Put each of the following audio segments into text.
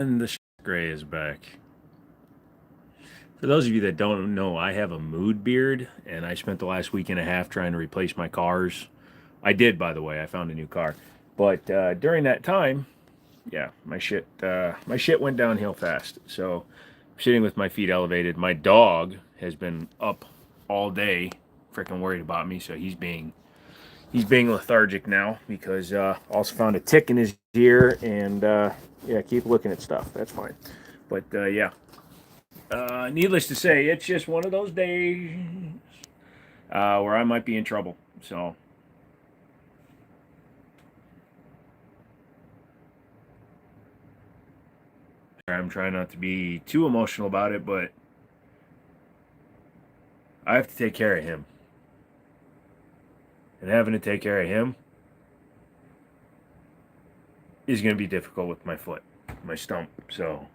And the gray is back. For those of you that don't know, I have a mood beard, and I spent the last week and a half trying to replace my cars. I did, by the way. I found a new car, but during that time, yeah, my shit went downhill fast. So, I'm sitting with my feet elevated. My dog has been up all day, freaking worried about me. So he's being lethargic now because also found a tick in his ear, and yeah, keep looking at stuff. That's fine, but yeah. Needless to say, it's just one of those days where I might be in trouble. So I'm trying not to be too emotional about it, but I have to take care of him. And having to take care of him is going to be difficult with my foot, my stump. So,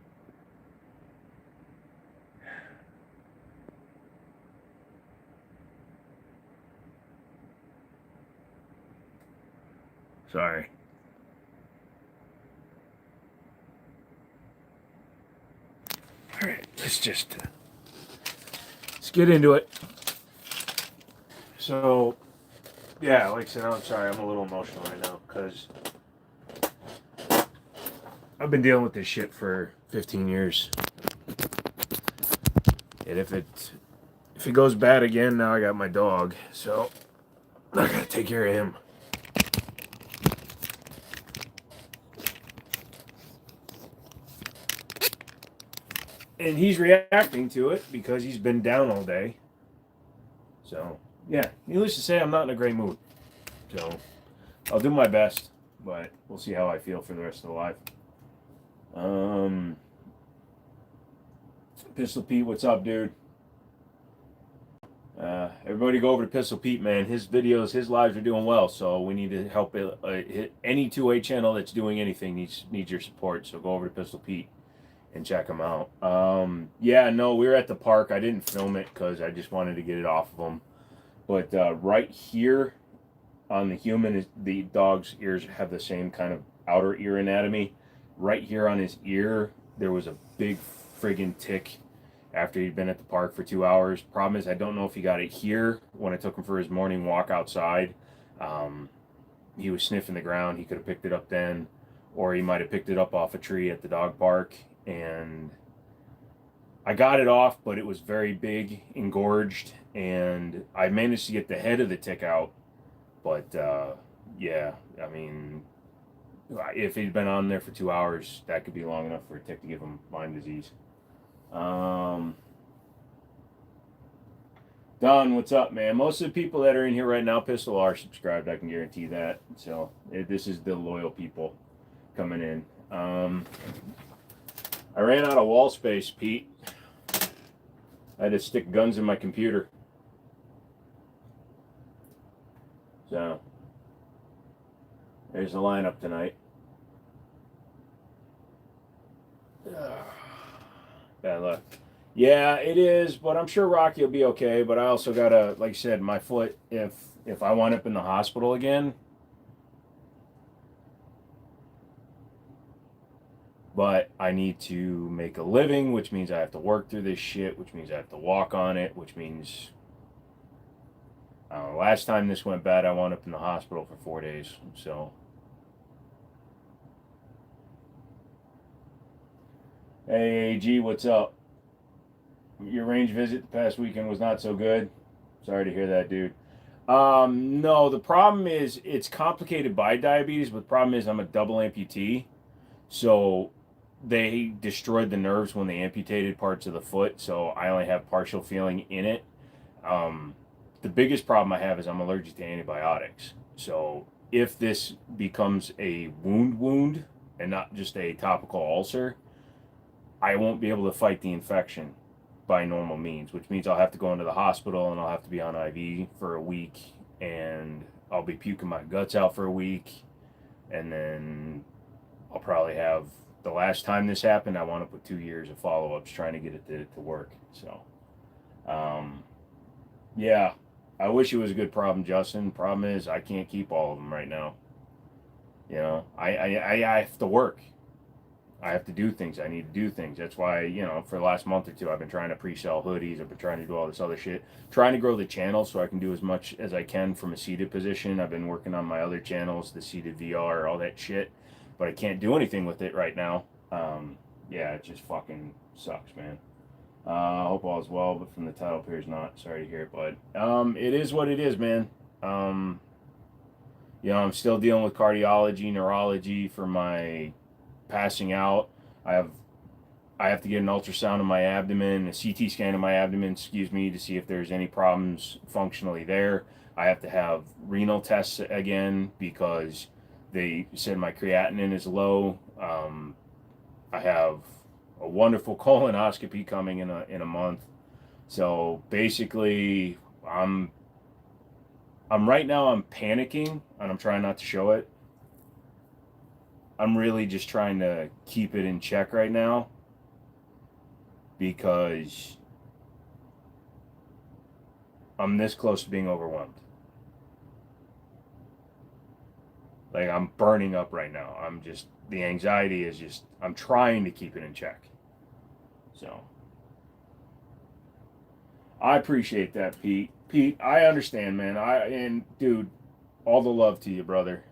sorry. All right, let's get into it. So, yeah, like I said, I'm sorry, I'm a little emotional right now because I've been dealing with this shit for 15 years. And if it goes bad again, now I got my dog. So I gotta take care of him. And he's reacting to it because he's been down all day. So yeah, needless to say, I'm not in a great mood. So I'll do my best, but we'll see how I feel for the rest of the life. Um, Pistol Pete, what's up, dude? Everybody go over to Pistol Pete, man. His videos, his lives are doing well, so we need to help it. Any 2A channel that's doing anything needs your support. So go over to Pistol Pete and check him out. Yeah, no, we were at the park. I didn't film it because I just wanted to get it off of him. But right here on the human, the dog's ears have the same kind of outer ear anatomy. Right here on his ear, there was a big friggin' tick after he'd been at the park for 2 hours. Problem is, I don't know if he got it here when I took him for his morning walk outside. Um, he was sniffing the ground. He could have picked it up then, or he might have picked it up off a tree at the dog park. And I got it off, but it was very big, engorged, and I managed to get the head of the tick out. But yeah, I mean, if he'd been on there for 2 hours, that could be long enough for a tick to give him Lyme disease. Um, Don, what's up, man? Most of the people that are in here right now, Pistol, are subscribed. I can guarantee that. So this is the loyal people coming in. I ran out of wall space, Pete. I had to stick guns in my computer. So there's the lineup tonight. Bad luck. Yeah, it is, but I'm sure Rocky will be okay. But I also gotta, like I said, my foot. If I wind up in the hospital again, but I need to make a living, which means I have to work through this shit, which means I have to walk on it, which means last time this went bad, I wound up in the hospital for 4 days. So, hey, G, what's up? Your range visit the past weekend was not so good. Sorry to hear that, dude. No, the problem is it's complicated by diabetes, but the problem is I'm a double amputee. So they destroyed the nerves when they amputated parts of the foot, so I only have partial feeling in it. Um, the biggest problem I have is I'm allergic to antibiotics. So if this becomes a wound and not just a topical ulcer, I won't be able to fight the infection by normal means, which means I'll have to go into the hospital and I'll have to be on IV for a week, and I'll be puking my guts out for a week, and then I'll probably have the last time this happened, I wound up with 2 years of follow ups trying to get it to work. So, um, yeah, I wish it was a good problem, Justin. Problem is, I can't keep all of them right now. You know, I have to work. I have to do things. I need to do things. That's why, you know, for the last month or two, I've been trying to pre-sell hoodies. I've been trying to do all this other shit. Trying to grow the channel so I can do as much as I can from a seated position. I've been working on my other channels, the seated VR, all that shit. But I can't do anything with it right now. Yeah, it just fucking sucks, man. I hope all is well, but from the title appears not. Sorry to hear it, bud. It is what it is, man. You know, I'm still dealing with cardiology, neurology for my passing out. I have to get an ultrasound of my abdomen, a CT scan of my abdomen, excuse me, to see if there's any problems functionally there. I have to have renal tests again because they said my creatinine is low. I have a wonderful colonoscopy coming in a month. So basically, I'm right now I'm panicking and I'm trying not to show it. I'm really just trying to keep it in check right now because I'm this close to being overwhelmed. Like, I'm burning up right now. The anxiety is just, I'm trying to keep it in check. So, I appreciate that, Pete. Pete, I understand, man. And dude, all the love to you, brother.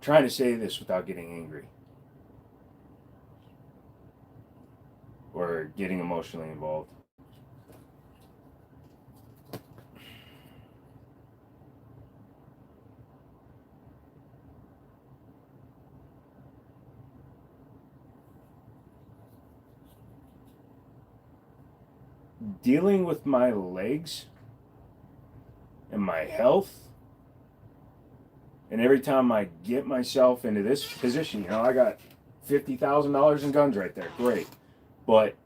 Trying to say this without getting angry or getting emotionally involved. Dealing with my legs and my health, and every time I get myself into this position, you know, I got $50,000 in guns right there. Great. But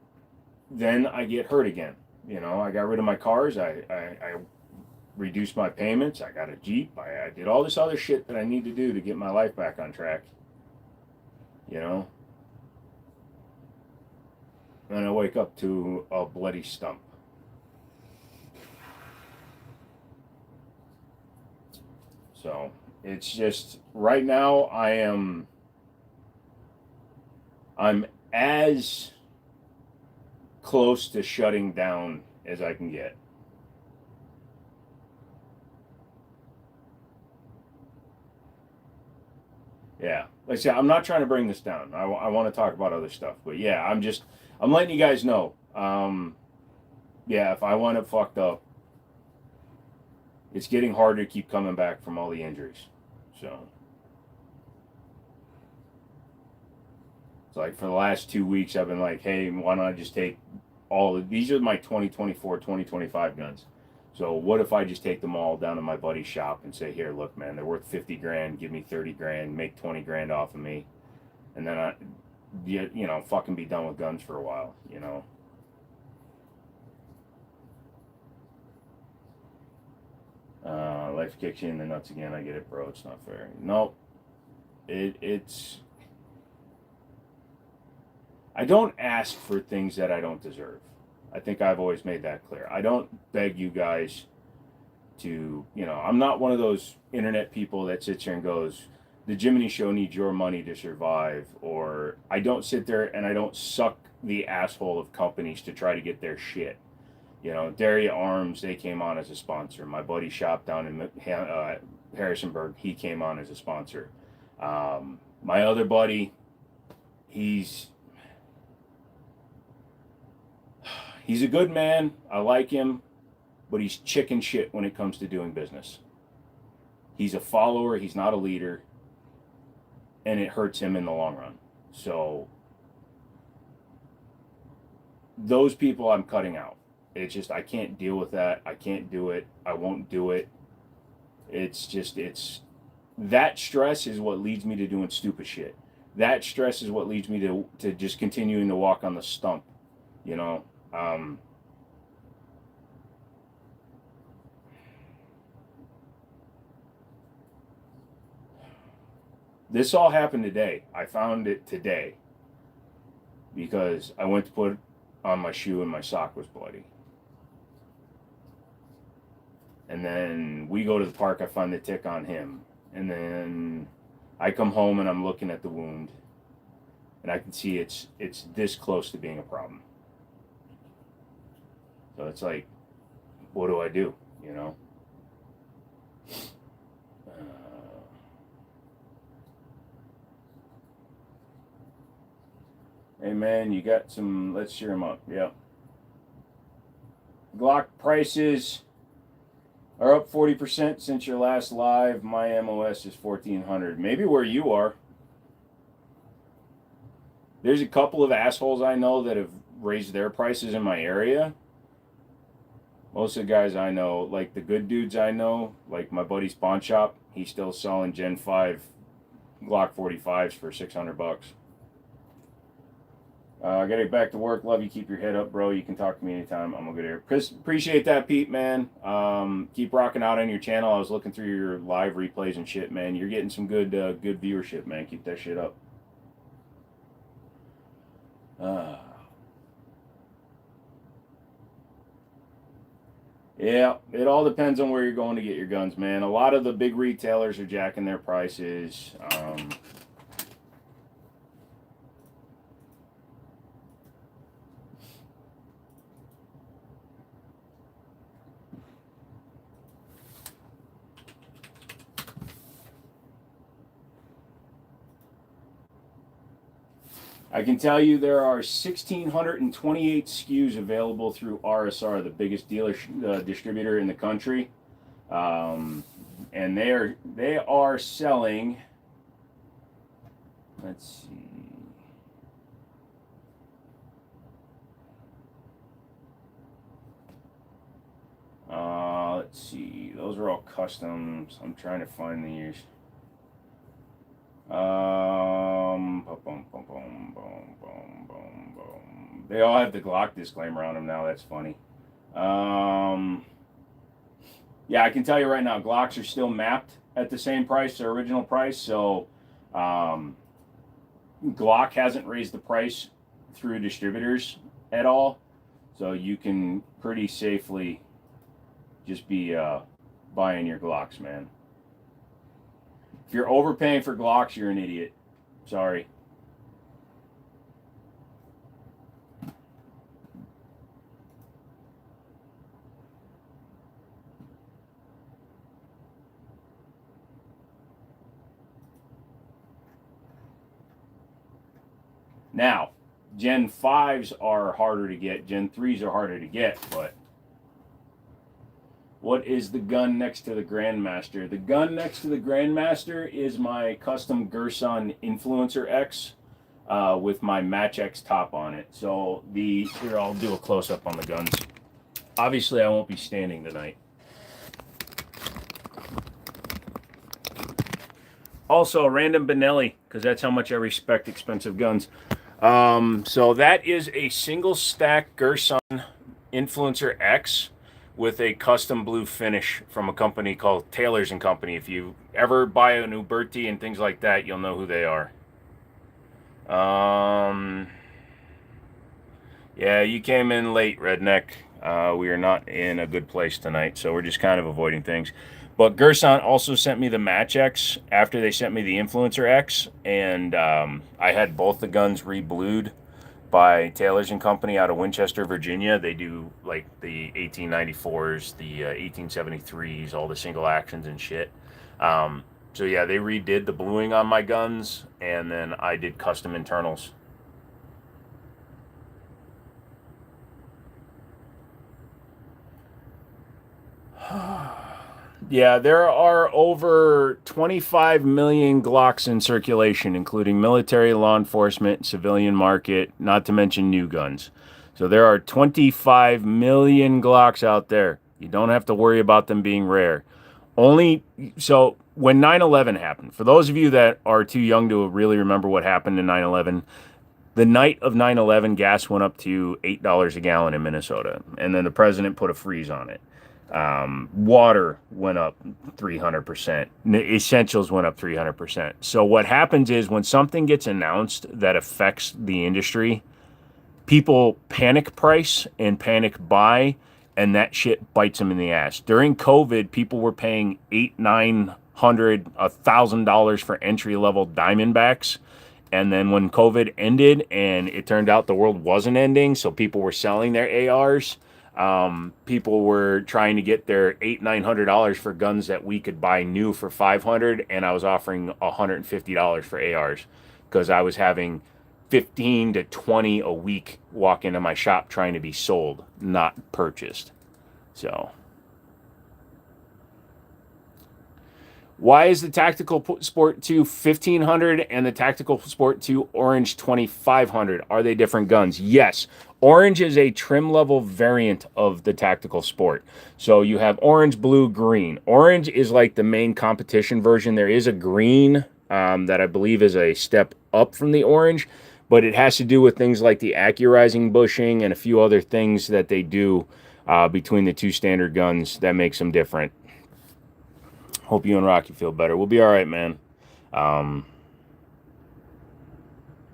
then I get hurt again. You know, I got rid of my cars. I reduced my payments. I got a Jeep. I did all this other shit that I need to do to get my life back on track. You know? And I wake up to a bloody stump. So, it's just, right now I'm as close to shutting down as I can get. Yeah, like I said, I'm not trying to bring this down. I want to talk about other stuff, but yeah, I'm letting you guys know. Yeah, if I want it fucked up, it's getting harder to keep coming back from all the injuries. So, it's like for the last 2 weeks, I've been like, hey, why don't I just take these are my 2024, 2025 guns. So what if I just take them all down to my buddy's shop and say, here, look, man, they're worth 50 grand, give me 30 grand, make 20 grand off of me. And then you know, fucking be done with guns for a while, you know. Life kicks you in the nuts again. I get it, bro. It's not fair. Nope. It's... I don't ask for things that I don't deserve. I think I've always made that clear. I don't beg you guys to, you know, I'm not one of those internet people that sits here and goes, the Jimmini Show needs your money to survive, or I don't sit there and I don't suck the asshole of companies to try to get their shit. You know, Daria Arms, they came on as a sponsor. My buddy shop down in Harrisonburg, he came on as a sponsor. My other buddy, he's a good man. I like him, but he's chicken shit when it comes to doing business. He's a follower. He's not a leader, and it hurts him in the long run. So those people I'm cutting out. It's just, I can't deal with that. I can't do it. I won't do it. It's just, that stress is what leads me to doing stupid shit. That stress is what leads me to just continuing to walk on the stump, you know. This all happened today. I found it today because I went to put on my shoe and my sock was bloody. And then we go to the park, I find the tick on him. And then I come home and I'm looking at the wound. And I can see it's this close to being a problem. So it's like, what do I do, you know? Hey man, you got some, let's cheer them up. Yep. Glock prices are up 40% since your last live. My MOS is 1400. Maybe where you are. There's a couple of assholes I know that have raised their prices in my area. Most of the guys I know, like the good dudes I know, like my buddy's pawn shop, he's still selling Gen 5 Glock 45s for $600. I gotta get back to work. Love you. Keep your head up, bro. You can talk to me anytime. I'm gonna go there. Chris, appreciate that, Pete, man. Keep rocking out on your channel. I was looking through your live replays and shit, man. You're getting some good viewership, man. Keep that shit up. Yeah, it all depends on where you're going to get your guns, man. A lot of the big retailers are jacking their prices. I can tell you there are 1,628 SKUs available through RSR, the biggest dealer distributor in the country, and they are selling. Let's see. Let's see. Those are all customs. I'm trying to find these. They all have the Glock disclaimer on them now. That's funny. Yeah, I can tell you right now, Glocks are still mapped at the same price, their original price. So, Glock hasn't raised the price through distributors at all. So you can pretty safely just be buying your Glocks, man. If you're overpaying for Glocks, you're an idiot. Sorry. Now, Gen 5s are harder to get. Gen 3s are harder to get, but what is the gun next to the Grandmaster? The gun next to the Grandmaster is my custom Gerson Influencer X with my Match X top on it. So here, I'll do a close-up on the guns. Obviously, I won't be standing tonight. Also, random Benelli, because that's how much I respect expensive guns. So that is a single stack Gerson Influencer X with a custom blue finish from a company called Taylor's & Company. If you ever buy an Uberti and things like that, you'll know who they are. Yeah, you came in late, Redneck. We are not in a good place tonight, so we're just kind of avoiding things. But Gerson also sent me the Match X after they sent me the Influencer X, and I had both the guns re-blued by Taylor's & Company out of Winchester, Virginia. They do like the 1894s, the 1873s, all the single actions and shit. So yeah, they redid the bluing on my guns, and then I did custom internals. Yeah, there are over 25 million Glocks in circulation, including military, law enforcement, civilian market, not to mention new guns. So there are 25 million Glocks out there. You don't have to worry about them being rare. So when 9/11 happened, for those of you that are too young to really remember what happened in 9/11, the night of 9/11, gas went up to $8 a gallon in Minnesota, and then the president put a freeze on it. Water went up 300%. Essentials went up 300%. So what happens is when something gets announced that affects the industry, people panic price and panic buy, and that shit bites them in the ass. During COVID, people were paying $800, $900, $1,000 for entry-level Diamondbacks. And then when COVID ended and it turned out the world wasn't ending, so people were selling their ARs, people were trying to get their $800-900 for guns that we could buy new for $500, and I was offering $150 for ARs because I was having 15 to 20 a week walk into my shop trying to be sold, not purchased. So why is the Tactical Sport 2 $1,500 and the Tactical Sport 2 Orange $2,500? Are they different guns? Yes. Orange is a trim level variant of the Tactical Sport. So you have orange, blue, green. Orange is like the main competition version. There is a green that I believe is a step up from the orange, but it has to do with things like the accurizing bushing and a few other things that they do between the two standard guns that makes them different. Hope you and Rocky feel better. We'll be all right, man.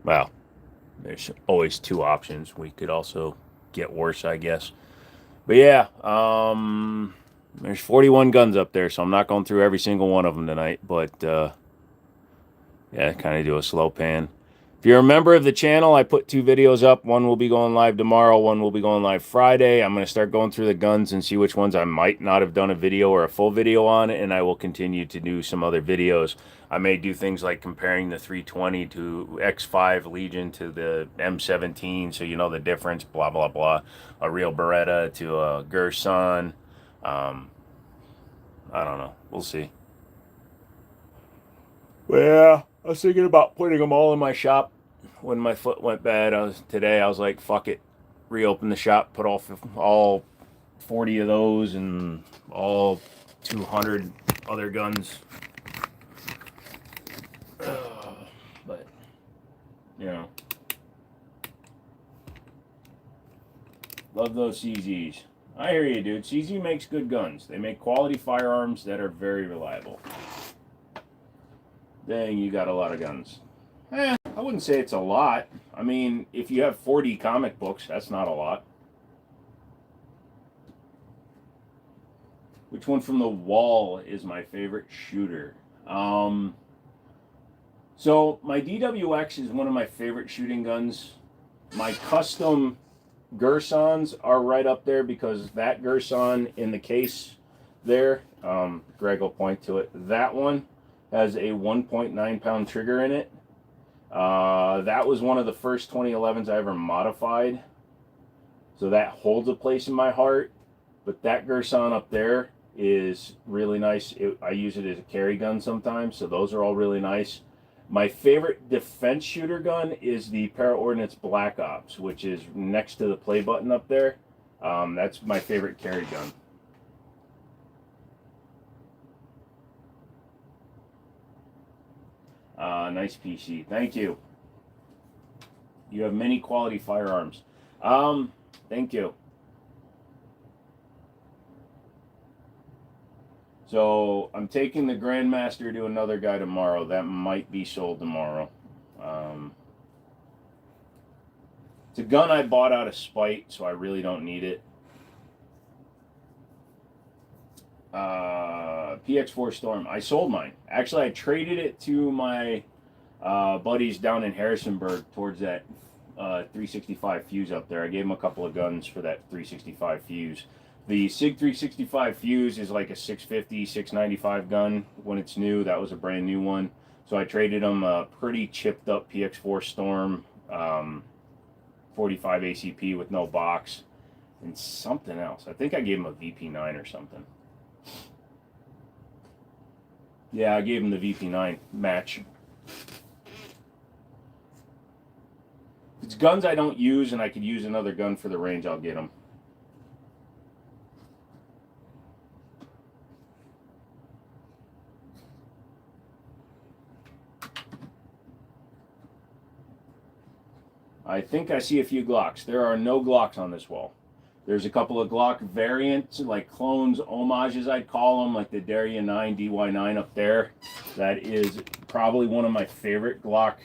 Well, there's always two options. We could also get worse, I guess. But yeah, there's 41 guns up there, so I'm not going through every single one of them tonight. But yeah, kind of do a slow pan. If you're a member of the channel, I put 2 videos up. One will be going live tomorrow. One will be going live Friday. I'm going to start going through the guns and see which ones I might not have done a video or a full video on, and I will continue to do some other videos. I may do things like comparing the 320 to X5 Legion to the M17, so you know the difference, blah, blah, blah. A real Beretta to a Gerson. I don't know. We'll see. Well, I was thinking about putting them all in my shop. When my foot went bad today, I was like, fuck it. Reopen the shop, put all 40 of those and all 200 other guns. But, you know. Love those CZs. I hear you, dude. CZ makes good guns. They make quality firearms that are very reliable. Dang, you got a lot of guns. I wouldn't say it's a lot. I mean, if you have 40 comic books, that's not a lot. Which one from the wall is my favorite shooter? So my DWX is one of my favorite shooting guns. My custom Gersons are right up there because that Gerson in the case there, Greg will point to it, that one has a 1.9 pound trigger in it. That was one of the first 2011s I ever modified. So that holds a place in my heart. But that Gerson up there is really nice. I use it as a carry gun sometimes, so those are all really nice. My favorite defense shooter gun is the Para-Ordnance Black Ops, which is next to the play button up there. That's my favorite carry gun. Nice PC. Thank you. You have many quality firearms. Thank you. So I'm taking the Grandmaster to another guy tomorrow. That might be sold tomorrow. It's a gun I bought out of spite, so I really don't need it. PX4 Storm. I sold mine. Actually, I traded it to my buddies down in Harrisonburg towards that 365 fuse up there. I gave them a couple of guns for that 365 fuse. The SIG 365 fuse is like a 650, 695 gun when it's new. That was a brand new one. So I traded them a pretty chipped up PX4 Storm 45 ACP with no box and something else. I think I gave him a VP9 or something. Yeah, I gave him the VP9 match. If it's guns I don't use and I could use another gun for the range, I'll get them. I think I see a few Glocks. There are no Glocks on this wall. There's a couple of Glock variants, like clones, homages I'd call them, like the Daria 9, DY9 up there. That is probably one of my favorite Glock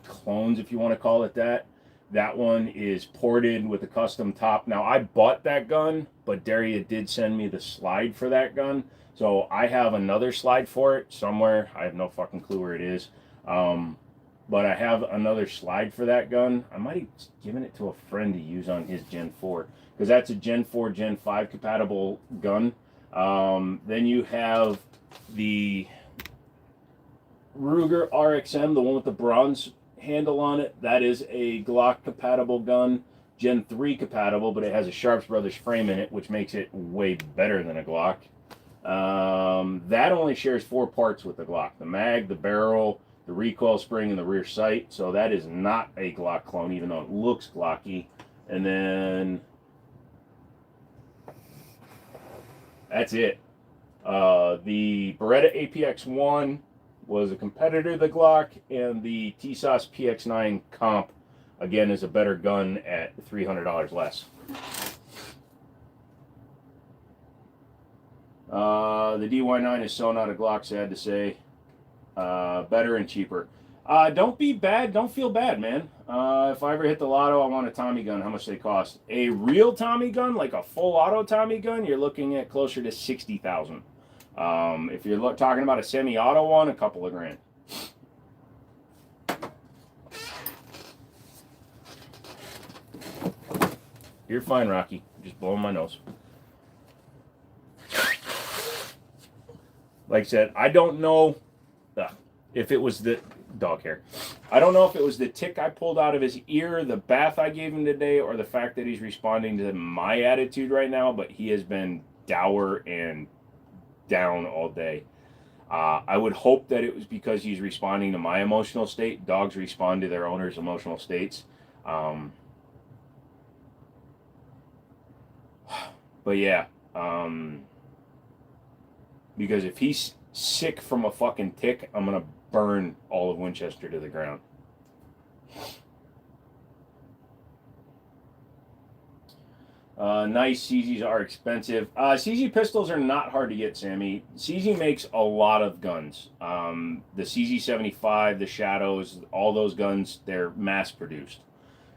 clones, if you want to call it that. That one is ported with a custom top. Now, I bought that gun, but Daria did send me the slide for that gun. So I have another slide for it somewhere. I have no fucking clue where it is. But I have another slide for that gun. I might have given it to a friend to use on his Gen 4. Because that's a Gen 4, Gen 5 compatible gun. Then you have the Ruger RXM, the one with the bronze handle on it. That is a Glock compatible gun. Gen 3 compatible, but it has a Sharps Brothers frame in it, which makes it way better than a Glock. That only shares 4 parts with the Glock. The mag, the barrel, the recoil spring, and the rear sight. So that is not a Glock clone, even though it looks Glocky. And then that's it. The Beretta APX-1 was a competitor to the Glock, and the TSOS PX9 Comp, again, is a better gun at $300 less. The DY9 is so not a Glock, sad to say. Better and cheaper. Don't be bad. Don't feel bad, man. If I ever hit the lotto, I want a Tommy gun. How much they cost? A real Tommy gun, like a full auto Tommy gun, you're looking at closer to $60,000. If you're talking about a semi-auto one, a couple of grand. You're fine, Rocky. Just blowing my nose. Like I said, I don't know if it was the dog hair. I don't know if it was the tick I pulled out of his ear, the bath I gave him today, or the fact that he's responding to my attitude right now, but he has been dour and down all day. I would hope that it was because he's responding to my emotional state. Dogs respond to their owners' emotional states. But yeah, because if he's sick from a fucking tick, I'm gonna burn all of Winchester to the ground. Nice. CZs are expensive. CZ pistols are not hard to get, Sammy. CZ makes a lot of guns. The CZ75, the Shadows, all those guns, they're mass produced.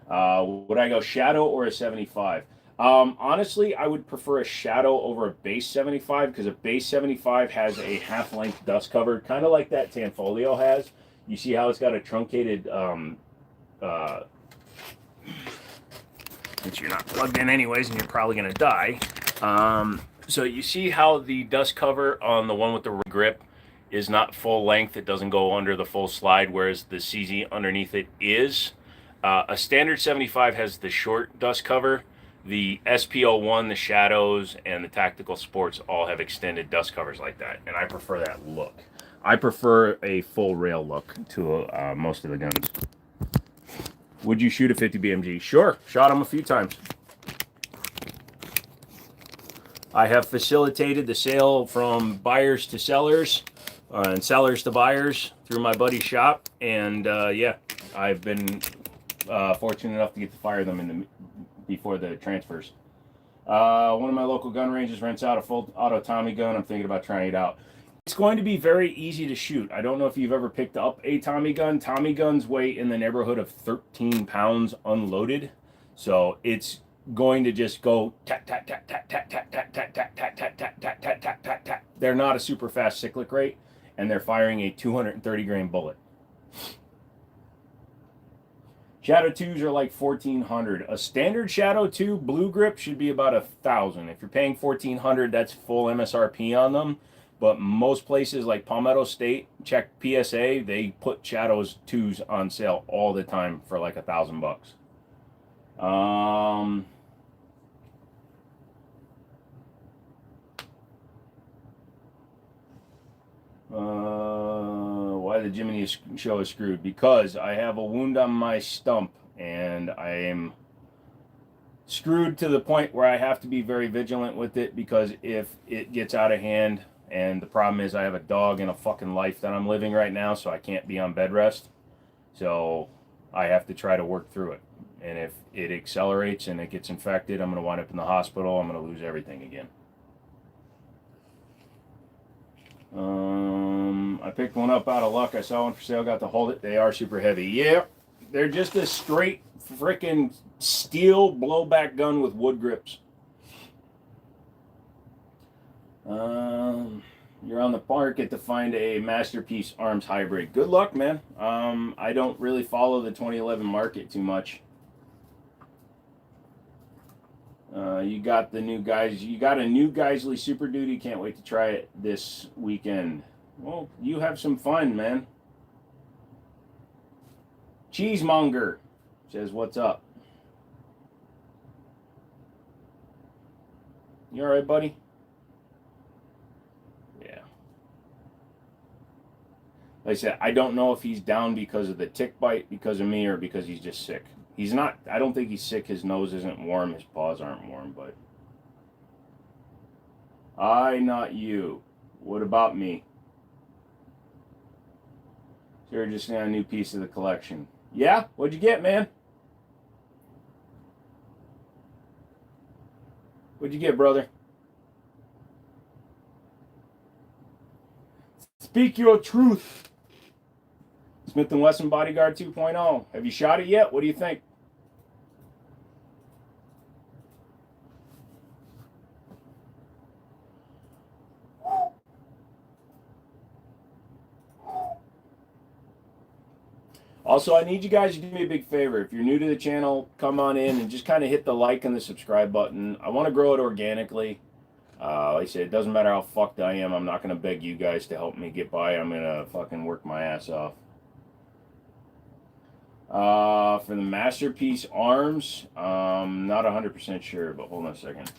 Would I go Shadow or a 75? Honestly, I would prefer a Shadow over a base 75 because a base 75 has a half-length dust cover, kind of like that Tanfoglio has. You see how it's got a truncated since you're not plugged in anyways and you're probably going to die. So you see how the dust cover on the one with the grip is not full length. It doesn't go under the full slide, whereas the CZ underneath it is. A standard 75 has the short dust cover. The SP01, the Shadows, and the Tactical Sports all have extended dust covers like that, and I prefer that look. I prefer a full rail look to most of the guns. Would you shoot a 50 BMG? Sure, shot them a few times. I have facilitated the sale from buyers to sellers and sellers to buyers through my buddy's shop, and yeah, I've been fortunate enough to get to fire them before the transfers. One of my local gun ranges rents out a full auto Tommy gun. I'm thinking about trying it out. It's going to be very easy to shoot. I don't know if you've ever picked up a Tommy gun. Tommy guns weigh in the neighborhood of 13 pounds unloaded. So it's going to just go tat, tat, tat, tat, tat, tat, tat, tat, tat, tat, tat, tat, tat, tat, tat, tat, tat. They're not a super fast cyclic rate, and they're firing a 230 grain bullet. Shadow 2s are like $1,400. A standard Shadow 2 blue grip should be about $1,000. If you're paying $1,400, that's full MSRP on them. But most places like Palmetto State, check PSA, they put Shadows 2s on sale all the time for like $1,000. Why the Jimmini Show is screwed? Because I have a wound on my stump and I am screwed to the point where I have to be very vigilant with it, because if it gets out of hand, and the problem is I have a dog and a fucking life that I'm living right now, so I can't be on bed rest. So I have to try to work through it. And if it accelerates and it gets infected, I'm going to wind up in the hospital. I'm going to lose everything again. I picked one up out of luck. I saw one for sale, got to hold it. They are super heavy. Yeah, they're just a straight freaking steel blowback gun with wood grips. You're on the market to find a Masterpiece Arms hybrid. Good luck, man. I don't really follow the 2011 market too much. You got the new guys. You got a new Geisley Super Duty. Can't wait to try it this weekend. Well, you have some fun, man. Cheesemonger says, "What's up? You all right, buddy?" Yeah. Like I said, I don't know if he's down because of the tick bite, because of me, or because he's just sick. He's not, I don't think he's sick. His nose isn't warm. His paws aren't warm, but. Not you. What about me? So you're just getting a new piece of the collection. Yeah? What'd you get, man? What'd you get, brother? Speak your truth. Smith & Wesson Bodyguard 2.0. Have you shot it yet? What do you think? Also, I need you guys to do me a big favor. If you're new to the channel, come on in and just kind of hit the like and the subscribe button. I want to grow it organically. Like I said, it doesn't matter how fucked I am. I'm not going to beg you guys to help me get by. I'm going to fucking work my ass off. For the Masterpiece Arms, not 100% sure, but hold on a second.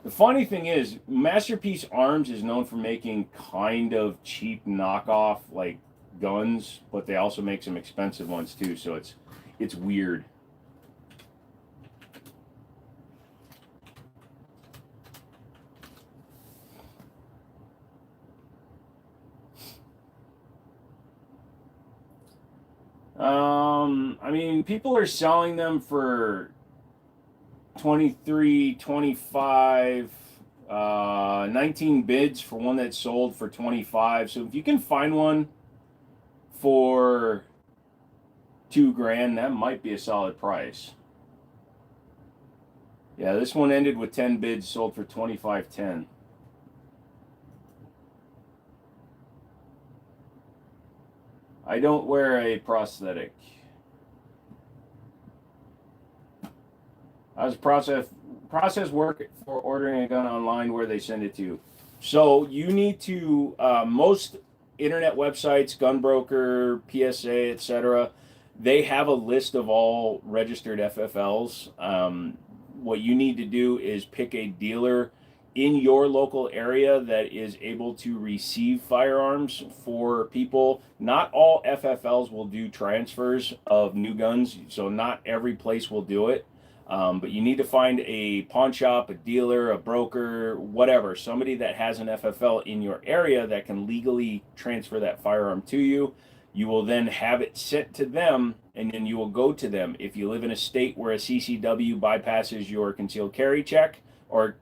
The funny thing is, Masterpiece Arms is known for making kind of cheap knockoff like guns, but they also make some expensive ones too. So it's weird. I mean, people are selling them for 23, 25, 19 bids for one that sold for 25. So if you can find one for $2,000, that might be a solid price. Yeah, this one ended with 10 bids, sold for 25.10. I don't wear a prosthetic. How's process work for ordering a gun online? Where they send it to? So you need to most internet websites, Gunbroker, PSA, etc. They have a list of all registered FFLs. What you need to do is pick a dealer in your local area that is able to receive firearms for people. Not all FFLs will do transfers of new guns, so not every place will do it. But you need to find a pawn shop, a dealer, a broker, whatever, somebody that has an FFL in your area that can legally transfer that firearm to you. You will then have it sent to them, and then you will go to them. If you live in a state where a CCW bypasses your concealed carry check, or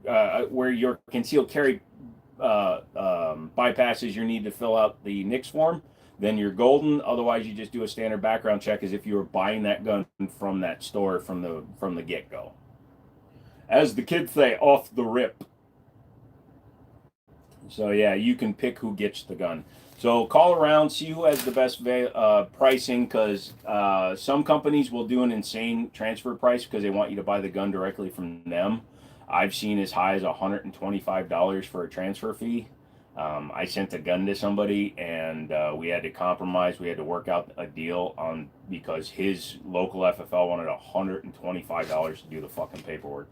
where your concealed carry bypasses your need to fill out the NICS form, then you're golden. Otherwise, you just do a standard background check as if you were buying that gun from that store from the get-go. As the kids say, off the rip. So yeah, you can pick who gets the gun. So call around, see who has the best pricing, because some companies will do an insane transfer price because they want you to buy the gun directly from them. I've seen as high as $125 for a transfer fee. I sent a gun to somebody, and we had to compromise. We had to work out a deal on because his local FFL wanted $125 to do the fucking paperwork.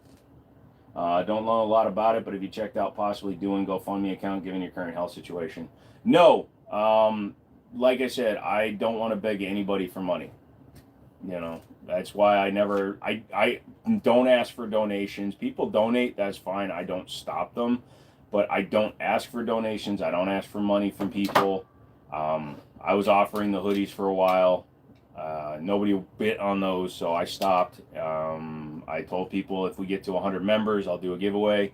Don't know a lot about it, but if you checked out possibly doing GoFundMe account given your current health situation, no. Like I said, I don't want to beg anybody for money. You know, that's why I don't ask for donations. People donate, that's fine. I don't stop them. But I don't ask for donations. I don't ask for money from people. I was offering the hoodies for a while. Nobody bit on those, so I stopped. I told people if we get to 100 members, I'll do a giveaway.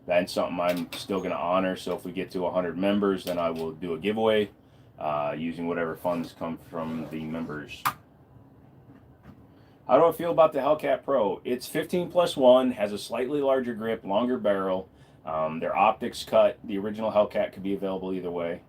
That's something I'm still going to honor. So if we get to 100 members, then I will do a giveaway. using whatever funds come from the members. How do I feel about the Hellcat Pro? It's 15+1, has a slightly larger grip, longer barrel. Their optics cut. The original Hellcat could be available either way.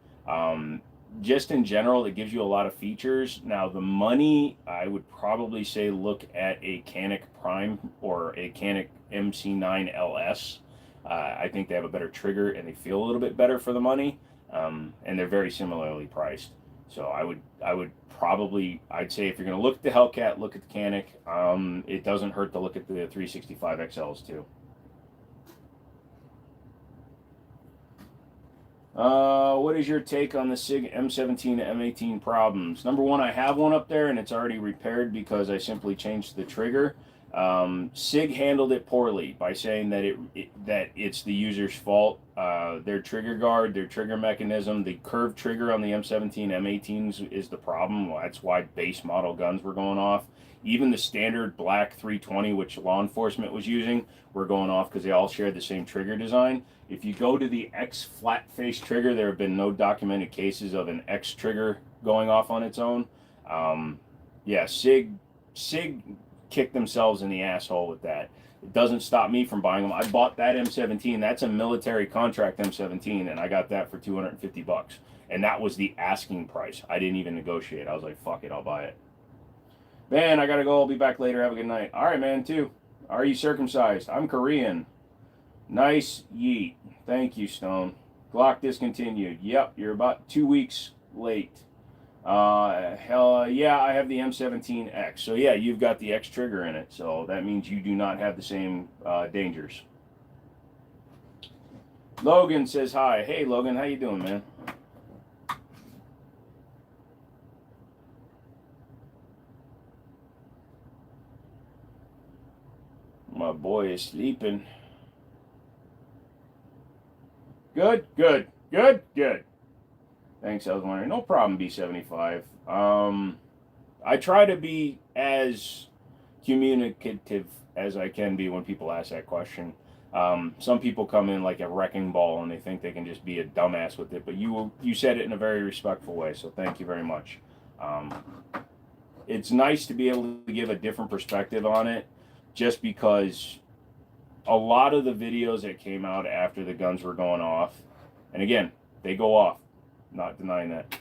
Just in general, it gives you a lot of features. Now, the money, I would probably say look at a Canik Prime or a Canik MC9 LS. I think they have a better trigger and they feel a little bit better for the money, and they're very similarly priced. So I'd say if you're going to look at the Hellcat, look at the Canik. It doesn't hurt to look at the 365 XLs too. What is your take on the SIG M17 to M18 problems? Number one, I have one up there and it's already repaired because I simply changed the trigger. SIG handled it poorly by saying that it's the user's fault. Their trigger guard, their trigger mechanism, the curved trigger on the M17, M18s is the problem. That's why base model guns were going off. Even the standard black 320, which law enforcement was using, were going off because they all shared the same trigger design. If you go to the X flat face trigger, there have been no documented cases of an X trigger going off on its own. Yeah, SIG kicked themselves in the asshole with that. It doesn't stop me from buying them. I bought that M17. That's a military contract M17, and I got that for $250. And that was the asking price. I didn't even negotiate. I was like, fuck it, I'll buy it. Man, I gotta go. I'll be back later. Have a good night. All right, man, too. Are you circumcised? I'm Korean. Nice yeet. Thank you, Stone. Glock discontinued. Yep, you're about 2 weeks late. Hell yeah, I have the M17X. So yeah, you've got the X trigger in it. So that means you do not have the same dangers. Logan says hi. Hey, Logan, how you doing, man? My boy is sleeping. Good, good, good, good. Thanks, I was wondering. No problem, B75. I try to be as communicative as I can be when people ask that question. Some people come in like a wrecking ball and they think they can just be a dumbass with it, but you said it in a very respectful way, so thank you very much. It's nice to be able to give a different perspective on it, just because a lot of the videos that came out after the guns were going off, and again, they go off, not denying that,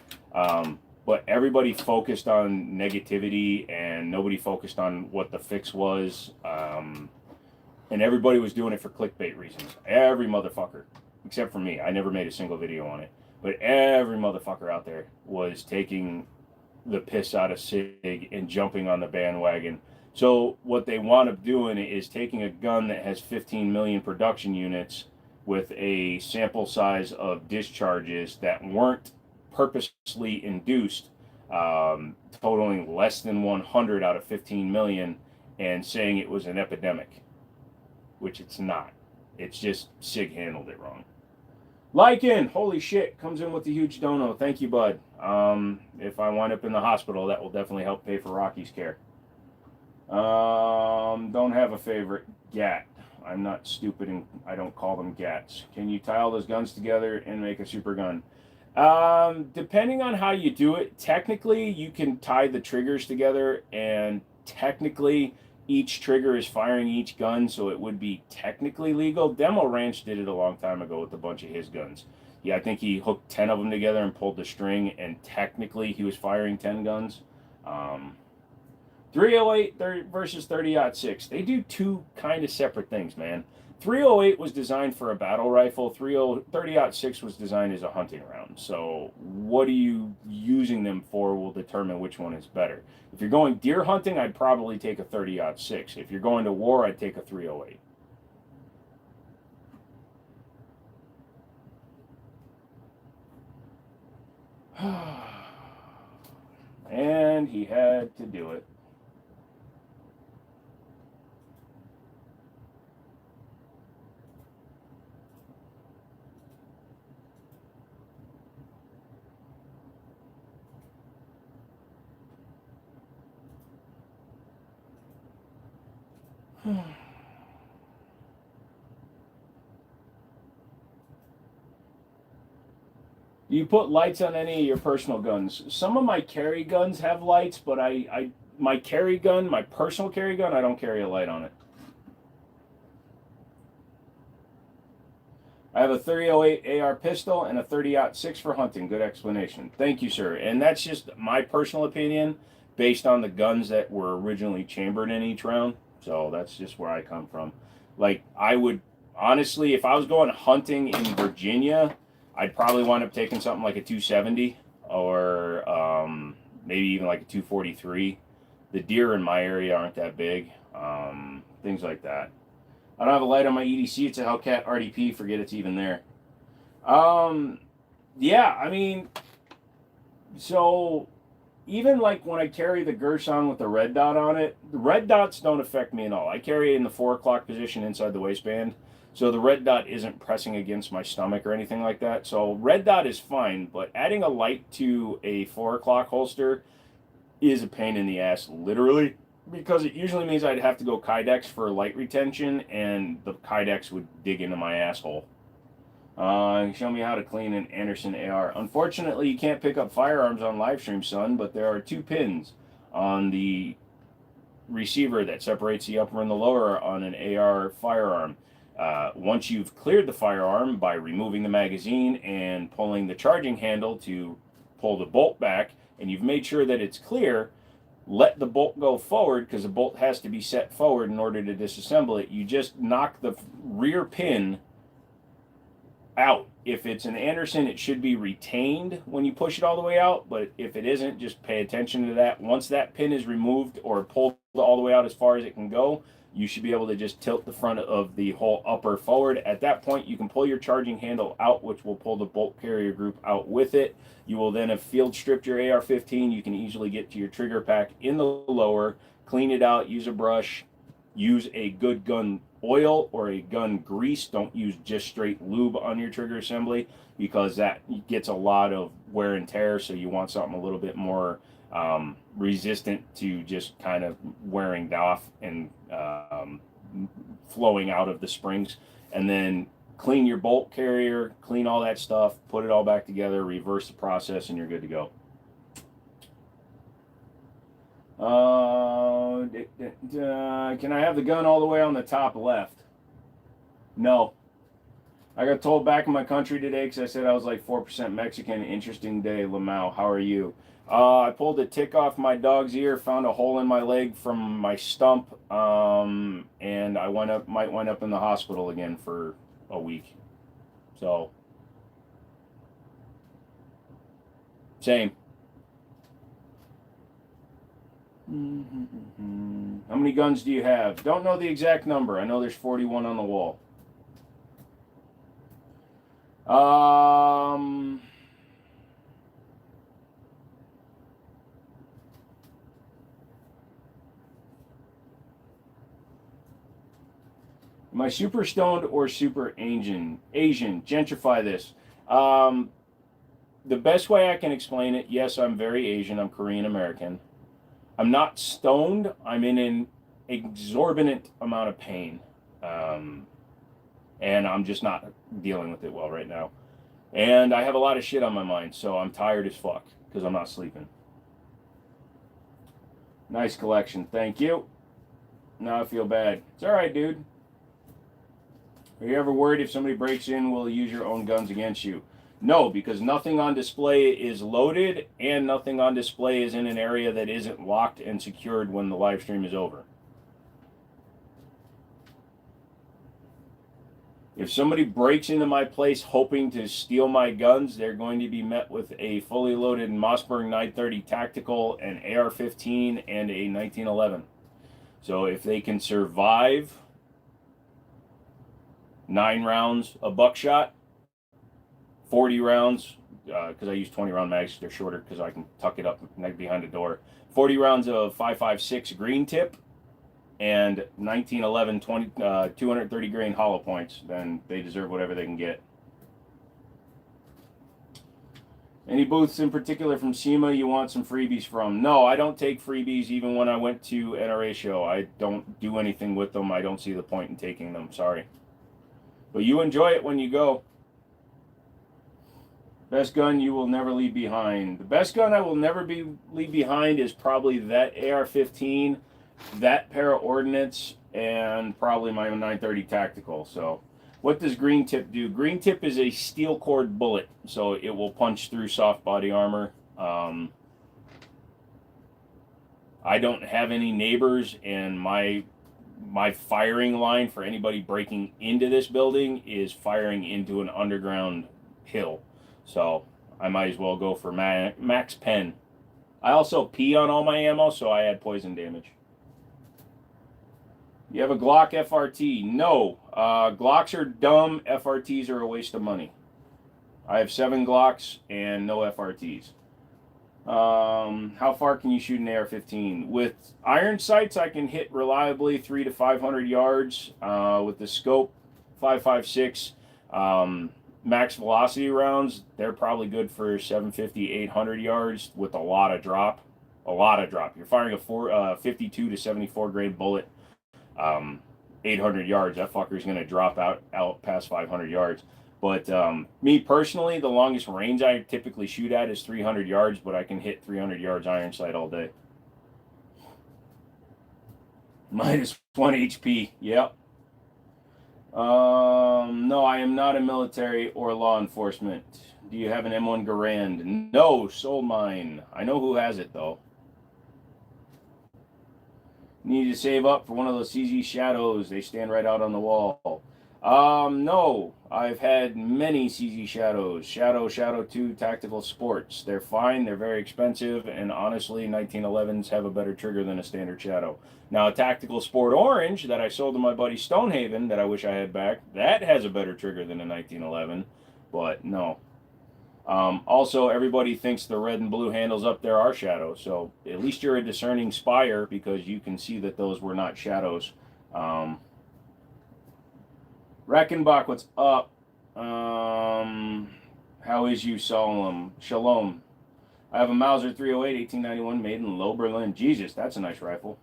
but everybody focused on negativity and nobody focused on what the fix was, and everybody was doing it for clickbait reasons. Every motherfucker, except for me. I never made a single video on it, but every motherfucker out there was taking the piss out of SIG and jumping on the bandwagon. So what they wound up doing is taking a gun that has 15 million production units with a sample size of discharges that weren't purposely induced, totaling less than 100 out of 15 million, and saying it was an epidemic, which it's not. It's just SIG handled it wrong. Lycan, holy shit, comes in with a huge dono. Thank you, bud. If I wind up in the hospital, that will definitely help pay for Rocky's care. Don't have a favorite. Gat. I'm not stupid and I don't call them gats. Can you tie all those guns together and make a super gun? Depending on how you do it, technically you can tie the triggers together, and technically each trigger is firing each gun, so it would be technically legal. Demo Ranch did it a long time ago with a bunch of his guns. Yeah, I think he hooked 10 of them together and pulled the string, and technically he was firing 10 guns. 308 versus 30-06. They do two kind of separate things, man. 308 was designed for a battle rifle. 30-06 was designed as a hunting round. So what are you using them for will determine which one is better. If you're going deer hunting, I'd probably take a 30-06. If you're going to war, I'd take a 308. And he had to do it. Do you put lights on any of your personal guns? Some of my carry guns have lights, but my carry gun, my personal carry gun, I don't carry a light on it. I have a 3008 AR pistol and a 30-06 for hunting. Good explanation. Thank you, sir. And that's just my personal opinion based on the guns that were originally chambered in each round. So that's just where I come from. Like, I would, honestly, if I was going hunting in Virginia, I'd probably wind up taking something like a 270 or maybe even like a 243. The deer in my area aren't that big. Things like that. I don't have a light on my EDC. It's a Hellcat RDP. Forget it's even there. Yeah, I mean, so even like when I carry the Gerson with the red dot on it, the red dots don't affect me at all. I carry it in the 4 o'clock position inside the waistband. So the red dot isn't pressing against my stomach or anything like that. So red dot is fine, but adding a light to a 4 o'clock holster is a pain in the ass, literally, because it usually means I'd have to go Kydex for light retention, and the Kydex would dig into my asshole. Show me how to clean an Anderson AR. Unfortunately, you can't pick up firearms on livestream, son, but there are 2 pins on the receiver that separates the upper and the lower on an AR firearm. Once you've cleared the firearm by removing the magazine and pulling the charging handle to pull the bolt back, and you've made sure that it's clear, let the bolt go forward because the bolt has to be set forward in order to disassemble it. You just knock the rear pin out. If it's an Anderson, it should be retained when you push it all the way out, but if it isn't, just pay attention to that. Once that pin is removed or pulled all the way out as far as it can go, you should be able to just tilt the front of the whole upper forward. At that point, you can pull your charging handle out, which will pull the bolt carrier group out with it. You will then have field stripped your AR-15. You can easily get to your trigger pack in the lower, clean it out, use a brush, use a good gun oil or a gun grease. Don't use just straight lube on your trigger assembly because that gets a lot of wear and tear. So you want something a little bit more resistant to just kind of wearing off and flowing out of the springs. And then clean your bolt carrier, clean all that stuff, put it all back together, reverse the process, and you're good to go. Can I have the gun all the way on the top left? No. I got told back in my country today because I said I was like 4% Mexican. Interesting day, Lamau. How are you? I pulled a tick off my dog's ear, found a hole in my leg from my stump, and I might wind up in the hospital again for a week. So, same. How many guns do you have? Don't know the exact number. I know there's 41 on the wall. Am I super stoned or super Asian? Gentrify this. The best way I can explain it, yes, I'm very Asian. I'm Korean American. I'm not stoned. I'm in an exorbitant amount of pain. And I'm just not dealing with it well right now. And I have a lot of shit on my mind, so I'm tired as fuck because I'm not sleeping. Nice collection. Thank you. Now I feel bad. It's all right, dude. Are you ever worried if somebody breaks in, will use your own guns against you? No, because nothing on display is loaded and nothing on display is in an area that isn't locked and secured when the live stream is over. If somebody breaks into my place hoping to steal my guns, they're going to be met with a fully loaded Mossberg 930 Tactical, an AR-15, and a 1911. So if they can survive 9 rounds of buckshot, 40 rounds, because I use 20-round mags, they're shorter because I can tuck it up behind the door. 40 rounds of 5.56 green tip, and 1911 230 grain hollow points, then they deserve whatever they can get. Any booths in particular from SEMA you want some freebies from? No, I don't take freebies even when I went to NRA show. I don't do anything with them. I don't see the point in taking them. Sorry. But you enjoy it when you go. Best gun you will never leave behind. The best gun I will never leave behind is probably that AR-15, that pair of ordnance, and probably my 930 tactical. So, what does green tip do? Green tip is a steel cord bullet, so it will punch through soft body armor. I don't have any neighbors, and my firing line for anybody breaking into this building is firing into an underground hill. So I might as well go for max pen. I also pee on all my ammo, so I add poison damage. You have a Glock FRT? No. Glocks are dumb. FRTs are a waste of money. I have 7 Glocks and no FRTs. How far can you shoot an AR-15? With iron sights, I can hit reliably 300 to 500 yards. With the scope 5.56, max velocity rounds, they're probably good for 750, 800 yards with a lot of drop. A lot of drop. You're firing a 52 to 74 grain bullet, 800 yards. That fucker's going to drop out past 500 yards. But me personally, the longest range I typically shoot at is 300 yards, but I can hit 300 yards iron sight all day. -1 HP. Yep. No, I am not a military or law enforcement. Do you have an M1 Garand? No, sold mine. I know who has it, though. Need to save up for one of those CZ Shadows. They stand right out on the wall. No. I've had many CZ Shadows. Shadow 2 Tactical Sports. They're fine. They're very expensive. And honestly, 1911s have a better trigger than a standard Shadow. Now, a Tactical Sport Orange that I sold to my buddy Stonehaven that I wish I had back, that has a better trigger than a 1911. But no. Also, everybody thinks the red and blue handles up there are shadows, so at least you're a discerning spire because you can see that those were not shadows. Reckenbach, what's up? How is you, Solemn? Shalom. I have a Mauser 308 1891 made in Low Berlin. Jesus, that's a nice rifle.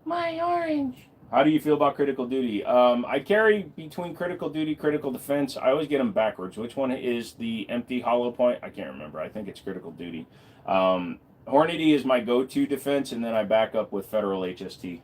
My orange. How do you feel about critical duty? I carry between critical duty, critical defense. I always get them backwards. Which one is the empty hollow point? I can't remember. I think it's critical duty. Hornady is my go-to defense, and then I back up with Federal HST.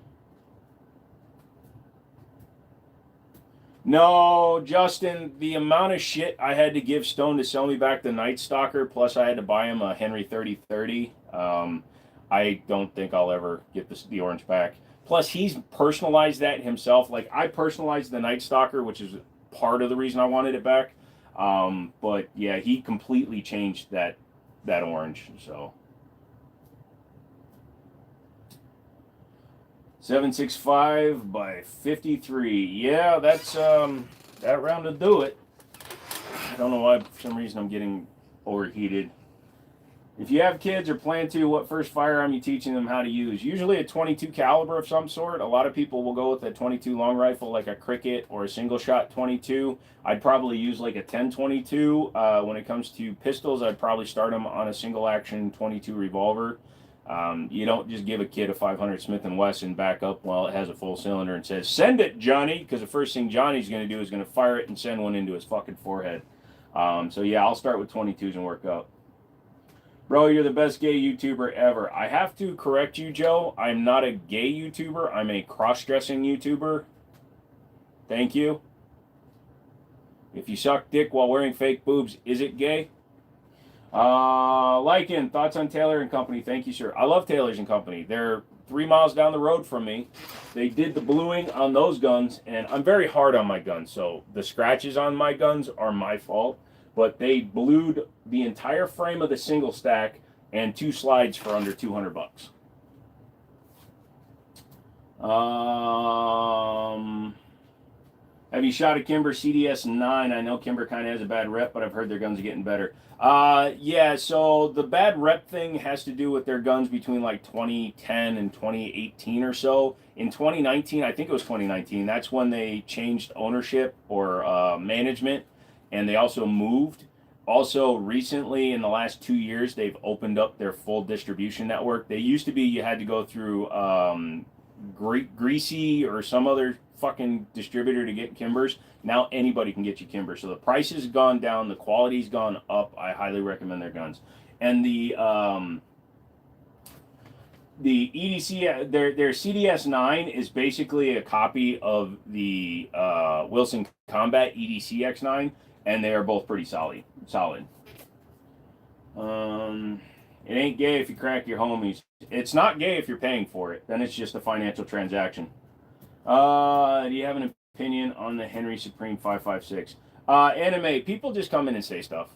No, Justin, the amount of shit I had to give Stone to sell me back the Night Stalker, plus I had to buy him a Henry 3030. I don't think I'll ever get the orange back. Plus, he's personalized that himself. Like, I personalized the Night Stalker, which is part of the reason I wanted it back. But, yeah, he completely changed that orange, so. 765 by 53. Yeah, that's, that round will do it. I don't know why, for some reason, I'm getting overheated. If you have kids or plan to, what first firearm are you teaching them how to use? Usually a 22 caliber of some sort. A lot of people will go with a 22 long rifle like a Cricket or a single shot 22. I'd probably use like a 10-22. When it comes to pistols, I'd probably start them on a single action 22 revolver. You don't just give a kid a 500 Smith & Wesson back up while it has a full cylinder and says, "Send it, Johnny," because the first thing Johnny's going to do is going to fire it and send one into his fucking forehead. So yeah, I'll start with 22s and work up. Bro, you're the best gay YouTuber ever. I have to correct you, Joe. I'm not a gay YouTuber. I'm a cross-dressing YouTuber. Thank you. If you suck dick while wearing fake boobs, is it gay? Lycan, thoughts on Taylor and Company? Thank you, sir. I love Taylor's and Company. They're 3 miles down the road from me. They did the bluing on those guns, and I'm very hard on my guns, so the scratches on my guns are my fault. But they blued the entire frame of the single stack and 2 slides for under $200. Have you shot a Kimber CDS-9? I know Kimber kind of has a bad rep, but I've heard their guns are getting better. Yeah, so the bad rep thing has to do with their guns between like 2010 and 2018 or so. In 2019, I think it was 2019, that's when they changed ownership or management. And they also moved. Also, recently, in the last 2 years, they've opened up their full distribution network. They used to be you had to go through Greasy or some other fucking distributor to get Kimbers. Now anybody can get you Kimbers. So the price has gone down, the quality's gone up. I highly recommend their guns. And the EDC, their CDS9 is basically a copy of the Wilson Combat EDC X9, and they are both pretty solid. It ain't gay if you crack your homies. It's not gay if you're paying for it. Then it's just a financial transaction. Do you have an opinion on the Henry Supreme 5.56? Anime. People just come in and say stuff.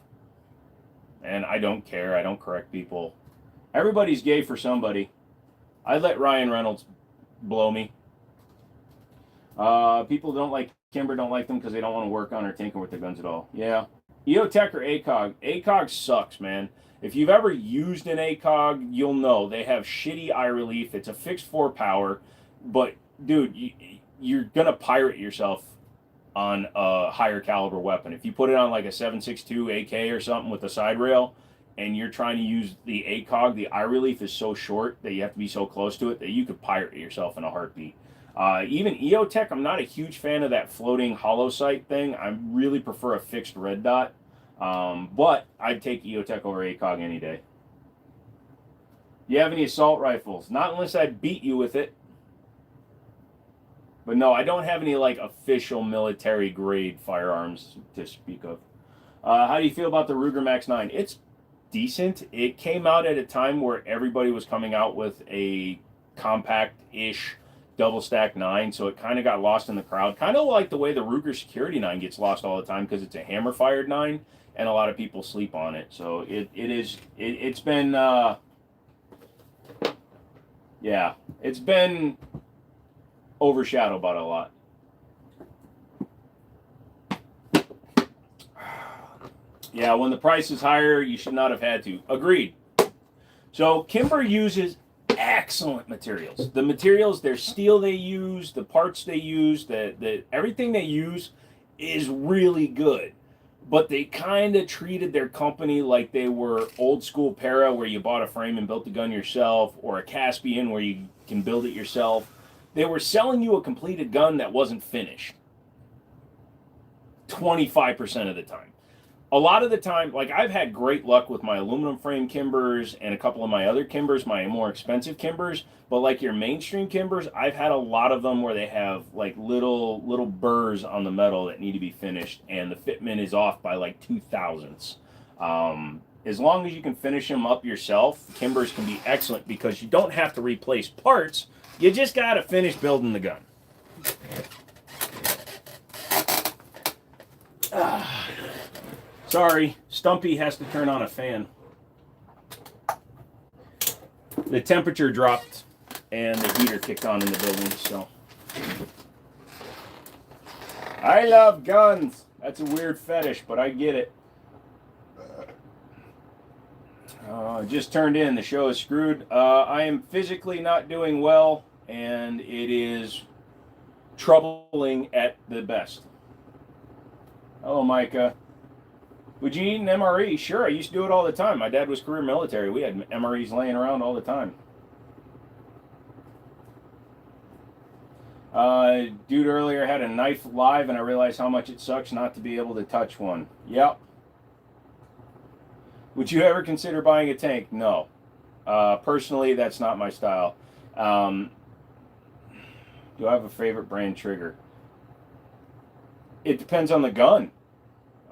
And I don't care. I don't correct people. Everybody's gay for somebody. I'd let Ryan Reynolds blow me. People don't like Kimber, don't like them because they don't want to work on or tinker with the guns at all. Yeah. EOTech or ACOG? ACOG sucks, man. If you've ever used an ACOG, you'll know they have shitty eye relief. It's a fixed 4 power, but dude, you're gonna pirate yourself on a higher caliber weapon. If you put it on like a 7.62 AK or something with a side rail, and you're trying to use the ACOG, the eye relief is so short that you have to be so close to it that you could pirate yourself in a heartbeat. Even EOTech, I'm not a huge fan of that floating hollow sight thing. I really prefer a fixed red dot. But I'd take EOTech over ACOG any day. Do you have any assault rifles? Not unless I beat you with it. But no, I don't have any like official military grade firearms to speak of. How do you feel about the Ruger Max 9? It's decent. It came out at a time where everybody was coming out with a compact-ish double stack 9, so it kind of got lost in the crowd. Kind of like the way the Ruger Security 9 gets lost all the time because it's a hammer-fired 9, and a lot of people sleep on it. So it's been yeah, it's been overshadowed by a lot. Yeah, when the price is higher, you should not have had to. Agreed. So Kimber uses excellent materials. The materials, their steel they use, the parts they use, the everything they use is really good. But they kind of treated their company like they were old school Para, where you bought a frame and built the gun yourself, or a Caspian where you can build it yourself. They were selling you a completed gun that wasn't finished 25% of the time. A lot of the time, like I've had great luck with my aluminum frame Kimbers and a couple of my other Kimbers, my more expensive Kimbers, but like your mainstream Kimbers, I've had a lot of them where they have like little burrs on the metal that need to be finished, and the fitment is off by like 0.002. As long as you can finish them up yourself, Kimbers can be excellent because you don't have to replace parts. You just got to finish building the gun. Sorry, Stumpy has to turn on a fan. The temperature dropped and the heater kicked on in the building, so. I love guns. That's a weird fetish, but I get it. Just turned in. The show is screwed. I am physically not doing well, and it is troubling at the best. Hello, Micah. Would you eat an MRE? Sure, I used to do it all the time. My dad was career military. We had MREs laying around all the time. Dude earlier had a knife live, and I realized how much it sucks not to be able to touch one. Yep. Would you ever consider buying a tank? No. Personally, that's not my style. Do I have a favorite brand trigger? It depends on the gun.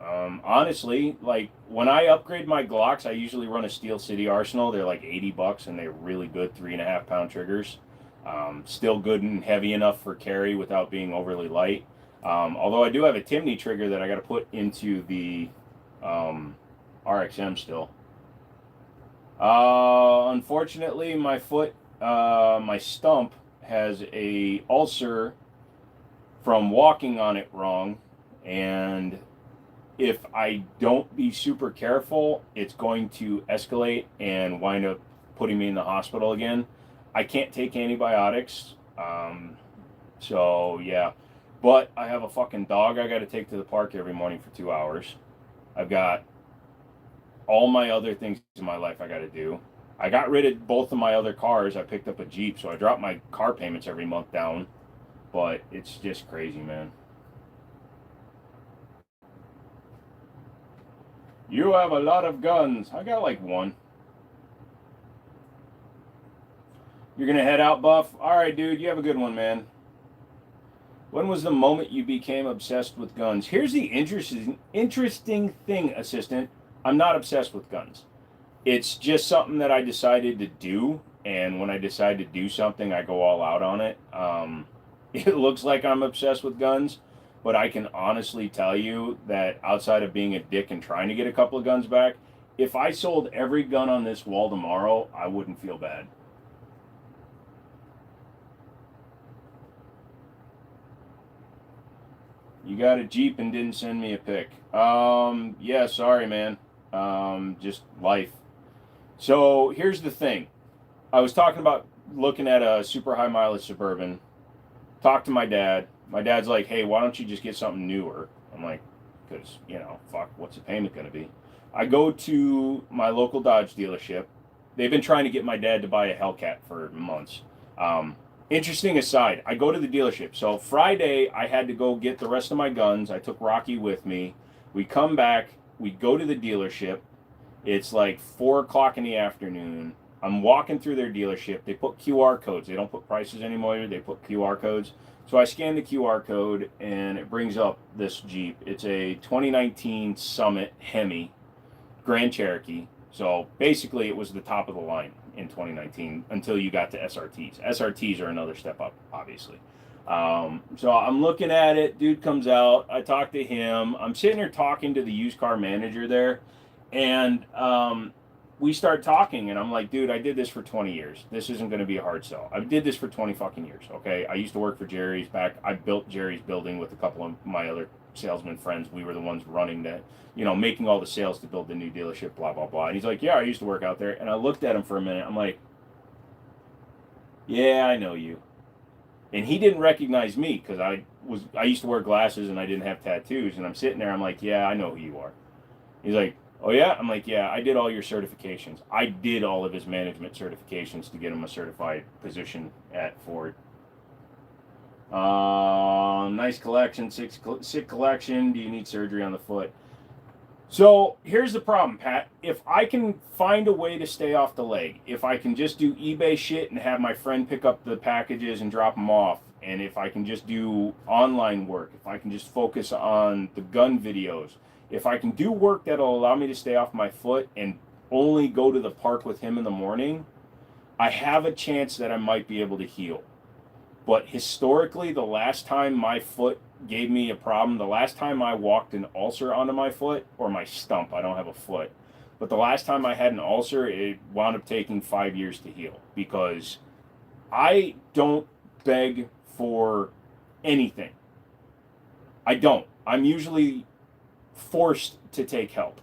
Honestly, like when I upgrade my Glocks, I usually run a Steel City Arsenal. They're like $80 and they're really good 3.5 pound triggers. Still good and heavy enough for carry without being overly light. Although I do have a Timney trigger that I got to put into the RXM still. Unfortunately, my foot, my stump has a ulcer from walking on it wrong, and if I don't be super careful, it's going to escalate and wind up putting me in the hospital again. I can't take antibiotics, so yeah. But I have a fucking dog I got to take to the park every morning for 2 hours. I've got all my other things in my life I got to do. I got rid of both of my other cars. I picked up a Jeep, so I dropped my car payments every month down. But it's just crazy, man. You have a lot of guns. I got like one. You're gonna head out, Buff? Alright, dude, you have a good one, man. When was the moment you became obsessed with guns? Here's the interesting thing, assistant. I'm not obsessed with guns. It's just something that I decided to do, and when I decide to do something, I go all out on it. It looks like I'm obsessed with guns, but I can honestly tell you that outside of being a dick and trying to get a couple of guns back, if I sold every gun on this wall tomorrow, I wouldn't feel bad. You got a Jeep and didn't send me a pic. Yeah, sorry, man. Just life. So here's the thing. I was talking about looking at a super high mileage Suburban. Talked to my dad. My dad's like, hey, why don't you just get something newer? I'm like, because, fuck, what's the payment going to be? I go to my local Dodge dealership. They've been trying to get my dad to buy a Hellcat for months. Interesting aside, I go to the dealership. So Friday, I had to go get the rest of my guns. I took Rocky with me. We come back. We go to the dealership. It's like 4 o'clock in the afternoon. I'm walking through their dealership. They put QR codes. They don't put prices anymore. They put QR codes. So I scan the QR code, and it brings up this Jeep. It's a 2019 Summit Hemi Grand Cherokee. So basically, it was the top of the line in 2019 until you got to SRTs. SRTs are another step up, obviously. So I'm looking at it. Dude comes out. I talk to him. I'm sitting there talking to the used car manager there, and we start talking, and I'm like, dude, I did this for 20 years. This isn't going to be a hard sell. I did this for 20 fucking years, okay? I used to work for Jerry's back. I built Jerry's building with a couple of my other salesman friends. We were the ones running that, making all the sales to build the new dealership, blah, blah, blah. And he's like, yeah, I used to work out there. And I looked at him for a minute. I'm like, yeah, I know you. And he didn't recognize me because I used to wear glasses and I didn't have tattoos. And I'm sitting there, I'm like, yeah, I know who you are. He's like, oh yeah? I'm like, yeah, I did all your certifications. I did all of his management certifications to get him a certified position at Ford. Nice collection, sick collection. Do you need surgery on the foot? So here's the problem, Pat. If I can find a way to stay off the leg, if I can just do eBay shit and have my friend pick up the packages and drop them off, and if I can just do online work, if I can just focus on the gun videos, if I can do work that'll allow me to stay off my foot and only go to the park with him in the morning, I have a chance that I might be able to heal. But historically, the last time my foot gave me a problem, the last time I walked an ulcer onto my foot, or my stump, I don't have a foot, but the last time I had an ulcer, it wound up taking 5 years to heal because I don't beg for anything. I don't. I'm usually forced to take help,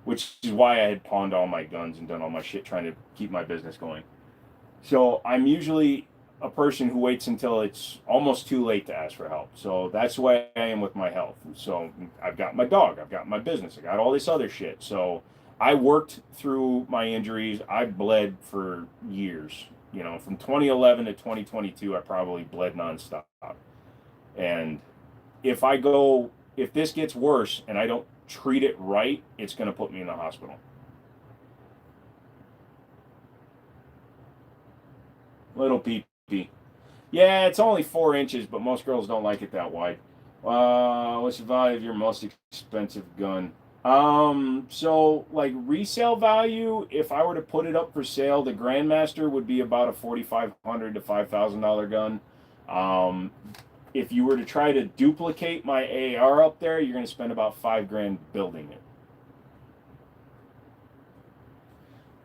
which is why I had pawned all my guns and done all my shit trying to keep my business going. So I'm usually a person who waits until it's almost too late to ask for help. So that's the way I am with my health. So I've got my dog, I've got my business, I got all this other shit. So I worked through my injuries. I bled for years. From 2011 to 2022, I probably bled nonstop. And if this gets worse and I don't treat it right, it's going to put me in the hospital. Little pee. Yeah, it's only 4 inches, but most girls don't like it that wide. What's the value of your most expensive gun? So like resale value, if I were to put it up for sale, the Grandmaster would be about a $4,500 to $5,000 gun. If you were to try to duplicate my AR up there, you're going to spend about $5,000 building it.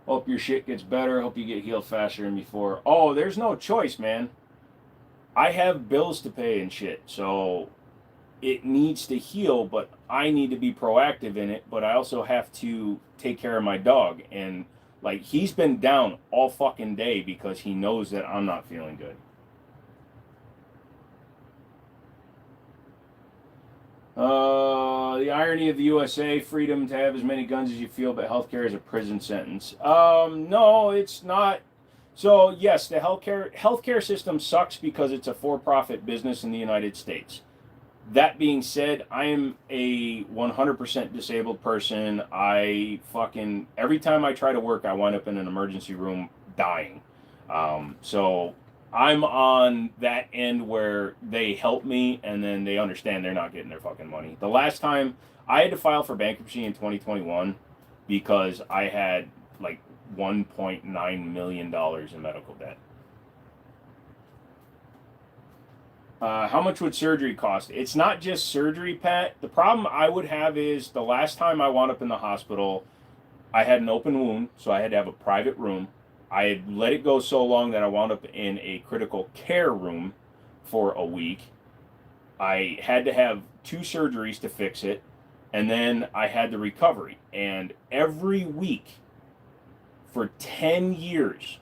Hope your shit gets better. Hope you get healed faster than before. Oh, there's no choice, man. I have bills to pay and shit, so it needs to heal, but I need to be proactive in it, but I also have to take care of my dog. And, like, he's been down all fucking day because he knows that I'm not feeling good. The irony of the USA, freedom to have as many guns as you feel, but healthcare is a prison sentence. No, it's not. So yes, the healthcare system sucks because it's a for-profit business in the United States. That being said, I am a 100% disabled person. Every time I try to work, I wind up in an emergency room dying. So I'm on that end where they help me and then they understand they're not getting their fucking money. The last time I had to file for bankruptcy in 2021 because I had like $1.9 million in medical debt. How much would surgery cost? It's not just surgery, Pat. The problem I would have is the last time I wound up in the hospital, I had an open wound, so I had to have a private room. I had let it go so long that I wound up in a critical care room for a week. I had to have 2 surgeries to fix it, and then I had the recovery. And every week for 10 years,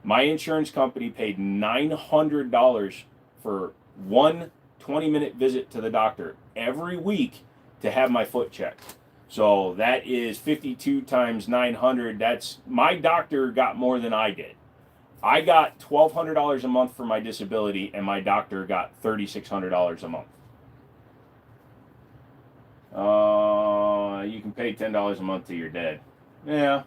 my insurance company paid $900 for one 20-minute visit to the doctor every week to have my foot checked. So that is 52 times 900. That's my doctor got more than I did. I got $1,200 a month for my disability, and my doctor got $3,600 a month. You can pay $10 a month till you're dead. Yeah.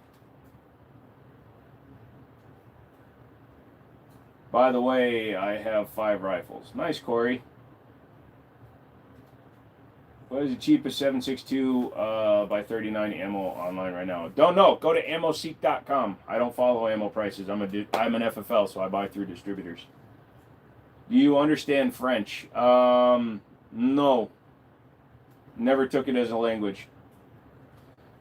By the way, I have 5 rifles. Nice, Corey. What is the cheapest 7.62 by 39 ammo online right now? Don't know. Go to ammoseek.com. I don't follow ammo prices. I'm an FFL, so I buy through distributors. Do you understand French? No. Never took it as a language.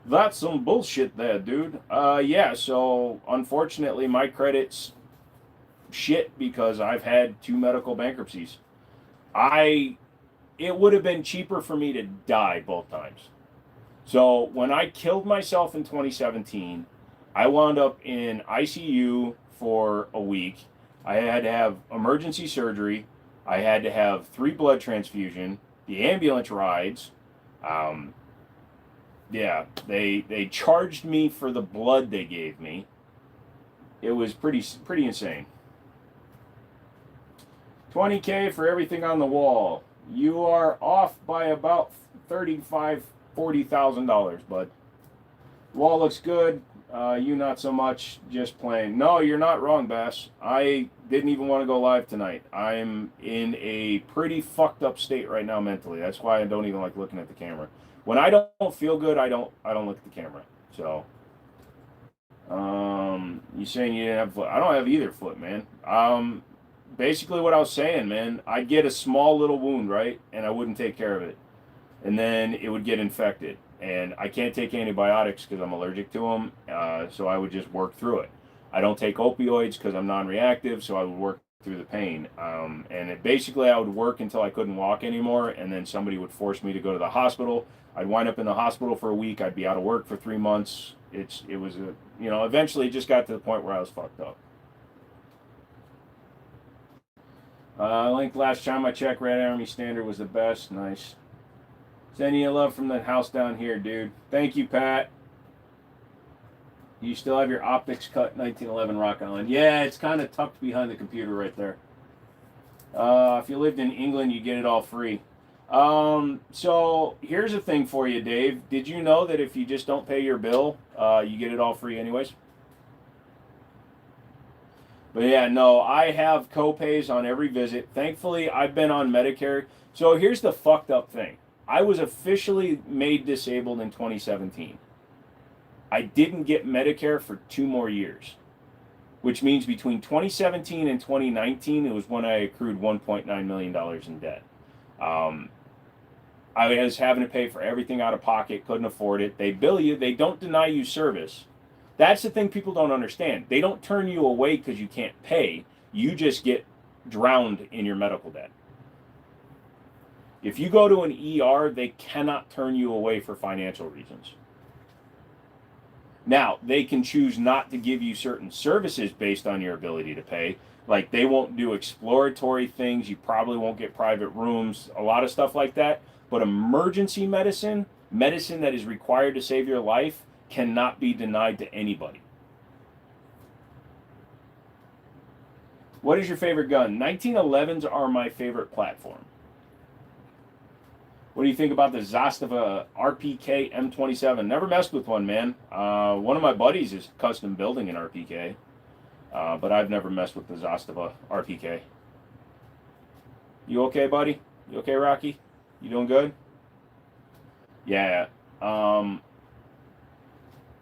That's some bullshit there, dude. Yeah, so unfortunately my credit's shit because I've had 2 medical bankruptcies. It would have been cheaper for me to die both times. So when I killed myself in 2017, I wound up in ICU for a week. I had to have emergency surgery. I had to have 3 blood transfusion, the ambulance rides. Yeah, they charged me for the blood they gave me. It was pretty insane. 20K for everything on the wall. You are off by about $40,000, bud. Wall looks good. You not so much. Just playing. No, you're not wrong, Bass. I didn't even want to go live tonight. I'm in a pretty fucked up state right now mentally. That's why I don't even like looking at the camera. When I don't feel good, I don't look at the camera. So, you saying you didn't have foot? I don't have either foot, man. Basically what I was saying, man, I'd get a small little wound, right? And I wouldn't take care of it. And then it would get infected. And I can't take antibiotics because I'm allergic to them. So I would just work through it. I don't take opioids because I'm non-reactive, so I would work through the pain. Basically I would work until I couldn't walk anymore, and then somebody would force me to go to the hospital. I'd wind up in the hospital for a week. I'd be out of work for 3 months. Eventually it just got to the point where I was fucked up. I think last time I checked, Red Army Standard was the best. Nice. Sending you love from the house down here, dude. Thank you, Pat. You still have your optics cut 1911 Rock Island. Yeah, it's kind of tucked behind the computer right there. If you lived in England, you get it all free. So here's a thing for you, Dave. Did you know that if you just don't pay your bill, you get it all free anyways? But yeah, no, I have co-pays on every visit. Thankfully, I've been on Medicare. So here's the fucked up thing. I was officially made disabled in 2017. I didn't get Medicare for 2 more years, which means between 2017 and 2019, it was when I accrued $1.9 million in debt. I was having to pay for everything out of pocket, couldn't afford it. They bill you, they don't deny you service. That's the thing people don't understand. They don't turn you away because you can't pay. You just get drowned in your medical debt. If you go to an ER, they cannot turn you away for financial reasons. Now, they can choose not to give you certain services based on your ability to pay. Like, they won't do exploratory things. You probably won't get private rooms, a lot of stuff like that. But emergency medicine that is required to save your life, cannot be denied to anybody. What is your favorite gun? 1911s are my favorite platform. What do you think about the Zastava RPK M27? Never messed with one, man. One of my buddies is custom building an RPK, but I've never messed with the Zastava RPK. You okay, buddy? You okay, Rocky? You doing good? Yeah.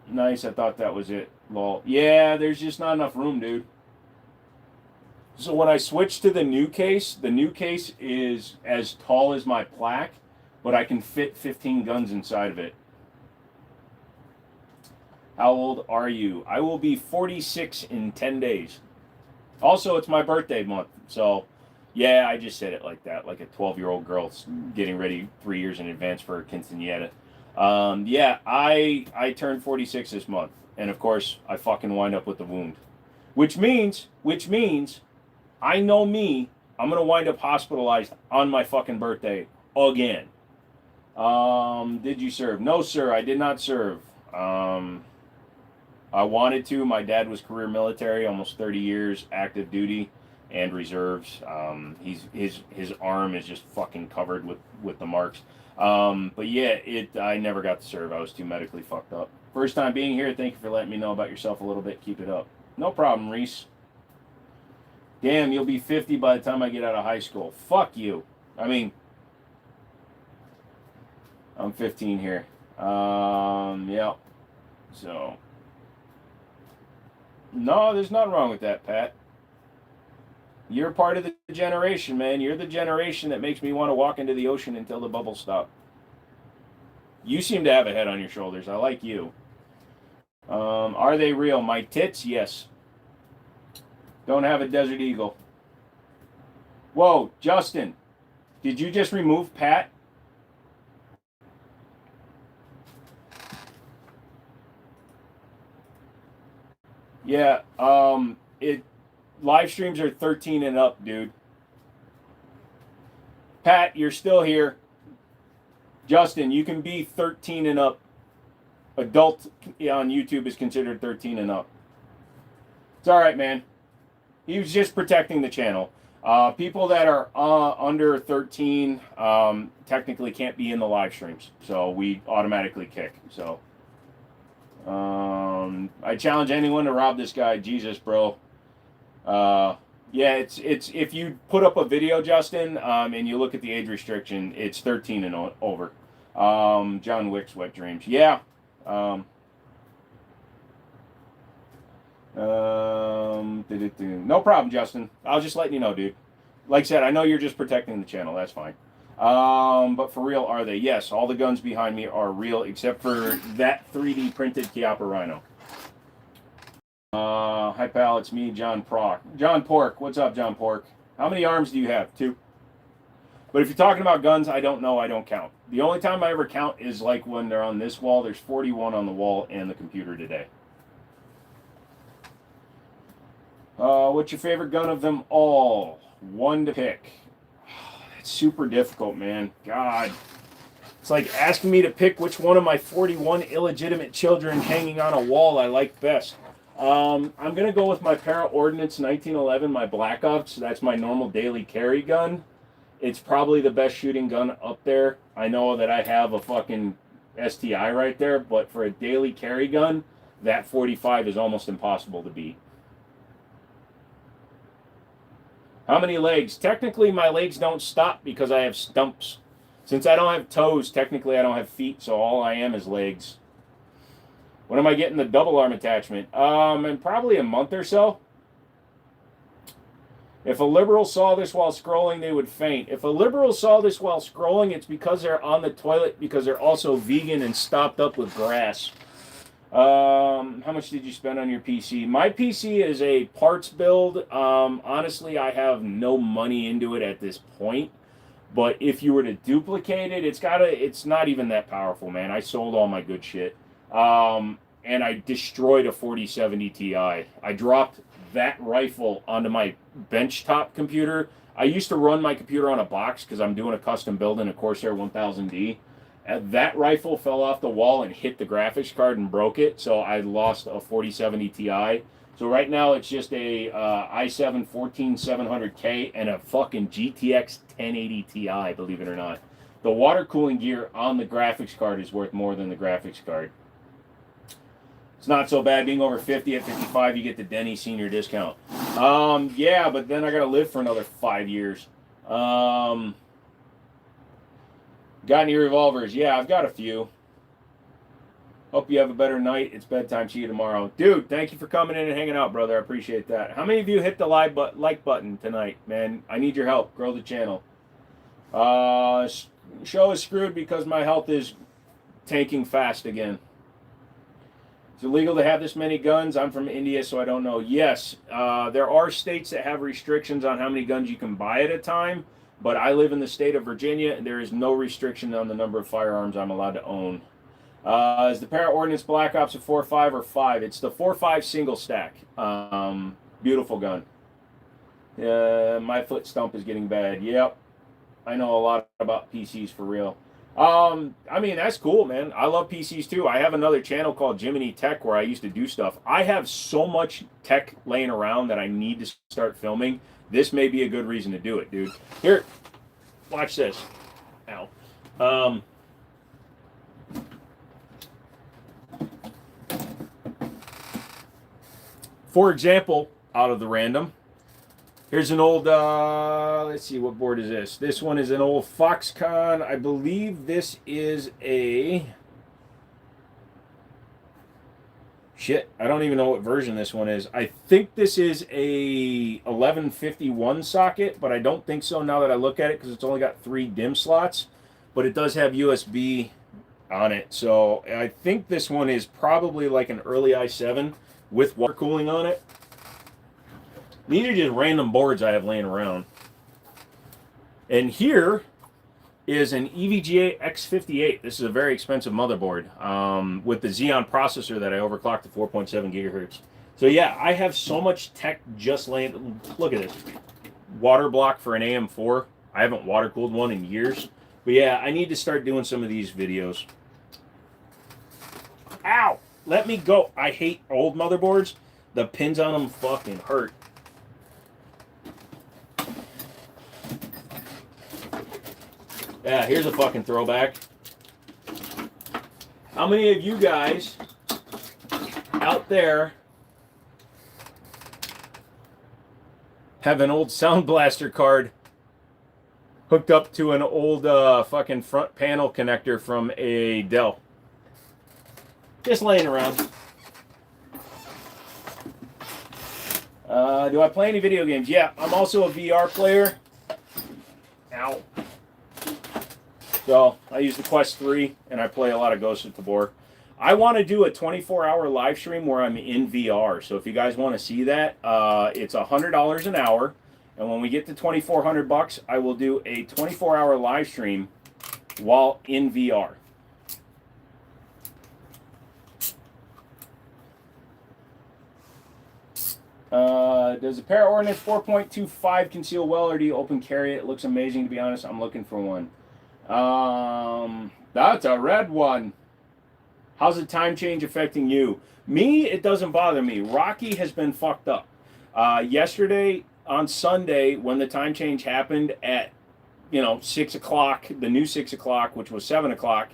Nice. I thought that was it. Lol. Yeah, there's just not enough room, dude. So when I switched to the new case is as tall as my plaque, but I can fit 15 guns inside of it. How old are you? I will be 46 in 10 days. Also, it's my birthday month, so yeah, I just said it like that, like a 12-year-old girl getting ready 3 years in advance for her quinceañera. Yeah, I turned 46 this month, and of course, I fucking wind up with a wound, which means, I know me, I'm gonna wind up hospitalized on my fucking birthday again. Did you serve? No, sir, I did not serve. I wanted to. My dad was career military, almost 30 years, active duty and reserves. His arm is just fucking covered with the marks. But yeah, I never got to serve. I was too medically fucked up. First time being here. Thank you for letting me know about yourself a little bit. Keep it up. No problem, Reese. Damn, you'll be 50 by the time I get out of high school. Fuck you. I mean, I'm 15 here. Yeah. So, no, there's nothing wrong with that, Pat. You're part of the generation, man. You're the generation that makes me want to walk into the ocean until the bubbles stop. You seem to have a head on your shoulders. I like you. Are they real? My tits? Yes. Don't have a Desert Eagle. Whoa, Justin. Did you just remove Pat? Yeah, live streams are 13 and up, dude. Pat, you're still here. Justin, you can be 13 and up. Adult on YouTube is considered 13 and up. It's all right, man. He was just protecting the channel. People that are under 13 technically can't be in the live streams, so we automatically kick. So I challenge anyone to rob this guy. Jesus, bro. Yeah, it's if you put up a video, Justin, and you look at the age restriction, it's 13 and over. John Wick's Wet Dreams. Yeah. No problem, Justin. I'll just let you know, dude. Like I said, I know you're just protecting the channel. That's fine. But for real, are they? Yes, all the guns behind me are real, except for that 3D printed Chiappa Rhino. Hi, pal. It's me, John Pork. John Pork. What's up, John Pork? How many arms do you have? 2. But if you're talking about guns, I don't know. I don't count. The only time I ever count is like when they're on this wall. There's 41 on the wall and the computer today. What's your favorite gun of them all? 1 to pick. It's super difficult, man. God. It's like asking me to pick which one of my 41 illegitimate children hanging on a wall I like best. I'm going to go with my Para Ordnance 1911, my Black Ops. That's my normal daily carry gun. It's probably the best shooting gun up there. I know that I have a fucking STI right there, but for a daily carry gun, that 45 is almost impossible to beat. How many legs? Technically, my legs don't stop because I have stumps. Since I don't have toes, technically I don't have feet, so all I am is legs. When am I getting the double arm attachment? In probably a month or so. If a liberal saw this while scrolling, they would faint. If a liberal saw this while scrolling, it's because they're on the toilet, because they're also vegan and stopped up with grass. How much did you spend on your PC? My PC is a parts build. Honestly, I have no money into it at this point. But if you were to duplicate it, it's not even that powerful, man. I sold all my good shit. And I destroyed a 4070 Ti. I dropped that rifle onto my benchtop computer. I used to run my computer on a box because I'm doing a custom build in a Corsair 1000D. That rifle fell off the wall and hit the graphics card and broke it, so I lost a 4070 Ti So right now it's just a i7 14700K and a fucking GTX 1080 Ti, believe it or not. The water cooling gear on the graphics card is worth more than the graphics card. It's not so bad being over 50. At 55, you get the Denny senior discount. Yeah, but then I got to live for another 5 years. Got any revolvers? Yeah, I've got a few. Hope you have a better night. It's bedtime. See you tomorrow. Dude, thank you for coming in and hanging out, brother. I appreciate that. How many of you hit the like button tonight, man? I need your help. Grow the channel. Show is screwed because my health is tanking fast again. It's illegal to have this many guns. I'm from India, so I don't know. Yes, there are states that have restrictions on how many guns you can buy at a time, but I live in the state of Virginia, and there is no restriction on the number of firearms I'm allowed to own. Is the Parrot Ordnance Black Ops a 4.5 or 5? It's the 4.5 single stack. Beautiful gun. My foot stump is getting bad. Yep. I know a lot about PCs for real. I mean, that's cool, man. I love PCs too. I have another channel called Jimmini Tech where I used to do stuff. I have so much tech laying around that I need to start filming. This may be a good reason to do it, dude. Here, watch this. Ow. For example, out of the random, here's an old, let's see, what board is this? This one is an old Foxconn. I believe this is a, shit, I don't even know what version this one is. I think this is a 1151 socket, but I don't think so now that I look at it because it's only got 3 DIMM slots, but it does have USB on it. So I think this one is probably like an early i7 with water cooling on it. These are just random boards I have laying around. And here is an EVGA X58. This is a very expensive motherboard with the Xeon processor that I overclocked to 4.7 gigahertz. So yeah, I have so much tech just laying. Look at this. Water block for an AM4. I haven't water cooled one in years. But yeah, I need to start doing some of these videos. Ow! Let me go. I hate old motherboards. The pins on them fucking hurt. Yeah, here's a fucking throwback. How many of you guys out there have an old Sound Blaster card hooked up to an old fucking front panel connector from a Dell? Just laying around. Do I play any video games? Yeah, I'm also a VR player. Ow. So I use the Quest 3 and I play a lot of Ghost of Tabor. I want to do a 24-hour live stream where I'm in VR. So if you guys want to see that, it's $100 an hour. And when we get to $2,400, I will do a 24-hour live stream while in VR. Does the Parrot Ordnance 4.25 conceal well, or do you open carry it? It looks amazing, to be honest. I'm looking for one. That's a red one. How's the time change affecting you? Me, it doesn't bother me. Rocky has been fucked up. Yesterday, on Sunday, when the time change happened at, 6 o'clock, the new 6 o'clock, which was 7 o'clock,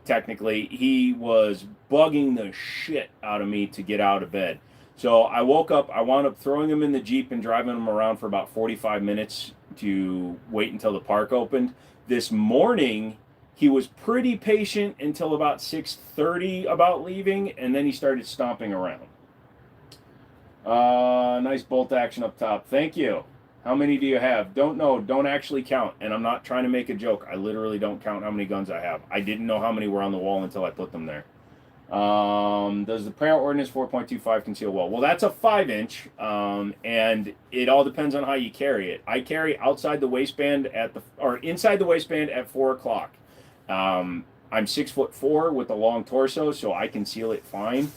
technically, he was bugging the shit out of me to get out of bed. So I woke up, I wound up throwing him in the Jeep and driving him around for about 45 minutes to wait until the park opened. This morning, he was pretty patient until about 6:30 about leaving, and then he started stomping around. Nice bolt action up top. Thank you. How many do you have? Don't know. Don't actually count. And I'm not trying to make a joke. I literally don't count how many guns I have. I didn't know how many were on the wall until I put them there. Does the Parrot Ordnance 4.25 conceal well? Well, that's a 5-inch, and it all depends on how you carry it. I carry outside the waistband inside the waistband at 4 o'clock. I'm 6'4" with a long torso, so I conceal it fine.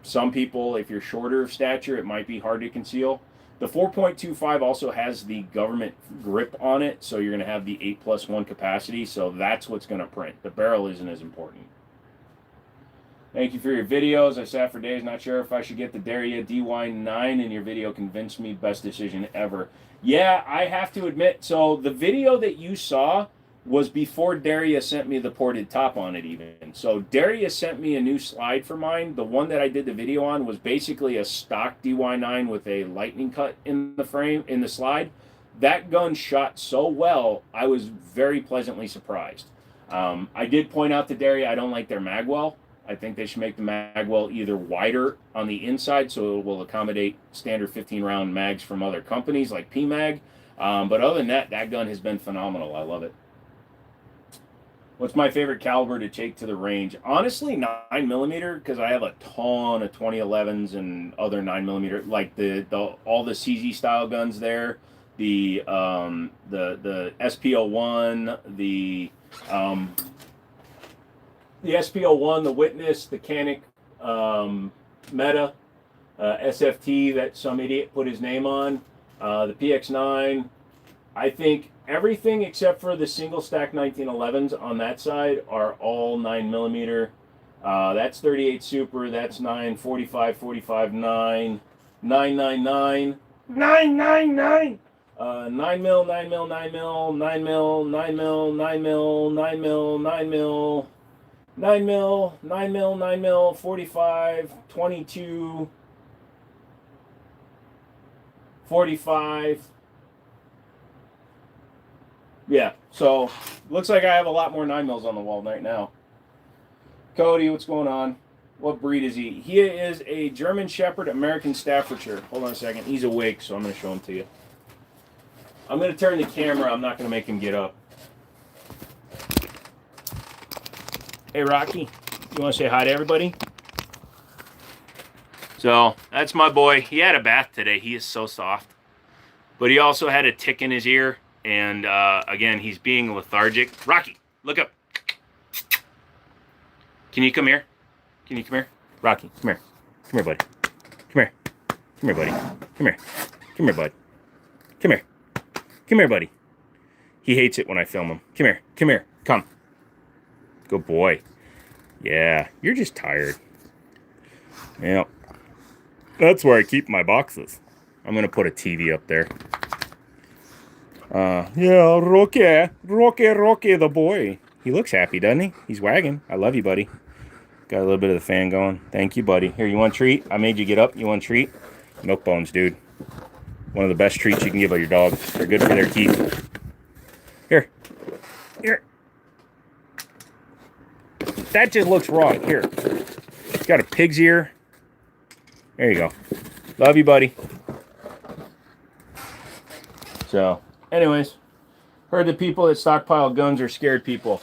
Some people, if you're shorter of stature, it might be hard to conceal. The 4.25 also has the government grip on it, so you're going to have the 8+1 capacity, so that's what's going to print. The barrel isn't as important. Thank you for your videos. I sat for days, not sure if I should get the Daria DY9, and your video convinced me. Best decision ever. Yeah, I have to admit. So the video that you saw was before Daria sent me the ported top on it even. So Daria sent me a new slide for mine. The one that I did the video on was basically a stock DY9 with a lightning cut in the frame, in the slide. That gun shot so well, I was very pleasantly surprised. I did point out to Daria I don't like their magwell. I think they should make the magwell either wider on the inside so it will accommodate standard 15 round mags from other companies like PMag. But other than that, that gun has been phenomenal. I love it. What's my favorite caliber to take to the range? Honestly, 9mm, because I have a ton of 2011s and other 9mm, like all the CZ style guns there, the SP01, the SP01, the Witness, the Canic Meta, SFT that some idiot put his name on, the PX9. I think everything except for the single stack 1911s on that side are all 9mm. That's 38 Super, that's 9, 45, 45, 9, 999, 999. 9 mil, 9 mil, 9 mil, 9 mil, 9 mil, 9 mil, 9 mil, 9 mil, 9 mil, 9 mil, 9 mil, 45, 22, 45. Yeah, so looks like I have a lot more 9 mils on the wall right now. Cody, what's going on? What breed is he? He is a German Shepherd American Staffordshire. Hold on a second. He's awake, so I'm going to show him to you. I'm going to turn the camera. I'm not going to make him get up. Hey, Rocky. You want to say hi to everybody? So, that's my boy. He had a bath today. He is so soft. But he also had a tick in his ear. And, again, he's being lethargic. Rocky, look up. Can you come here? Can you come here? Rocky, come here. Come here, buddy. Come here. Come here, buddy. Come here. Come here, bud. Come here. Come here, buddy. He hates it when I film him. Come here. Come here. Come. Good boy. Yeah, you're just tired. Yeah. That's where I keep my boxes. I'm going to put a TV up there. Yeah, Rocky the boy. He looks happy, doesn't he? He's wagging. I love you, buddy. Got a little bit of the fan going. Thank you, buddy. Here, you want a treat? I made you get up. You want a treat? Milk bones, dude. One of the best treats you can give out your dog. They're good for their teeth. Here. Here. That just looks wrong. Here. He's got a pig's ear. There you go. Love you, buddy. So, anyways, heard that people that stockpile guns are scared people.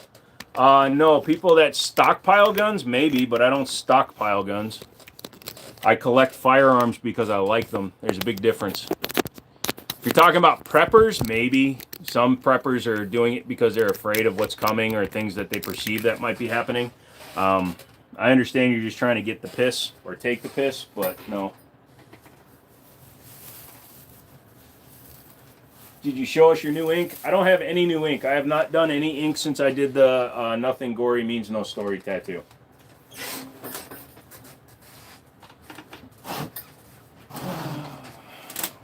No, people that stockpile guns, maybe, but I don't stockpile guns. I collect firearms because I like them. There's a big difference. If you're talking about preppers, maybe. Some preppers are doing it because they're afraid of what's coming or things that they perceive that might be happening. I understand you're just trying to get the piss or take the piss, but no. Did you show us your new ink? I don't have any new ink. I have not done any ink since I did the Nothing Gory Means No Story tattoo.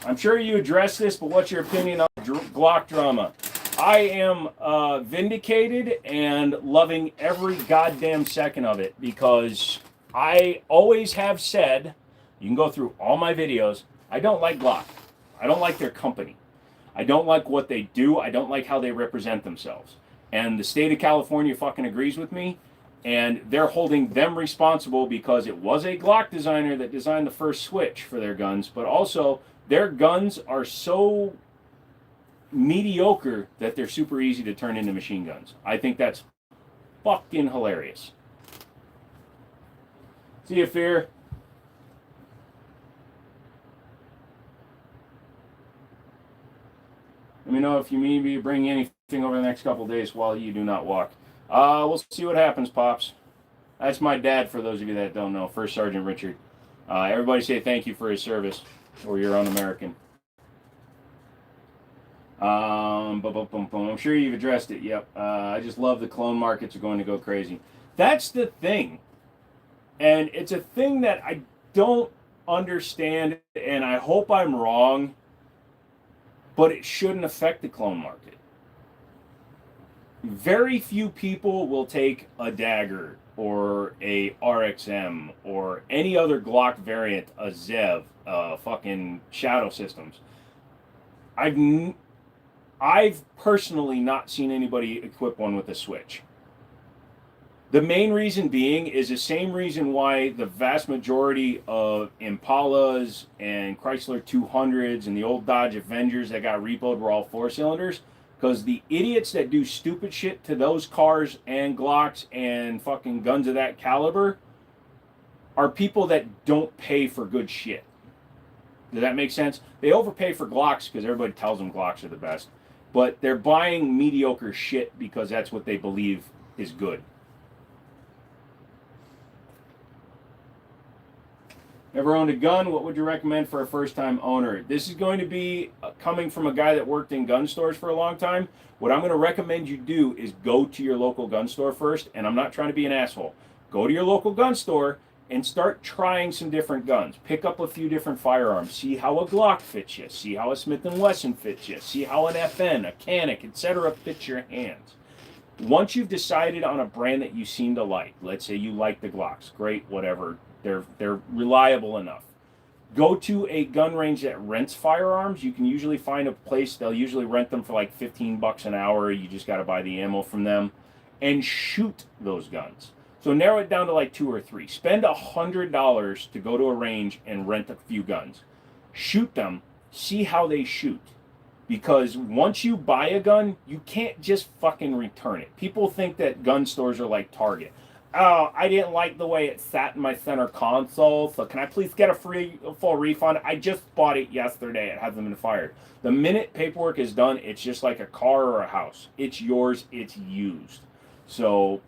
I'm sure you addressed this, but what's your opinion on Glock drama? I am vindicated and loving every goddamn second of it because I always have said, you can go through all my videos, I don't like Glock. I don't like their company. I don't like what they do. I don't like how they represent themselves. And the state of California fucking agrees with me. And they're holding them responsible because it was a Glock designer that designed the first switch for their guns. But also, their guns are so mediocre that they're super easy to turn into machine guns. I think that's fucking hilarious. See you, Fear. Let me know if you need me to bring anything over the next couple of days while you do not walk. We'll see what happens, Pops. That's my dad, for those of you that don't know, First Sergeant Richard. Everybody say thank you for his service, or you're un-American. I'm sure you've addressed it. Yep. I just love the clone markets are going to go crazy. That's the thing. And it's a thing that I don't understand, and I hope I'm wrong, but it shouldn't affect the clone market. Very few people will take a Dagger or a RXM or any other Glock variant, a Zev, fucking Shadow Systems. I've personally not seen anybody equip one with a switch. The main reason being is the same reason why the vast majority of Impalas and Chrysler 200s and the old Dodge Avengers that got repoed were all 4-cylinders. Because the idiots that do stupid shit to those cars and Glocks and fucking guns of that caliber are people that don't pay for good shit. Does that make sense? They overpay for Glocks because everybody tells them Glocks are the best. But they're buying mediocre shit because that's what they believe is good. Ever owned a gun? What would you recommend for a first-time owner? This is going to be coming from a guy that worked in gun stores for a long time. What I'm going to recommend you do is go to your local gun store first, and I'm not trying to be an asshole. Go to your local gun store and start trying some different guns. Pick up a few different firearms. See how a Glock fits you. See how a Smith & Wesson fits you. See how an FN, a Canik, etc. fits your hands. Once you've decided on a brand that you seem to like, let's say you like the Glocks, great, whatever. They're reliable enough. Go to a gun range that rents firearms. You can usually find a place, they'll usually rent them for like $15 an hour. You just got to buy the ammo from them and shoot those guns. So narrow it down to like 2 or 3. Spend $100 to go to a range and rent a few guns. Shoot them, see how they shoot. Because once you buy a gun, you can't just fucking return it. People think that gun stores are like Target. Oh, I didn't like the way it sat in my center console, so can I please get a full refund? I just bought it yesterday. It hasn't been fired. The minute paperwork is done, it's just like a car or a house. It's yours. It's used. So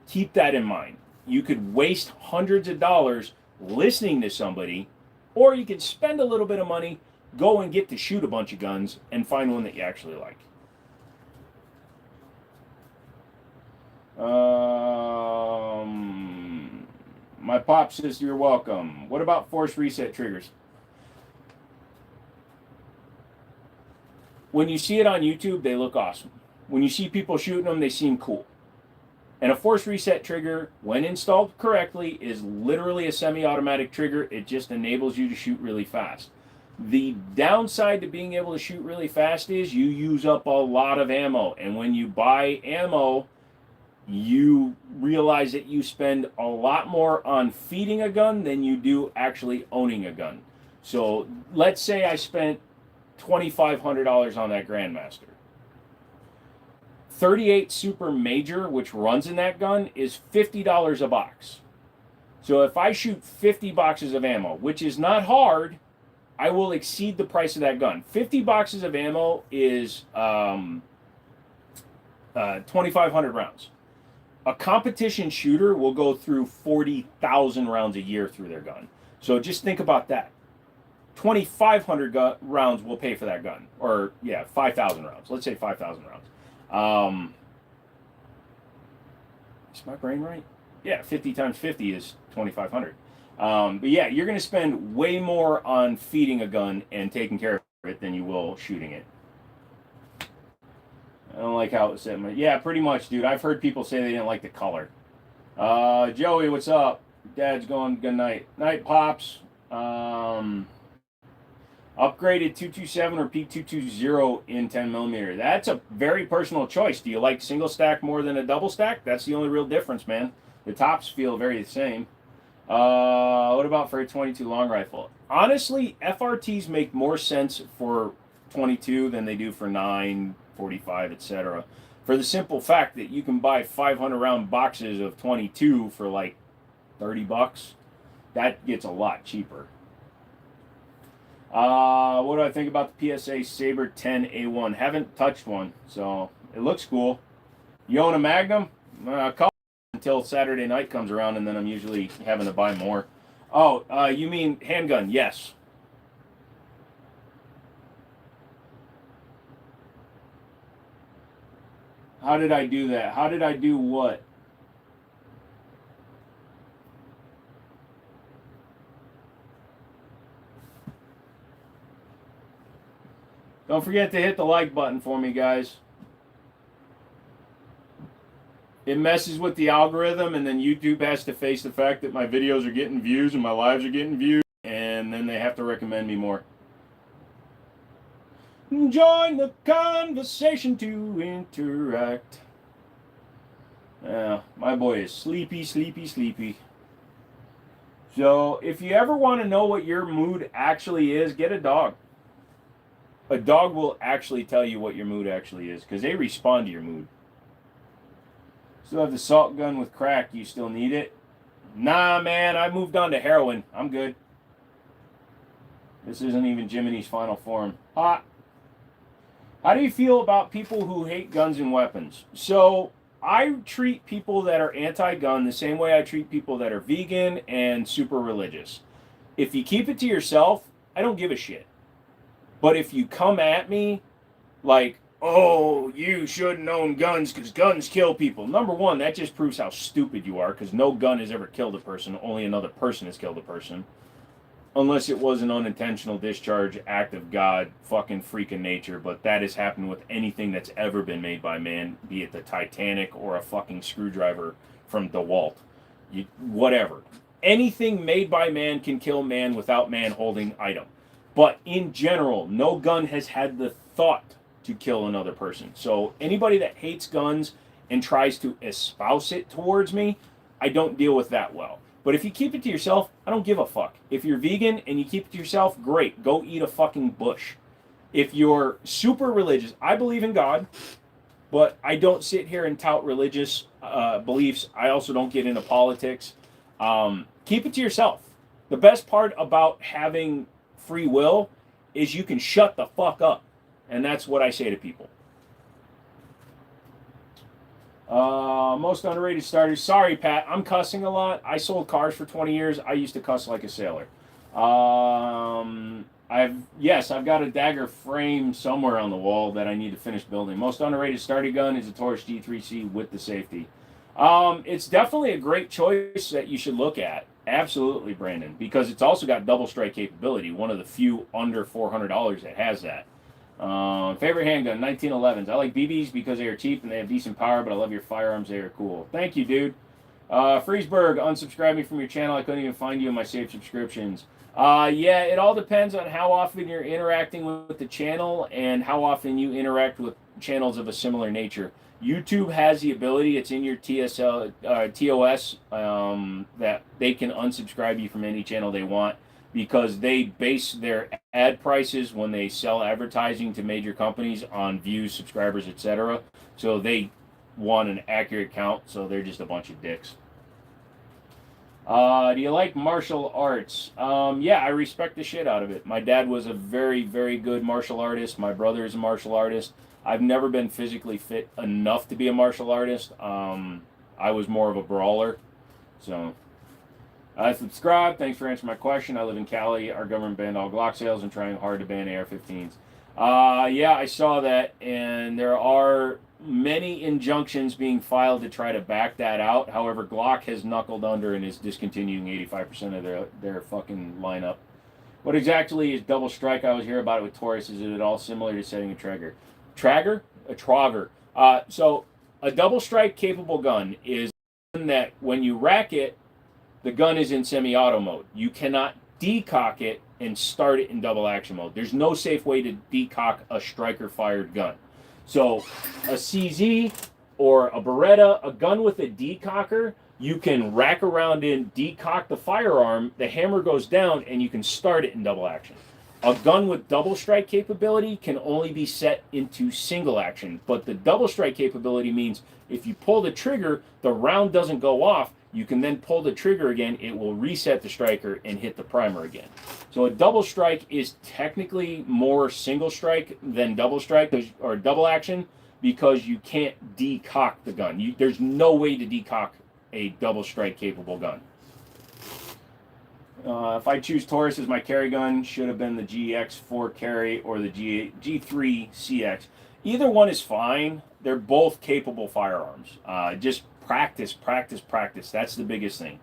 keep that in mind. You could waste hundreds of dollars listening to somebody, or you could spend a little bit of money, go and get to shoot a bunch of guns, and find one that you actually like. My pop says you're welcome. What about force reset triggers? When you see it on YouTube, they look awesome. When you see people shooting them, they seem cool. And a force reset trigger, when installed correctly, is literally a semi-automatic trigger. It just enables you to shoot really fast. The downside to being able to shoot really fast is you use up a lot of ammo. And when you buy ammo, you realize that you spend a lot more on feeding a gun than you do actually owning a gun. So let's say I spent $2,500 on that Grandmaster. 38 Super Major, which runs in that gun, is $50 a box. So if I shoot 50 boxes of ammo, which is not hard, I will exceed the price of that gun. 50 boxes of ammo is 2,500 rounds. A competition shooter will go through 40,000 rounds a year through their gun. So just think about that. 2,500 rounds will pay for that gun. Or, yeah, 5,000 rounds. Let's say 5,000 rounds. Is my brain right? Yeah, 50 times 50 is 2,500. But yeah, you're going to spend way more on feeding a gun and taking care of it than you will shooting it. I don't like how it said. Yeah, pretty much, dude. I've heard people say they didn't like the color. Joey, what's up? Dad's going. Good night. Night, Pops. Upgraded 227 or P220 in 10 millimeter. That's a very personal choice. Do you like single stack more than a double stack? That's the only real difference, man. The tops feel very the same. What about for a 22 long rifle? Honestly, FRTs make more sense for 22 than they do for 9, 45, etc. For the simple fact that you can buy 500 round boxes of 22 for like $30. That gets a lot cheaper. What do I think about the PSA Saber 10 A1? Haven't touched one, so it looks cool. You own a Magnum? A couple until Saturday night comes around, and then I'm usually having to buy more. Oh, you mean handgun? Yes. How did I do that? How did I do what? Don't forget to hit the like button for me, guys. It messes with the algorithm, and then YouTube has to face the fact that my videos are getting views and my lives are getting views, and then they have to recommend me more. Join the conversation to interact. Yeah, my boy is sleepy, sleepy, sleepy. So, if you ever want to know what your mood actually is, get a dog. A dog will actually tell you what your mood actually is, because they respond to your mood. Still have the salt gun with crack. You still need it? Nah, man, I moved on to heroin. I'm good. This isn't even Jimmini's final form. Hot. How do you feel about people who hate guns and weapons? So, I treat people that are anti-gun the same way I treat people that are vegan and super religious. If you keep it to yourself, I don't give a shit. But if you come at me like, oh, you shouldn't own guns because guns kill people. Number one, that just proves how stupid you are, because no gun has ever killed a person. Only another person has killed a person. Unless it was an unintentional discharge, act of God, fucking freaking nature. But that has happened with anything that's ever been made by man, be it the Titanic or a fucking screwdriver from DeWalt. Whatever. Anything made by man can kill man without man holding item. But in general, no gun has had the thought to kill another person. So anybody that hates guns and tries to espouse it towards me, I don't deal with that well. But if you keep it to yourself, I don't give a fuck. If you're vegan and you keep it to yourself, great. Go eat a fucking bush. If you're super religious, I believe in God, but I don't sit here and tout religious beliefs. I also don't get into politics. Keep it to yourself. The best part about having free will is you can shut the fuck up. And that's what I say to people. Most underrated starters. Sorry, Pat. I'm cussing a lot. I sold cars for 20 years. I used to cuss like a sailor. I've got a dagger frame somewhere on the wall that I need to finish building. Most underrated starting gun is a Taurus G3C with the safety. It's definitely a great choice that you should look at. Absolutely, Brandon, because it's also got double strike capability. One of the few under $400 that has that. Favorite handgun, 1911s. I like BBs because they are cheap and they have decent power, but I love your firearms. They are cool. Thank you, dude. Freesburg, unsubscribe me from your channel. I couldn't even find you in my saved subscriptions. Yeah, it all depends on how often you're interacting with the channel and how often you interact with channels of a similar nature. YouTube has the ability, it's in your TOS, that they can unsubscribe you from any channel they want, because they base their ad prices when they sell advertising to major companies on views, subscribers, etc. So they want an accurate count, so they're just a bunch of dicks. Do you like martial arts? Yeah, I respect the shit out of it. My dad was a very, very good martial artist. My brother is a martial artist. I've never been physically fit enough to be a martial artist. I was more of a brawler. So, subscribe. Thanks for answering my question. I live in Cali. Our government banned all Glock sales and trying hard to ban AR-15s. Yeah, I saw that, and there are many injunctions being filed to try to back that out. However, Glock has knuckled under and is discontinuing 85% of their fucking lineup. What exactly is double strike? I was hearing about it with Taurus. Is it at all similar to setting a trigger? A trogger. So a double strike capable gun is one that when you rack it, the gun is in semi-auto mode. You cannot decock it and start it in double action mode. There's no safe way to decock a striker fired gun. So a CZ or a Beretta, a gun with a decocker, you can rack around in, decock the firearm, the hammer goes down, and you can start it in double action. A gun with double strike capability can only be set into single action, but the double strike capability means if you pull the trigger, the round doesn't go off. You can then pull the trigger again, it will reset the striker and hit the primer again. So a double strike is technically more single strike than double strike, or double action, because you can't decock the gun. There's no way to decock a double strike capable gun. If I choose Taurus as my carry gun, should have been the GX4 carry or the G3 CX. Either one is fine. They're both capable firearms. Just practice. That's the biggest thing.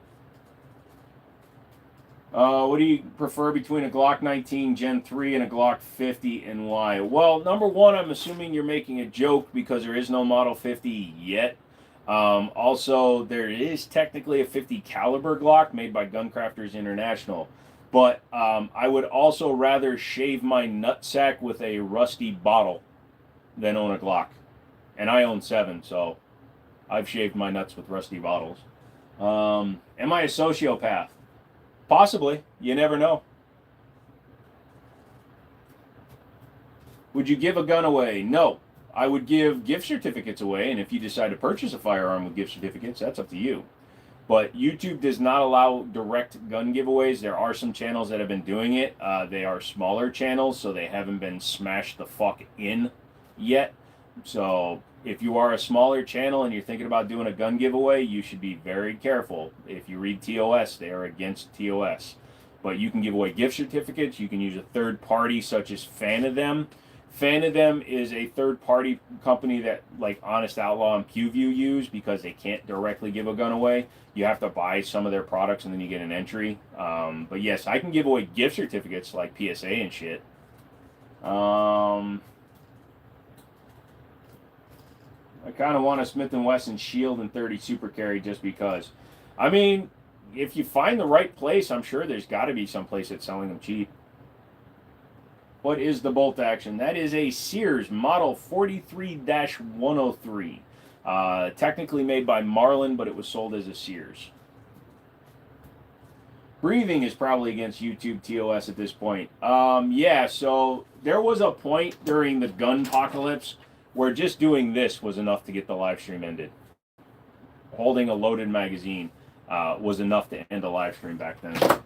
What do you prefer between a Glock 19 Gen 3 and a Glock 50 and why? Well, number one, I'm assuming you're making a joke because there is no Model 50 yet. Also, there is technically a 50 caliber Glock made by Guncrafters International. But I would also rather shave my nutsack with a rusty bottle than own a Glock. And I own 7, so I've shaved my nuts with rusty bottles. Am I a sociopath? Possibly. You never know. Would you give a gun away? No. I would give gift certificates away, and if you decide to purchase a firearm with gift certificates, that's up to you. But YouTube does not allow direct gun giveaways. There are some channels that have been doing it. They are smaller channels, so they haven't been smashed the fuck in yet. So if you are a smaller channel and you're thinking about doing a gun giveaway, you should be very careful. If you read TOS, they are against TOS. But you can give away gift certificates. You can use a third party such as Fan of Them. Fan of Them is a third party company that like Honest Outlaw and PewView use because they can't directly give a gun away. You have to buy some of their products and then you get an entry. But yes, I can give away gift certificates like PSA and shit. I kind of want a Smith & Wesson Shield and 30 Super Carry just because. I mean, if you find the right place, I'm sure there's got to be some place that's selling them cheap. What is the bolt action? That is a Sears Model 43-103. Technically made by Marlin, but it was sold as a Sears. Breathing is probably against YouTube TOS at this point. Yeah, so there was a point during the gun apocalypse where just doing this was enough to get the live stream ended. Holding a loaded magazine was enough to end a live stream back then.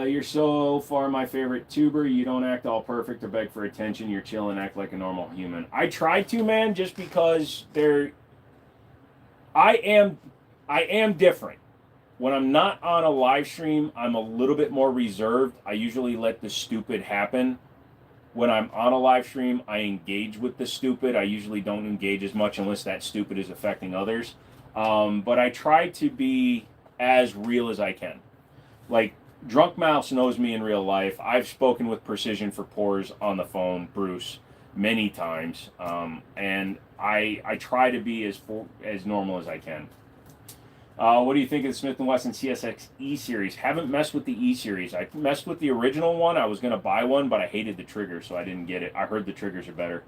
You're so far my favorite tuber. You don't act all perfect or beg for attention. You're chill and act like a normal human. I try to, man, just because I am different. When I'm not on a live stream, I'm a little bit more reserved. I usually let the stupid happen. When I'm on a live stream, I engage with the stupid. I usually don't engage as much unless that stupid is affecting others. But I try to be as real as I can. Like, Drunk Mouse knows me in real life. I've spoken with Precision for Pores on the phone, Bruce, many times. And I try to be as normal as I can. What do you think of the Smith & Wesson CSX E-Series? Haven't messed with the E-Series. I messed with the original one. I was going to buy one, but I hated the trigger, so I didn't get it. I heard the triggers are better.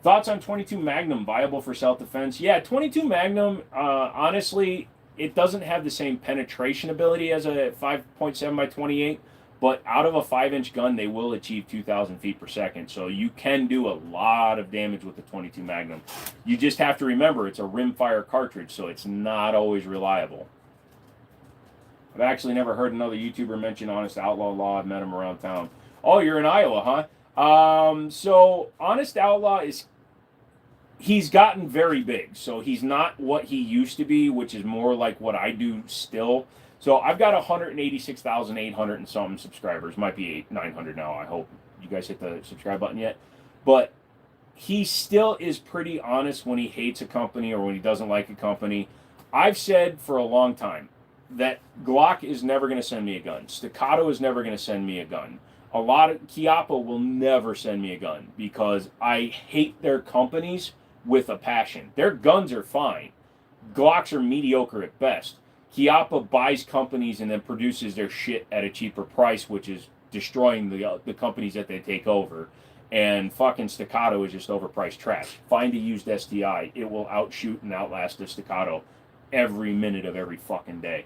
Thoughts on 22 Magnum, viable for self-defense? Yeah, 22 Magnum, honestly, it doesn't have the same penetration ability as a 5.7 by 28, but out of a 5-inch gun, they will achieve 2,000 feet per second. So you can do a lot of damage with the 22 Magnum. You just have to remember it's a rimfire cartridge, so it's not always reliable. I've actually never heard another YouTuber mention Honest Outlaw Law. I've met him around town. Oh, you're in Iowa, huh? So Honest Outlaw he's gotten very big. So he's not what he used to be, which is more like what I do still. So I've got 186,800 and something subscribers. Might be 900 now. I hope you guys hit the subscribe button yet. But he still is pretty honest when he hates a company or when he doesn't like a company. I've said for a long time that Glock is never going to send me a gun. Staccato is never going to send me a gun. A lot of Chiappa will never send me a gun because I hate their companies with a passion. Their guns are fine. Glocks are mediocre at best. Chiappa buys companies and then produces their shit at a cheaper price, which is destroying the companies that they take over. And fucking Staccato is just overpriced trash. Find a used STI. It will outshoot and outlast a Staccato every minute of every fucking day.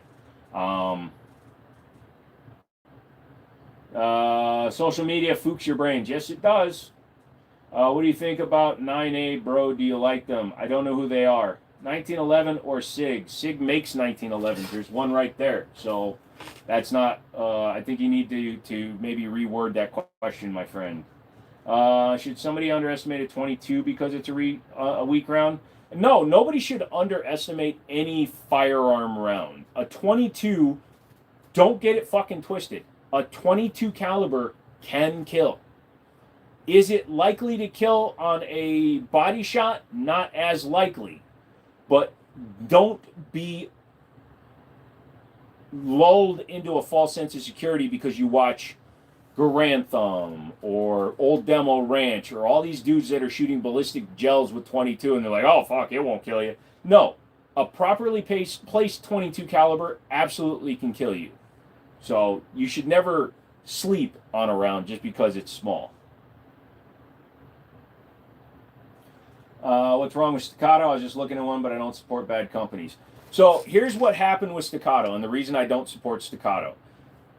Social media fooks your brains. Yes, it does. What do you think about 9A, bro? Do you like them? I don't know who they are. 1911 or SIG? SIG makes 1911s. There's one right there. So that's not, I think you need to maybe reword that question, my friend. Should somebody underestimate a 22 because it's a weak round? No, nobody should underestimate any firearm round. A 22, don't get it fucking twisted. A 22 caliber can kill. Is it likely to kill on a body shot? Not as likely. But don't be lulled into a false sense of security because you watch Garantham or Old Demo Ranch or all these dudes that are shooting ballistic gels with 22 and they're like, oh fuck, it won't kill you. No, a properly placed 22 caliber absolutely can kill you. So you should never sleep on a round just because it's small. What's wrong with Staccato? I was just looking at one, but I don't support bad companies. So here's what happened with Staccato, and the reason I don't support Staccato.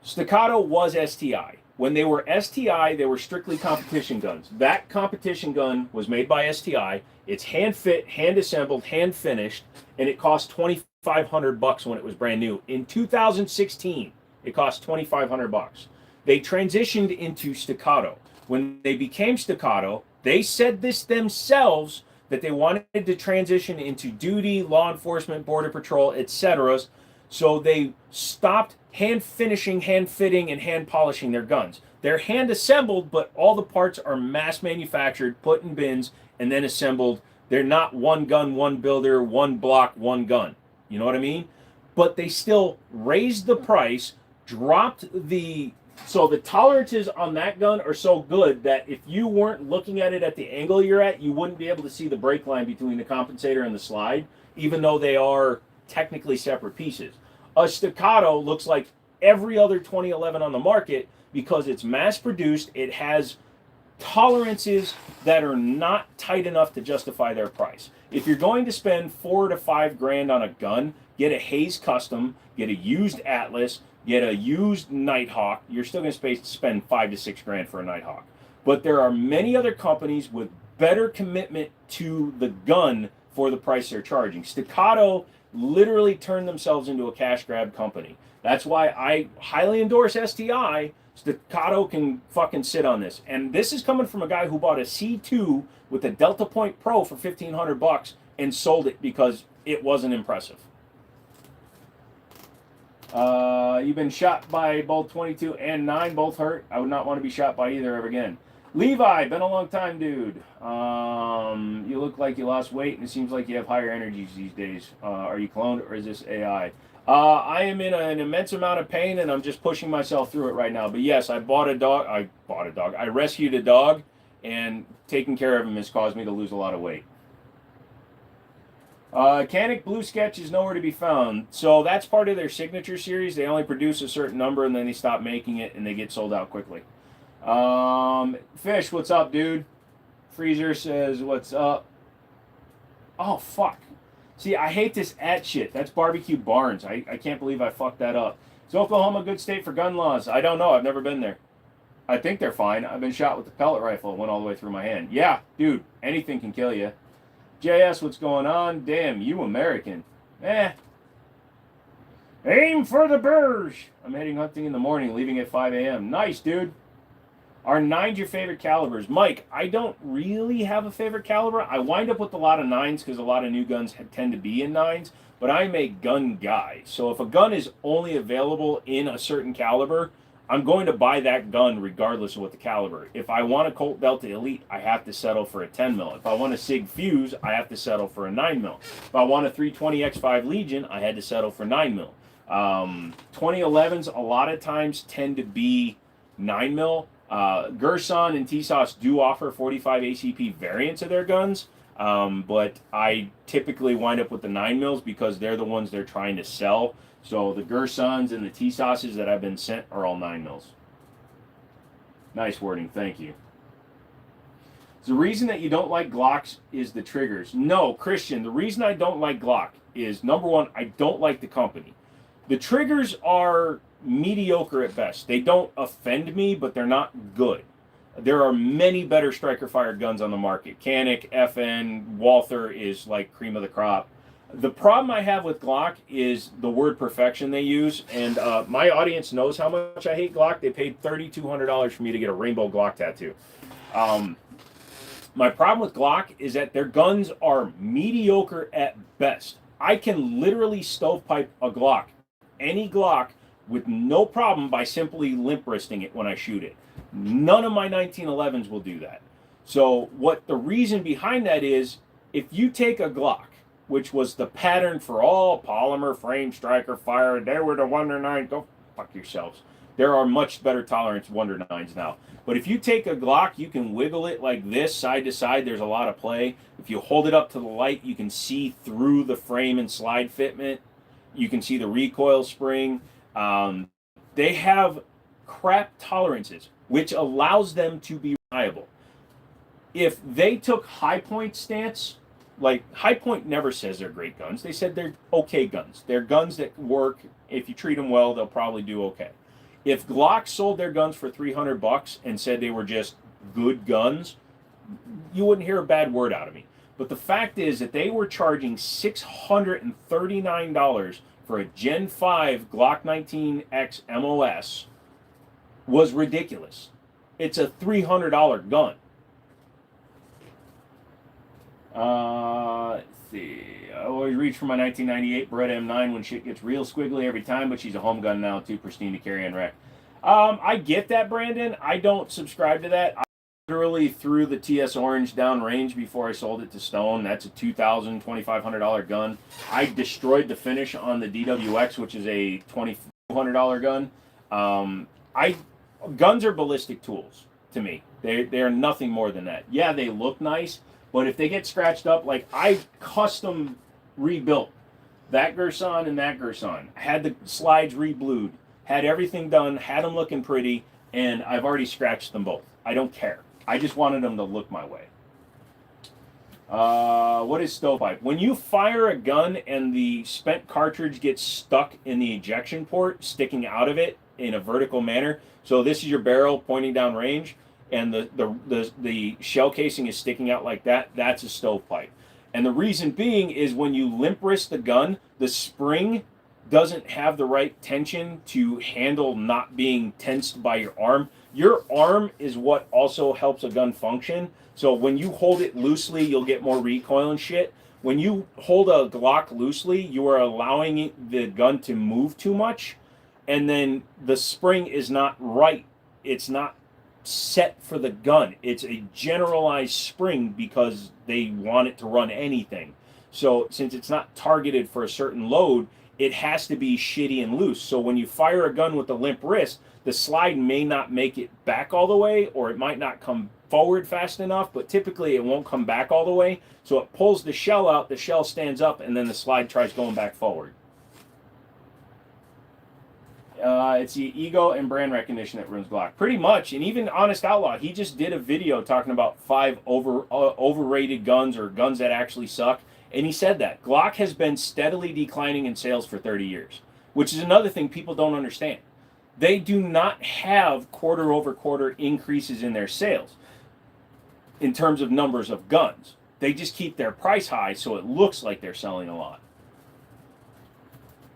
Staccato was STI. When they were STI, they were strictly competition guns. That competition gun was made by STI. It's hand fit, hand assembled, hand finished, and it cost $2,500 when it was brand new. In 2016, it cost $2,500. They transitioned into Staccato. When they became Staccato, they said this themselves that they wanted to transition into duty, law enforcement, border patrol, etc. So they stopped hand finishing, hand fitting, and hand polishing their guns. They're hand assembled, but all the parts are mass manufactured, put in bins, and then assembled. They're not one gun, one builder, one block, one gun. You know what I mean? But they still raised the price, dropped the... So the tolerances on that gun are so good that if you weren't looking at it at the angle you're at, you wouldn't be able to see the brake line between the compensator and the slide, even though they are technically separate pieces. A Staccato looks like every other 2011 on the market because it's mass produced. It has tolerances that are not tight enough to justify their price. If you're going to spend $4 to $5 grand on a gun, get a Hayes Custom, get a used Atlas, get a used Nighthawk. You're still going to spend $5 to $6 grand for a Nighthawk. But there are many other companies with better commitment to the gun for the price they're charging. Staccato literally turned themselves into a cash grab company. That's why I highly endorse STI. Staccato can fucking sit on this. And this is coming from a guy who bought a C2 with a Delta Point Pro for $1,500 and sold it because it wasn't impressive. You've been shot by both 22 and 9, both hurt. I would not want to be shot by either ever again. Levi, been a long time, dude. You look like you lost weight, and it seems like you have higher energies these days. Are you cloned, or is this AI? I am in an immense amount of pain, and I'm just pushing myself through it right now. But yes, I bought a dog. I rescued a dog, and taking care of him has caused me to lose a lot of weight. Canic Blue Sketch is nowhere to be found. So that's part of their signature series. They only produce a certain number, and then they stop making it, and they get sold out quickly. Fish, what's up, dude? Freezer says, what's up? Oh, fuck. See, I hate this shit. That's Barbecue Barns. I can't believe I fucked that up. Is Oklahoma a good state for gun laws? I don't know. I've never been there. I think they're fine. I've been shot with a pellet rifle. It went all the way through my hand. Yeah, dude, anything can kill you. JS, what's going on? Damn, you American. Aim for the Burge. I'm heading hunting in the morning, leaving at 5 a.m. Nice, dude. Are 9s your favorite calibers? Mike, I don't really have a favorite caliber. I wind up with a lot of 9s because a lot of new guns tend to be in 9s, but I'm a gun guy. So if a gun is only available in a certain caliber, I'm going to buy that gun regardless of what the caliber. If I want a Colt Delta Elite, I have to settle for a 10 mil. If I want a Sig Fuse, I have to settle for a 9 mil. If I want a 320 X5 Legion, I had to settle for 9 mil. 2011s a lot of times tend to be 9 mil. Gerson and TSOS do offer 45 ACP variants of their guns, but I typically wind up with the 9 mils because they're the ones they're trying to sell. So the Gersons and the TSOSs that I've been sent are all 9 mils. Nice wording, thank you. The reason that you don't like Glocks is the triggers. No, Christian, the reason I don't like Glock is, number one, I don't like the company. The triggers are mediocre at best. They don't offend me, but they're not good. There are many better striker fired guns on the market. Canic, FN, Walther is like cream of the crop. The problem I have with Glock is the word perfection they use, and my audience knows how much I hate Glock. They paid $3,200 for me to get a rainbow Glock tattoo. My problem with Glock is that their guns are mediocre at best. I can literally stovepipe a Glock, any Glock, with no problem by simply limp wristing it when I shoot it. None of my 1911s will do that. So what the reason behind that is, if you take a Glock which was the pattern for all polymer frame striker fire. They were the Wonder 9. Go fuck yourselves. There are much better tolerance Wonder 9s now. But if you take a Glock, you can wiggle it like this, side to side. There's a lot of play. If you hold it up to the light, you can see through the frame and slide fitment. You can see the recoil spring. They have crap tolerances, which allows them to be reliable. If they took High Point stance, like High Point never says they're great guns. They said they're okay guns. They're guns that work. If you treat them well, they'll probably do okay. If Glock sold their guns for $300 and said they were just good guns, you wouldn't hear a bad word out of me. But the fact is that they were charging $639 for a Gen 5 Glock 19X MOS was ridiculous. It's a $300 gun. Let's see. I always reach for my 1998 Beretta M9 when shit gets real squiggly every time, but she's a home gun now, too pristine to carry and wreck. I get that, Brandon. I don't subscribe to that. I literally threw the TS Orange down range before I sold it to Stone. That's a $2,000, $2,500 gun. I destroyed the finish on the DWX, which is a $2,200 gun. Guns are ballistic tools to me. They're nothing more than that. Yeah, they look nice, but if they get scratched up, like I custom rebuilt that Gerson and that Gerson, had the slides re-blued, had everything done, had them looking pretty, and I've already scratched them both. I don't care. I just wanted them to look my way. What is stovepipe? When you fire a gun and the spent cartridge gets stuck in the ejection port, sticking out of it in a vertical manner, so this is your barrel pointing down range, and the shell casing is sticking out like that, that's a stovepipe. And the reason being is when you limp wrist the gun, the spring doesn't have the right tension to handle not being tensed by your arm. Your arm is what also helps a gun function. So when you hold it loosely, you'll get more recoil and shit. When you hold a Glock loosely, you are allowing the gun to move too much, and then the spring is not right. It's not set for the gun. It's a generalized spring because they want it to run anything. So since it's not targeted for a certain load, it has to be shitty and loose. So when you fire a gun with a limp wrist, the slide may not make it back all the way, or it might not come forward fast enough, but typically it won't come back all the way. So it pulls the shell out, the shell stands up, and then the slide tries going back forward. It's the ego and brand recognition that ruins Glock. Pretty much, and even Honest Outlaw, he just did a video talking about 5 overrated guns or guns that actually suck, and he said that Glock has been steadily declining in sales for 30 years, which is another thing people don't understand. They do not have quarter over quarter increases in their sales in terms of numbers of guns. They just keep their price high so it looks like they're selling a lot.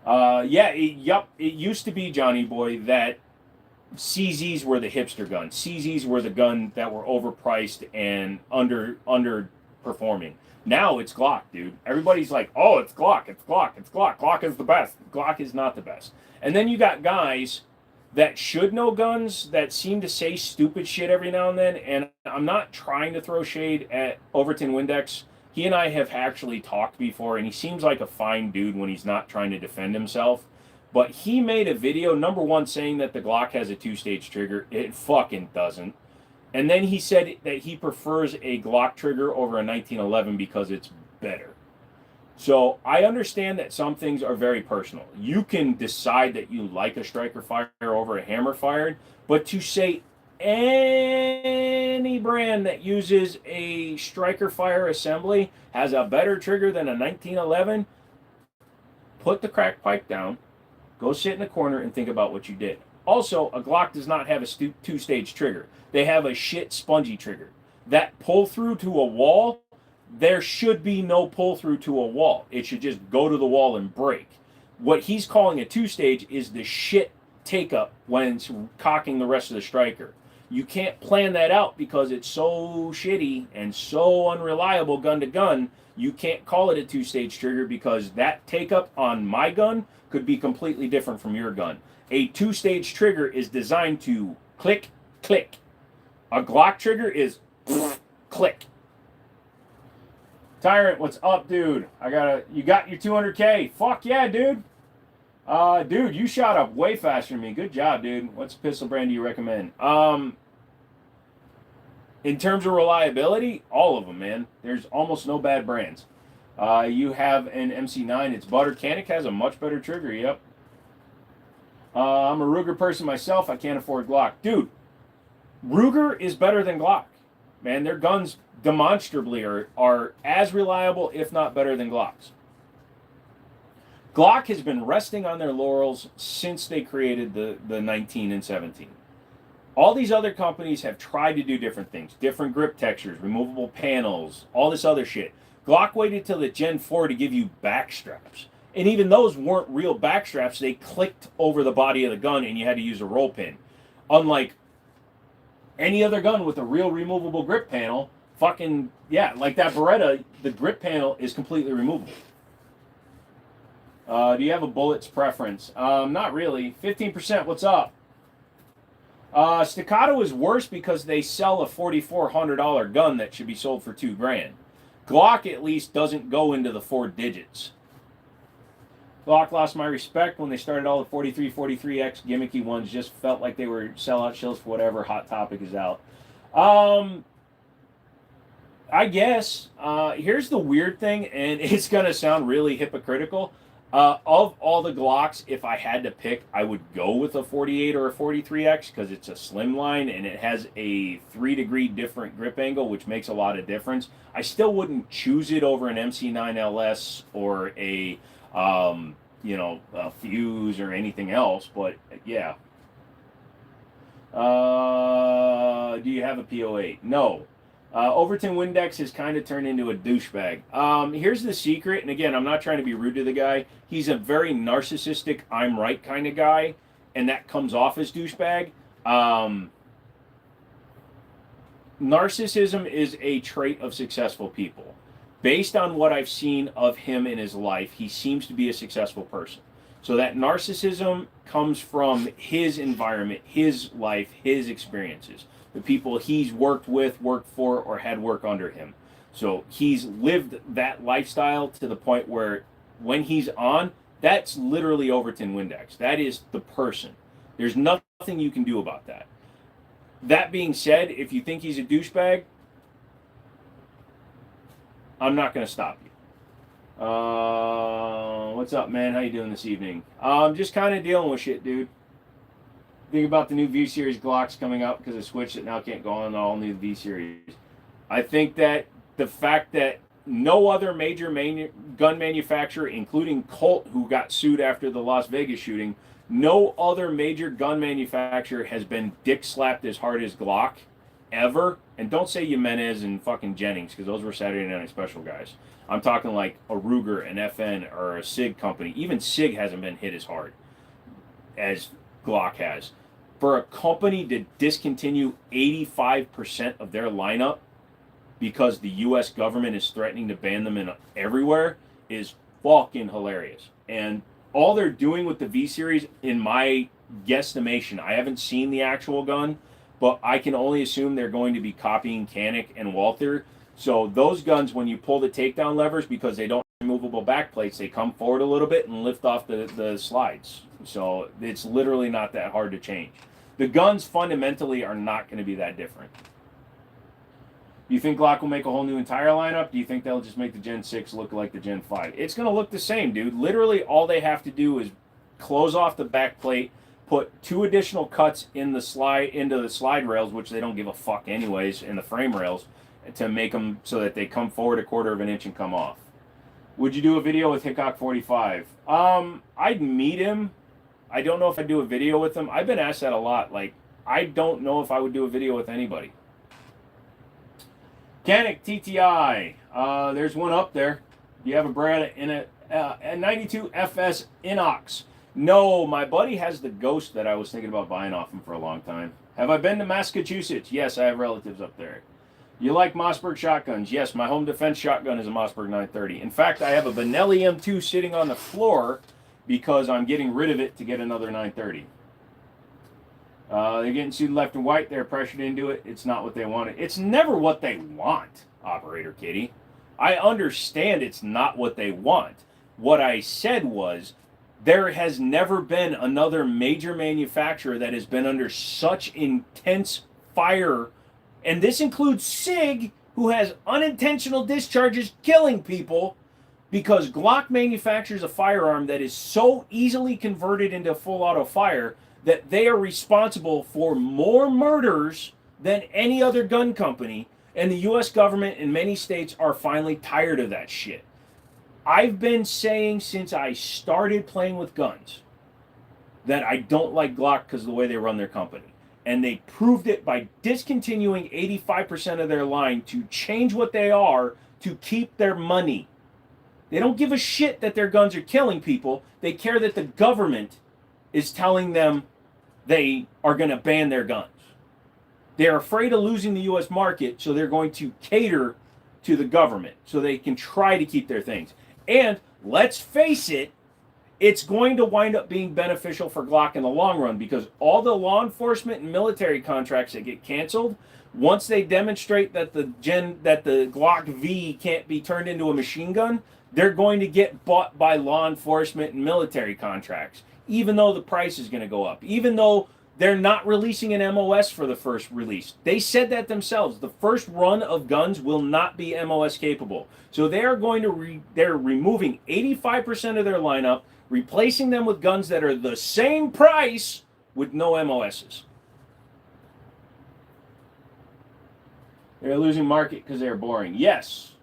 It used to be, Johnny Boy, that CZs were the hipster guns. CZs were the gun that were overpriced and underperforming. Now it's Glock, dude. Everybody's like, oh, it's Glock, it's Glock, it's Glock. Glock is the best. Glock is not the best. And then you got guys that should know guns that seem to say stupid shit every now and then. And I'm not trying to throw shade at Overton Windex. He and I have actually talked before, and he seems like a fine dude when he's not trying to defend himself. But he made a video, number one, saying that the Glock has a 2-stage trigger. It fucking doesn't. And then he said that he prefers a Glock trigger over a 1911 because it's better. So I understand that some things are very personal. You can decide that you like a striker fire over a hammer fired, but to say any brand that uses a striker fire assembly has a better trigger than a 1911, put the crack pipe down, go sit in a corner and think about what you did. Also, a Glock does not have a 2-stage trigger. They have a shit spongy trigger. That pull through to a wall, there should be no pull through to a wall. It should just go to the wall and break. What he's calling a 2-stage is the shit take up when it's cocking the rest of the striker. You can't plan that out because it's so shitty and so unreliable gun to gun. You can't call it a 2-stage trigger because that take up on my gun could be completely different from your gun. A 2-stage trigger is designed to click, click. A Glock trigger is click. Tyrant, what's up, dude? You got your 200K. Fuck yeah, dude. Dude, you shot up way faster than me. Good job, dude. What's pistol brand do you recommend? In terms of reliability, all of them, man. There's almost no bad brands. You have an MC9. It's butter. Canik has a much better trigger. Yep. I'm a Ruger person myself. I can't afford Glock. Dude, Ruger is better than Glock. Man, their guns demonstrably are as reliable, if not better than Glocks. Glock has been resting on their laurels since they created the 19 and 17. All these other companies have tried to do different things. Different grip textures, removable panels, all this other shit. Glock waited till the Gen 4 to give you back straps. And even those weren't real back straps. They clicked over the body of the gun and you had to use a roll pin. Unlike any other gun with a real removable grip panel, fucking, yeah, like that Beretta, the grip panel is completely removable. Do you have a bullets preference? Not really. 15%, what's up? Staccato is worse because they sell a $4,400 gun that should be sold for $2,000. Glock at least doesn't go into the 4 digits. Glock lost my respect when they started all the 43, 43X gimmicky ones. Just felt like they were sellout shills for whatever Hot Topic is out. I guess. Here's the weird thing, and it's going to sound really hypocritical. Of all the Glocks, if I had to pick, I would go with a 48 or a 43X because it's a slimline and it has a 3-degree different grip angle, which makes a lot of difference. I still wouldn't choose it over an MC9 LS or a Fuse or anything else, but yeah. Do you have a PO8? No. Overton Windex has kind of turned into a douchebag. Here's the secret, and again, I'm not trying to be rude to the guy. He's a very narcissistic, I'm right kind of guy, and that comes off as douchebag. Narcissism is a trait of successful people. Based on what I've seen of him in his life, he seems to be a successful person. So that narcissism comes from his environment, his life, his experiences. The people he's worked with, worked for, or had work under him. So he's lived that lifestyle to the point where when he's on, that's literally Overton Windex. That is the person. There's nothing you can do about that. That being said, if you think he's a douchebag, I'm not going to stop you. What's up, man? How you doing this evening? Just kind of dealing with shit, dude. Think about the new V-Series Glocks coming out because of Switch that now can't go on the all-new V-Series. I think that the fact that no other major gun manufacturer, including Colt, who got sued after the Las Vegas shooting, no other major gun manufacturer has been dick-slapped as hard as Glock ever. And don't say Jimenez and fucking Jennings, because those were Saturday Night Special guys. I'm talking like a Ruger, an FN, or a SIG company. Even SIG hasn't been hit as hard as Glock has. For a company to discontinue 85% of their lineup because the U.S. government is threatening to ban them in everywhere is fucking hilarious. And all they're doing with the V-Series, in my guesstimation, I haven't seen the actual gun, but I can only assume they're going to be copying Canik and Walther. So those guns, when you pull the takedown levers, because they don't have removable back plates, they come forward a little bit and lift off the slides. So it's literally not that hard to change. The guns fundamentally are not going to be that different. Do you think Glock will make a whole new entire lineup? Do you think they'll just make the Gen 6 look like the Gen 5? It's going to look the same, dude. Literally all they have to do is close off the back plate, put 2 additional cuts into the slide rails, which they don't give a fuck anyways, in the frame rails, to make them so that they come forward a 1/4 of an inch and come off. Would you do a video with Hickok 45? I'd meet him. I don't know if I'd do a video with him. I've been asked that a lot. Like, I don't know if I would do a video with anybody. Canik TTI. There's one up there. Do you have a Beretta in a 92 FS Inox? No, my buddy has the Ghost that I was thinking about buying off him for a long time. Have I been to Massachusetts? Yes, I have relatives up there. You like Mossberg shotguns? Yes, my home defense shotgun is a Mossberg 930. In fact, I have a Benelli M2 sitting on the floor because I'm getting rid of it to get another 930. They're getting sued left and right. They're pressured into it. It's not what they wanted. It's never what they want, Operator Kitty. I understand it's not what they want. What I said was, there has never been another major manufacturer that has been under such intense fire, and this includes SIG, who has unintentional discharges killing people, because Glock manufactures a firearm that is so easily converted into full auto fire that they are responsible for more murders than any other gun company, and the US government and many states are finally tired of that shit. I've been saying since I started playing with guns that I don't like Glock because of the way they run their company. And they proved it by discontinuing 85% of their line to change what they are to keep their money. They don't give a shit that their guns are killing people. They care that the government is telling them they are going to ban their guns. They're afraid of losing the US market, so they're going to cater to the government so they can try to keep their things. And let's face it, it's going to wind up being beneficial for Glock in the long run, because all the law enforcement and military contracts that get canceled, once they demonstrate that the Glock V can't be turned into a machine gun, they're going to get bought by law enforcement and military contracts, even though the price is going to go up, even though they're not releasing an MOS for the first release. They said that themselves. The first run of guns will not be MOS capable. So they are going to they're removing 85% of their lineup, replacing them with guns that are the same price with no MOSs. They're losing market because they're boring. Yes.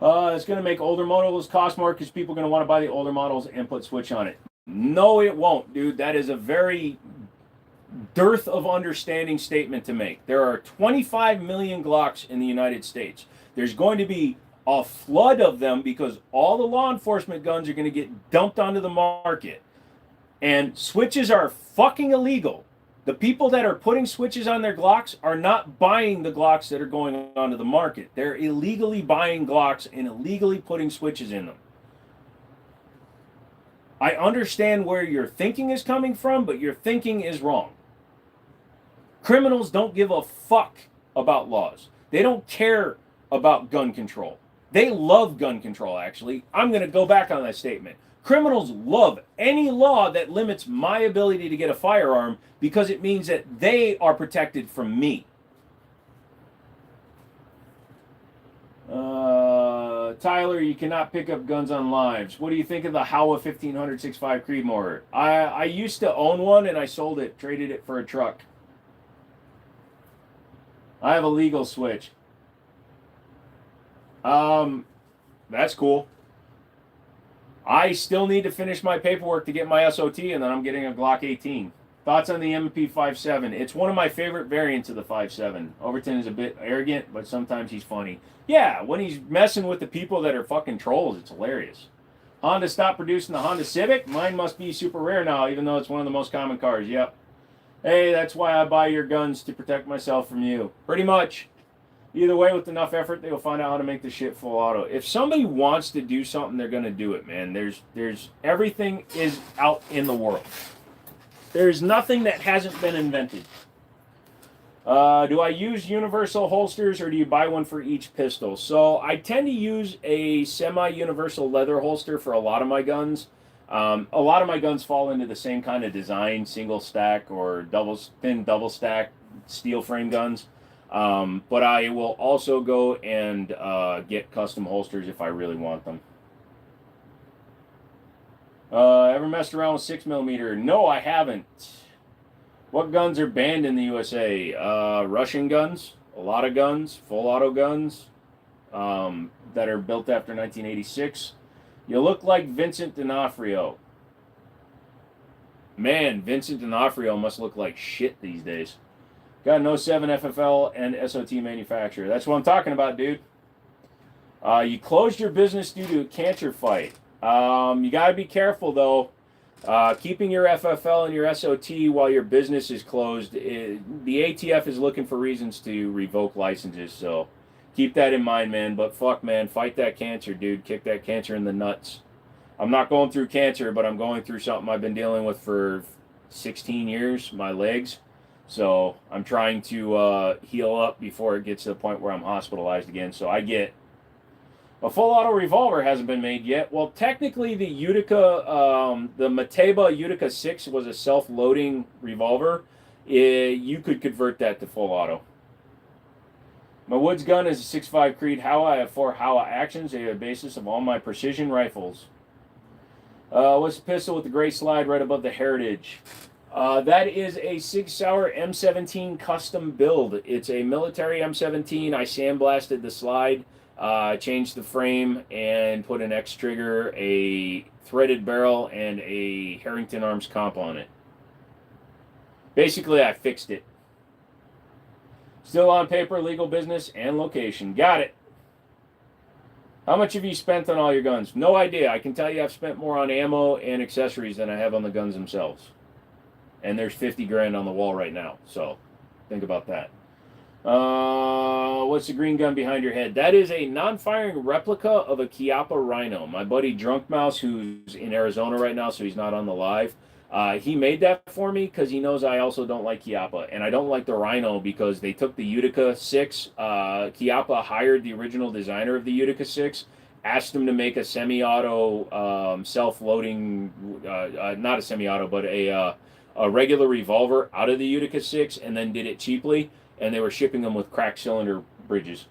It's going to make older models cost more because people are going to want to buy the older models and put Switch on it. No, it won't, dude. That is a very dearth of understanding statement to make. There are 25 million Glocks in the United States. There's going to be a flood of them because all the law enforcement guns are going to get dumped onto the market. And Switches are fucking illegal. The people that are putting Switches on their Glocks are not buying the Glocks that are going onto the market. They're illegally buying Glocks and illegally putting Switches in them. I understand where your thinking is coming from, but your thinking is wrong. Criminals don't give a fuck about laws. They don't care about gun control. They love gun control, actually. I'm going to go back on that statement. Criminals love any law that limits my ability to get a firearm because it means that they are protected from me. Tyler, you cannot pick up guns on lives. What do you think of the Howa 1500 6.5 Creedmoor? I used to own one and I sold it, traded it for a truck. I have a legal Switch. That's cool. I still need to finish my paperwork to get my SOT, and then I'm getting a Glock 18. Thoughts on the MP 5.7? It's one of my favorite variants of the 5.7. Overton is a bit arrogant, but sometimes he's funny. Yeah, when he's messing with the people that are fucking trolls, it's hilarious. Honda stopped producing the Honda Civic. Mine must be super rare now, even though it's one of the most common cars. Yep. Hey, that's why I buy your guns, to protect myself from you. Pretty much. Either way, with enough effort, they will find out how to make the shit full auto. If somebody wants to do something, they're going to do it, man. There's everything is out in the world. There's nothing that hasn't been invented. Do I use universal holsters, or do you buy one for each pistol? So I tend to use a semi-universal leather holster for a lot of my guns. A lot of my guns fall into the same kind of design, single stack or thin double stack steel frame guns. But I will also go and get custom holsters if I really want them. Ever messed around with 6mm? No, I haven't. What guns are banned in the USA? Russian guns, a lot of guns, full auto guns that are built after 1986. You look like Vincent D'Onofrio. Man, Vincent D'Onofrio must look like shit these days. Got an 07 FFL and SOT manufacturer. That's what I'm talking about, dude. You closed your business due to a cancer fight. You got to be careful, though. Keeping your FFL and your SOT while your business is closed, the ATF is looking for reasons to revoke licenses, so keep that in mind, man. But fuck, man, fight that cancer, dude. Kick that cancer in the nuts. I'm not going through cancer, but I'm going through something I've been dealing with for 16 years, my legs. So I'm trying to heal up before it gets to the point where I'm hospitalized again. So I get a full auto revolver hasn't been made yet. Well, technically the Utica, the Mateba Utica 6 was a self-loading revolver. You could convert that to full auto. My Woods gun is a 6.5 Creed Howa. I have 4 Howa actions. They are the basis of all my precision rifles. What's the pistol with the gray slide right above the Heritage? That is a Sig Sauer M17 custom build. It's a military M17. I sandblasted the slide, changed the frame, and put an X trigger, a threaded barrel, and a Harrington Arms comp on it. Basically, I fixed it. Still on paper, legal business, and location. Got it. How much have you spent on all your guns? No idea. I can tell you I've spent more on ammo and accessories than I have on the guns themselves. And there's 50 grand on the wall right now. So think about that. What's the green gun behind your head? That is a non-firing replica of a Chiappa Rhino. My buddy Drunk Mouse, who's in Arizona right now, so he's not on the live, he made that for me because he knows I also don't like Chiappa. And I don't like the Rhino because they took the Utica 6. Chiappa hired the original designer of the Utica 6, asked him to make a semi-auto self-loading, not a semi-auto, but a regular revolver out of the Utica 6, and then did it cheaply. And they were shipping them with cracked cylinder bridges.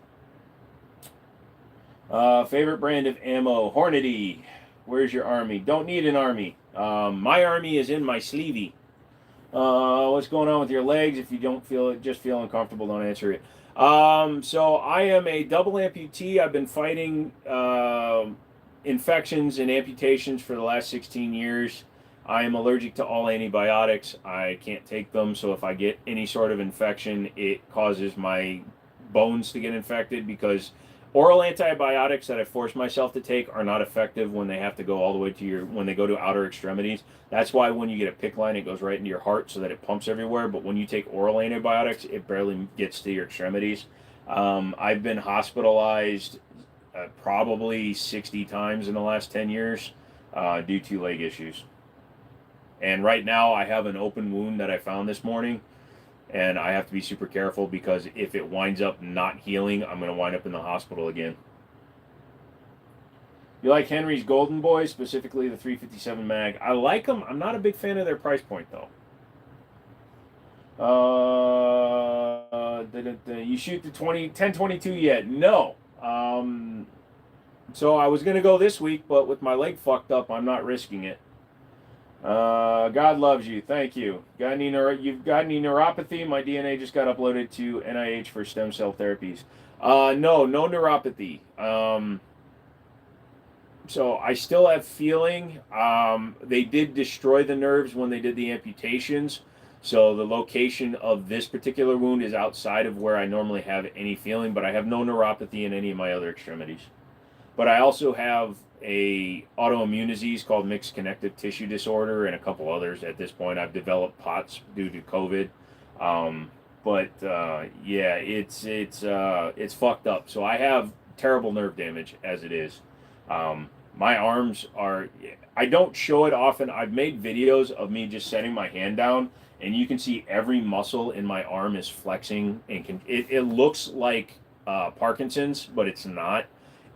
Favorite brand of ammo? Hornady. Where's your army? Don't need an army. My army is in my sleevey. What's going on with your legs? If you don't feel it, just feel uncomfortable, don't answer it. So I am a double amputee. I've been fighting infections and amputations for the last 16 years. I am allergic to all antibiotics. I can't take them, so if I get any sort of infection, it causes my bones to get infected because oral antibiotics that I force myself to take are not effective when they have to go all the way to when they go to outer extremities. That's why when you get a PICC line, it goes right into your heart so that it pumps everywhere. But when you take oral antibiotics, it barely gets to your extremities. I've been hospitalized probably 60 times in the last 10 years due to leg issues. And right now I have an open wound that I found this morning, and I have to be super careful because if it winds up not healing, I'm going to wind up in the hospital again. You like Henry's Golden Boys, specifically the 357 mag? I like them. I'm not a big fan of their price point, though. You shoot the 1022 yet? No. So I was going to go this week, but with my leg fucked up, I'm not risking it. God loves you. Thank you. You've got any neuropathy? My DNA just got uploaded to NIH for stem cell therapies. No neuropathy. So I still have feeling. They did destroy the nerves when they did the amputations. So the location of this particular wound is outside of where I normally have any feeling, but I have no neuropathy in any of my other extremities. But I also have a autoimmune disease called mixed connective tissue disorder and a couple others at this point. I've developed POTS due to COVID. Yeah, it's fucked up. So I have terrible nerve damage as it is. My arms are, I don't show it often. I've made videos of me just setting my hand down, and you can see every muscle in my arm is flexing, and it looks like Parkinson's, but it's not.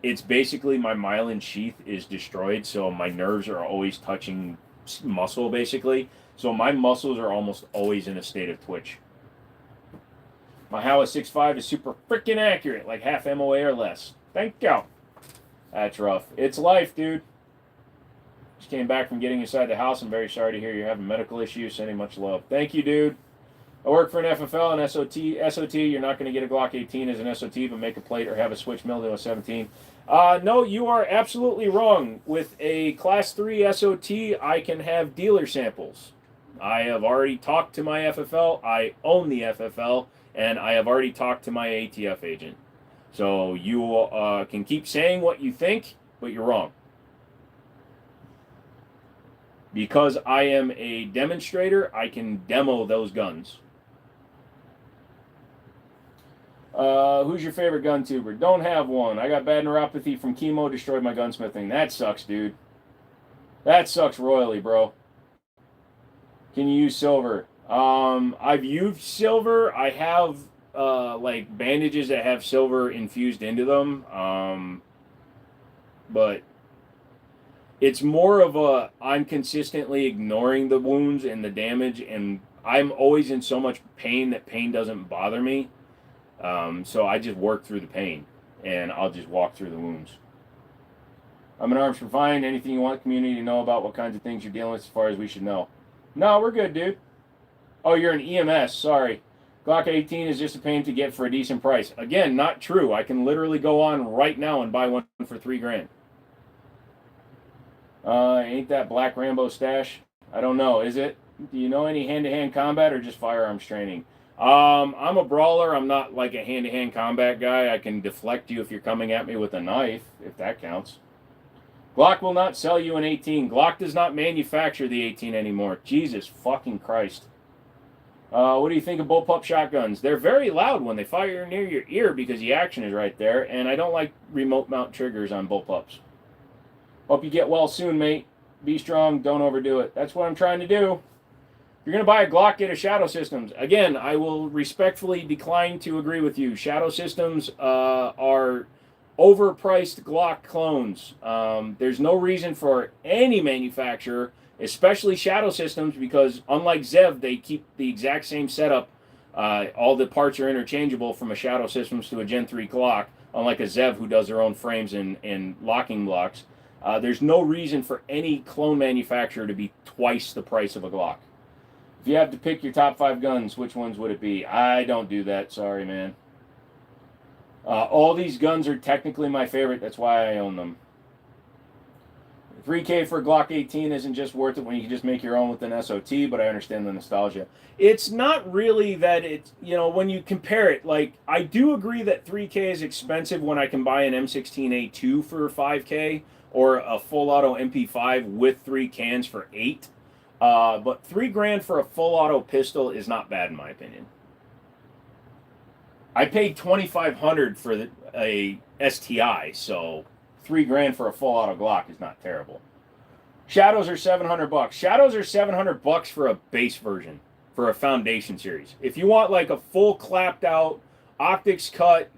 It's basically my myelin sheath is destroyed, so my nerves are always touching muscle, basically. So my muscles are almost always in a state of twitch. My Howa 6.5 is super freaking accurate, like half MOA or less. Thank you. That's rough. It's life, dude. Just came back from getting inside the house. I'm very sorry to hear you're having medical issues. Sending much love. Thank you, dude. I work for an FFL and SOT. You're not going to get a Glock 18 as an SOT, but make a plate or have a switch mill to a 17. No, you are absolutely wrong. With a Class 3 SOT, I can have dealer samples. I have already talked to my FFL. I own the FFL, and I have already talked to my ATF agent. So you can keep saying what you think, but you're wrong. Because I am a demonstrator, I can demo those guns. Who's your favorite gun tuber? Don't have one. I got bad neuropathy from chemo, destroyed my gunsmithing. That sucks, dude. That sucks royally, bro. Can you use silver? I've used silver. I have like bandages that have silver infused into them. But it's more of a I'm consistently ignoring the wounds and the damage, and I'm always in so much pain that pain doesn't bother me. So I just work through the pain, and I'll just walk through the wounds. I'm an arms for fine. Anything you want the community to know about what kinds of things you're dealing with as far as we should know? No, we're good, dude. Oh, you're an EMS. Sorry. Glock 18 is just a pain to get for a decent price. Again, not true. I can literally go on right now and buy one for $3,000. Ain't that Black Rambo stash? I don't know. Is it? Do you know any hand-to-hand combat or just firearms training? I'm a brawler. I'm not like a hand-to-hand combat guy. I can deflect you if you're coming at me with a knife, if that counts. Glock will not sell you an 18. Glock does not manufacture the 18 anymore. Jesus fucking Christ. What do you think of bullpup shotguns? They're very loud when they fire near your ear because the action is right there, and I don't like remote mount triggers on bullpups. Hope you get well soon, mate. Be strong. Don't overdo it. That's what I'm trying to do. If you're going to buy a Glock, get a Shadow Systems. Again, I will respectfully decline to agree with you. Shadow Systems are overpriced Glock clones. There's no reason for any manufacturer, especially Shadow Systems, because unlike Zev, they keep the exact same setup. All the parts are interchangeable from a Shadow Systems to a Gen 3 Glock, unlike a Zev who does their own frames and locking blocks. There's no reason for any clone manufacturer to be twice the price of a Glock. If you have to pick your top 5 guns, which ones would it be? I don't do that. Sorry, man. All these guns are technically my favorite. That's why I own them. $3,000 for a Glock 18 isn't just worth it when you can just make your own with an SOT, but I understand the nostalgia. It's not really that it's, you know, when you compare it, like, I do agree that $3,000 is expensive when I can buy an M16A2 for $5,000 or a full auto MP5 with 3 cans for $8,000. But $3,000 for a full auto pistol is not bad in my opinion. I paid $2,500 for a STI, so $3,000 for a full auto Glock is not terrible. Shadows are $700. Shadows are $700 for a base version, for a foundation series. If you want like a full clapped out, optics cut,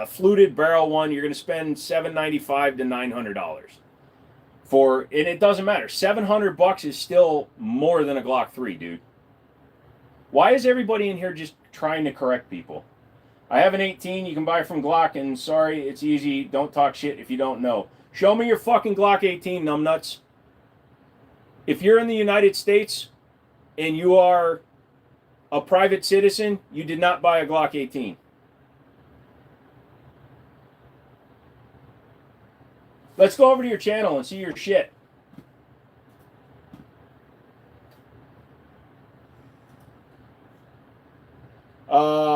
fluted barrel one, you're going to spend $795 to $900 for, and it doesn't matter. $700 is still more than a Glock 3, dude. Why is everybody in here just trying to correct people? I have an 18 you can buy from Glock, and sorry, it's easy. Don't talk shit if you don't know. Show me your fucking Glock 18, numbnuts. If you're in the United States and you are a private citizen, you did not buy a Glock 18. Let's go over to your channel and see your shit.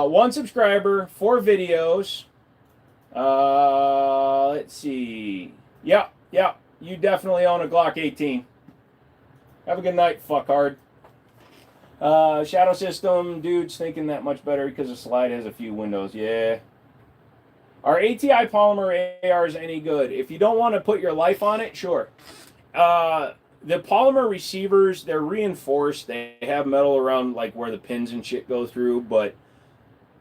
One subscriber, 4 videos. Let's see. Yeah, you definitely own a Glock 18. Have a good night, fuckhard. Shadow System, dude's thinking that much better because the slide has a few windows. Yeah. Are ATI polymer ARs any good? If you don't want to put your life on it, sure. The polymer receivers, they're reinforced. They have metal around like where the pins and shit go through, but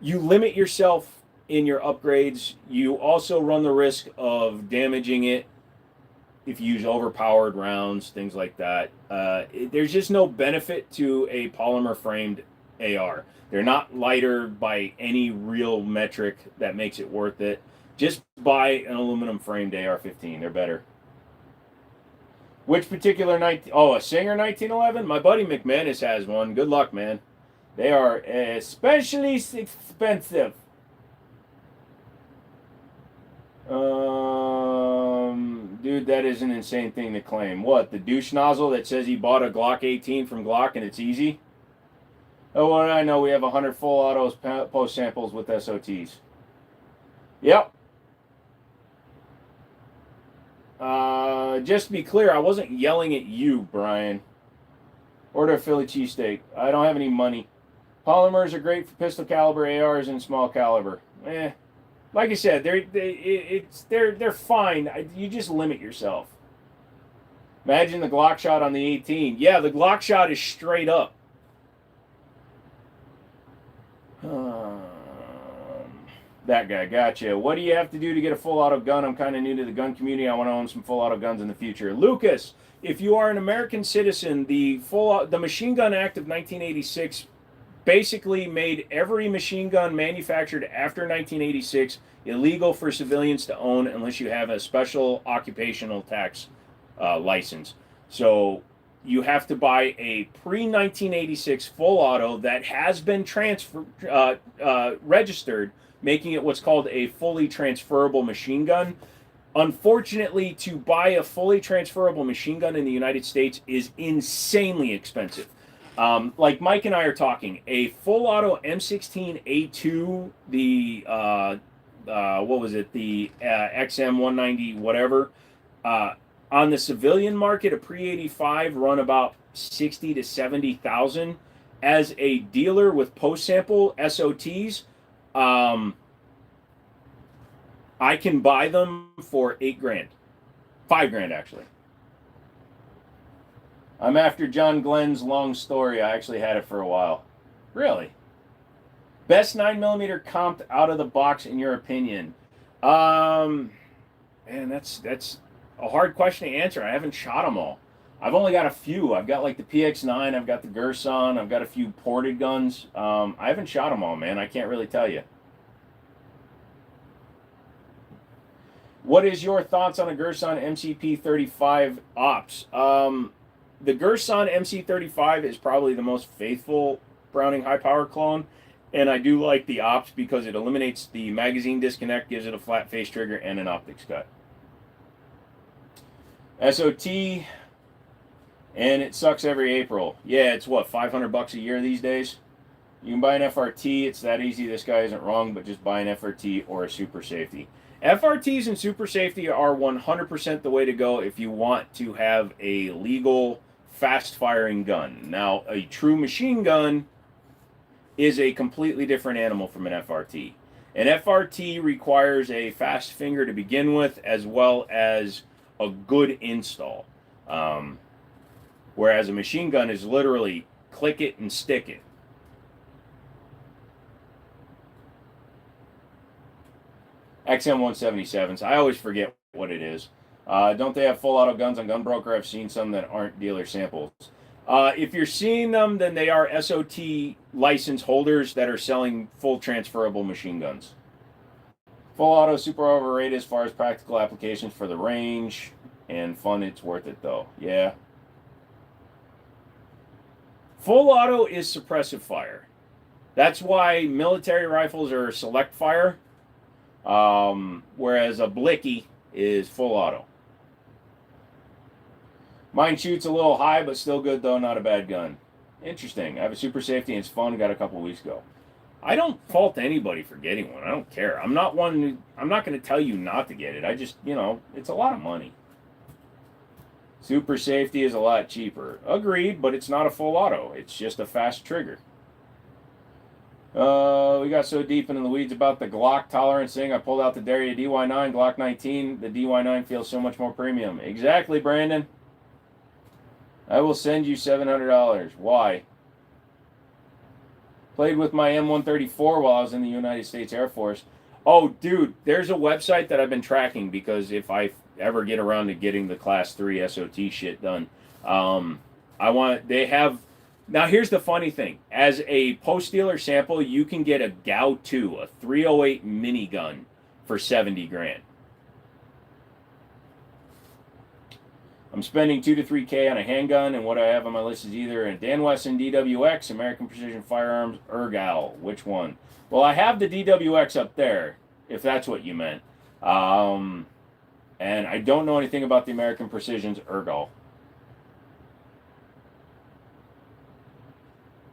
you limit yourself in your upgrades. You also run the risk of damaging it if you use overpowered rounds, things like that. There's just no benefit to a polymer framed AR. They're not lighter by any real metric that makes it worth it. Just buy an aluminum framed AR-15. They're better. Which particular a Singer 1911? My buddy McManus has one. Good luck, man. They are especially expensive. Dude, that is an insane thing to claim. What, the douche nozzle that says he bought a Glock 18 from Glock and it's easy? Oh, well, I know we have 100 full autos post samples with SOTs. Yep. Just to be clear, I wasn't yelling at you, Brian. Order a Philly cheesesteak. I don't have any money. Polymers are great for pistol caliber ARs and small caliber. Like I said, they're fine. You just limit yourself. Imagine the Glock shot on the 18. Yeah, the Glock shot is straight up. That guy, gotcha. What do you have to do to get a full auto gun? I'm kind of new to the gun community. I want to own some full auto guns in the future. Lucas, if you are an American citizen, the Machine Gun Act of 1986 basically made every machine gun manufactured after 1986 illegal for civilians to own unless you have a special occupational tax license. So you have to buy a pre-1986 full auto that has been registered, making it what's called a fully transferable machine gun. Unfortunately, to buy a fully transferable machine gun in the United States is insanely expensive. Like Mike and I are talking, a full auto M16A2, what was it, the XM190 whatever, on the civilian market, a pre-85 run about 60 to 70,000. As a dealer with post sample SOTs, I can buy them for $8,000, $5,000 actually. I'm after John Glenn's long story. I actually had it for a while. Really? Best 9mm comped out of the box in your opinion? Man, that's a hard question to answer. I haven't shot them all. I've only got a few. I've got like the PX9, I've got the Gerson, I've got a few ported guns. I haven't shot them all, man. I can't really tell you. What is your thoughts on a Gerson MCP35 ops? The Gerson MC35 is probably the most faithful Browning high power clone, and I do like the ops because it eliminates the magazine disconnect, gives it a flat face trigger, and an optics cut. SOT, and it sucks every April. Yeah, it's what, $500 a year these days? You can buy an FRT, it's that easy, this guy isn't wrong, but just buy an FRT or a Super Safety. FRTs and Super Safety are 100% the way to go if you want to have a legal, fast-firing gun. Now, a true machine gun is a completely different animal from an FRT. An FRT requires a fast finger to begin with, as well as a good install. Whereas a machine gun is literally click it and stick it. XM177s. I always forget what it is. Don't they have full auto guns on Gunbroker? I've seen some that aren't dealer samples. If you're seeing them, then they are SOT license holders that are selling full transferable machine guns. Full auto, super overrated as far as practical applications for the range and fun. It's worth it though. Yeah. Full auto is suppressive fire. That's why military rifles are select fire. Whereas a blicky is full auto. Mine shoots a little high, but still good though, not a bad gun. Interesting. I have a Super Safety and it's fun, got a couple weeks ago. I don't fault anybody for getting one. I don't care. I'm not going to tell you not to get it. I just, it's a lot of money. Super Safety is a lot cheaper. Agreed, but it's not a full auto. It's just a fast trigger. We got so deep into the weeds about the Glock tolerance thing. I pulled out the Daria DY9, Glock 19. The DY9 feels so much more premium. Exactly, Brandon. I will send you $700. Why? Played with my M134 while I was in the United States Air Force. Oh, dude, there's a website that I've been tracking because if I ever get around to getting the Class 3 SOT shit done, they have. Now, here's the funny thing. As a post-dealer sample, you can get a GAU 2, a 308 minigun, for $70,000. I'm spending $2 to $3K on a handgun, and what I have on my list is either a Dan Wesson DWX, American Precision Firearms, Ergal. Which one? Well, I have the DWX up there, if that's what you meant. And I don't know anything about the American Precision's Ergal.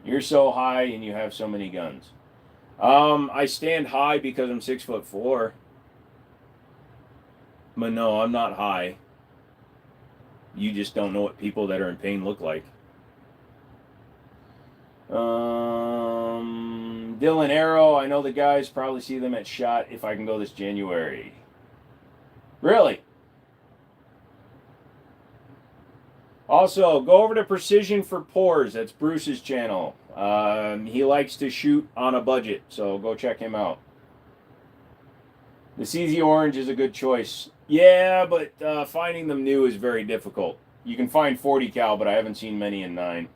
You're so high and you have so many guns. I stand high because I'm 6'4". But no, I'm not high. You just don't know what people that are in pain look like. Dylan Arrow, I know the guys, probably see them at SHOT if I can go this January. Really? Also, go over to Precision for Pores. That's Bruce's channel. He likes to shoot on a budget, so go check him out. The CZ Orange is a good choice. Yeah, but finding them new is very difficult. You can find 40 cal, but I haven't seen many in 9.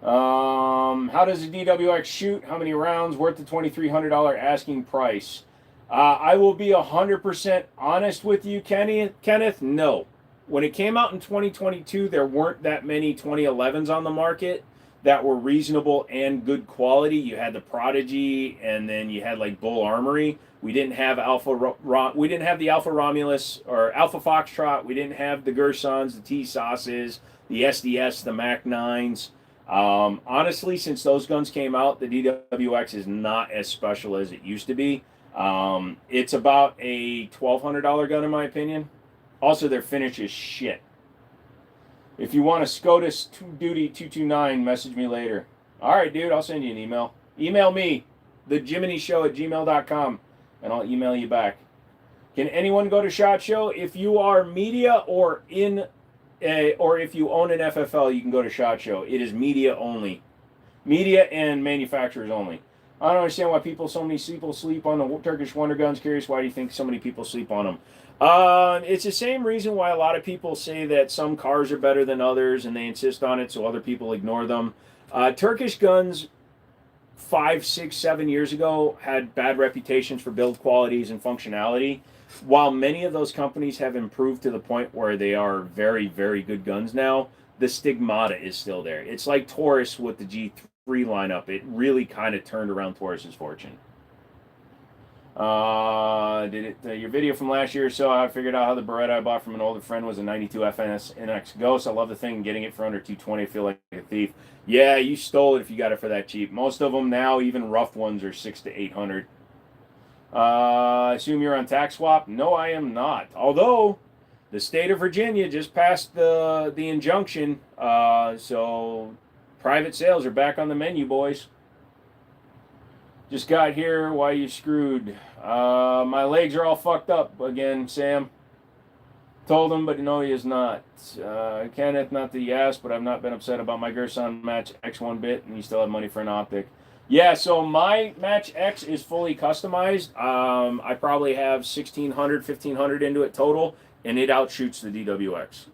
How does the DWX shoot? How many rounds? Worth the $2,300 asking price? I will be 100% honest with you, Kenneth. No. When it came out in 2022, there weren't that many 2011s on the market that were reasonable and good quality. You had the Prodigy, and then you had like Bull Armory. We didn't have we didn't have the Alpha Romulus or Alpha Foxtrot. We didn't have the Gersons, the T Sauces, the SDS, the Mac 9s. Honestly, since those guns came out, the DWX is not as special as it used to be. It's about a $1,200 gun in my opinion. Also, their finish is shit. If you want a SCOTUS Duty 229, message me later. All right, dude, I'll send you an email. Email me, thejimminyshow@gmail.com, and I'll email you back. Can anyone go to SHOT Show? If you are media or if you own an FFL, you can go to SHOT Show. It is media only. Media and manufacturers only. I don't understand why so many people sleep on the Turkish Wonder Guns. Curious, why do you think so many people sleep on them? It's the same reason why a lot of people say that some cars are better than others, and they insist on it so other people ignore them. Turkish guns 5, 6, 7 years ago had bad reputations for build qualities and functionality. While many of those companies have improved to the point where they are very, very good guns now, the stigmata is still there. It's like Taurus with the G3 lineup. It really kind of turned around Taurus's fortune. Your video from last year or so, I figured out how the Beretta I bought from an older friend was a 92 FNS NX Ghost. I love the thing. Getting it for under $220, I feel like a thief. Yeah, you stole it if you got it for that cheap. Most of them now, even rough ones, are $600 to $800. I assume you're on tax swap? No, I am not. Although the state of Virginia just passed the injunction, so private sales are back on the menu, boys. Just got here. Why you screwed? My legs are all fucked up again, Sam. Told him, but no, he is not. Kenneth, not that he asked, but I've not been upset about my Gerson Match X one bit, and you still have money for an optic. Yeah, so my Match X is fully customized. I probably have 1,600, 1,500 into it total, and it outshoots the DWX.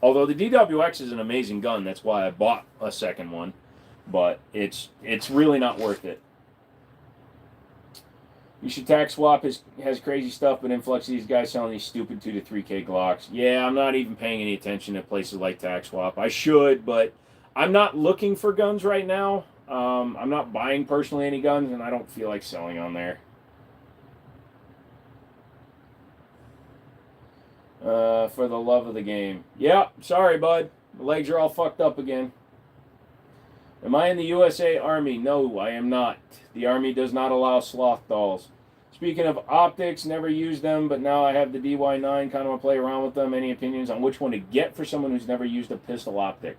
Although the DWX is an amazing gun, that's why I bought a second one, but it's really not worth it. You should tax swap. Has crazy stuff, but influx of these guys selling these stupid 2 to 3K Glocks. Yeah, I'm not even paying any attention to places like tax swap. I should, but I'm not looking for guns right now. I'm not buying personally any guns, and I don't feel like selling on there. For the love of the game. Yeah, sorry, bud. The legs are all fucked up again. Am I in the USA Army? No, I am not. The Army does not allow sloth dolls. Speaking of optics, never used them, but now I have the DY9, kind of want to play around with them. Any opinions on which one to get for someone who's never used a pistol optic?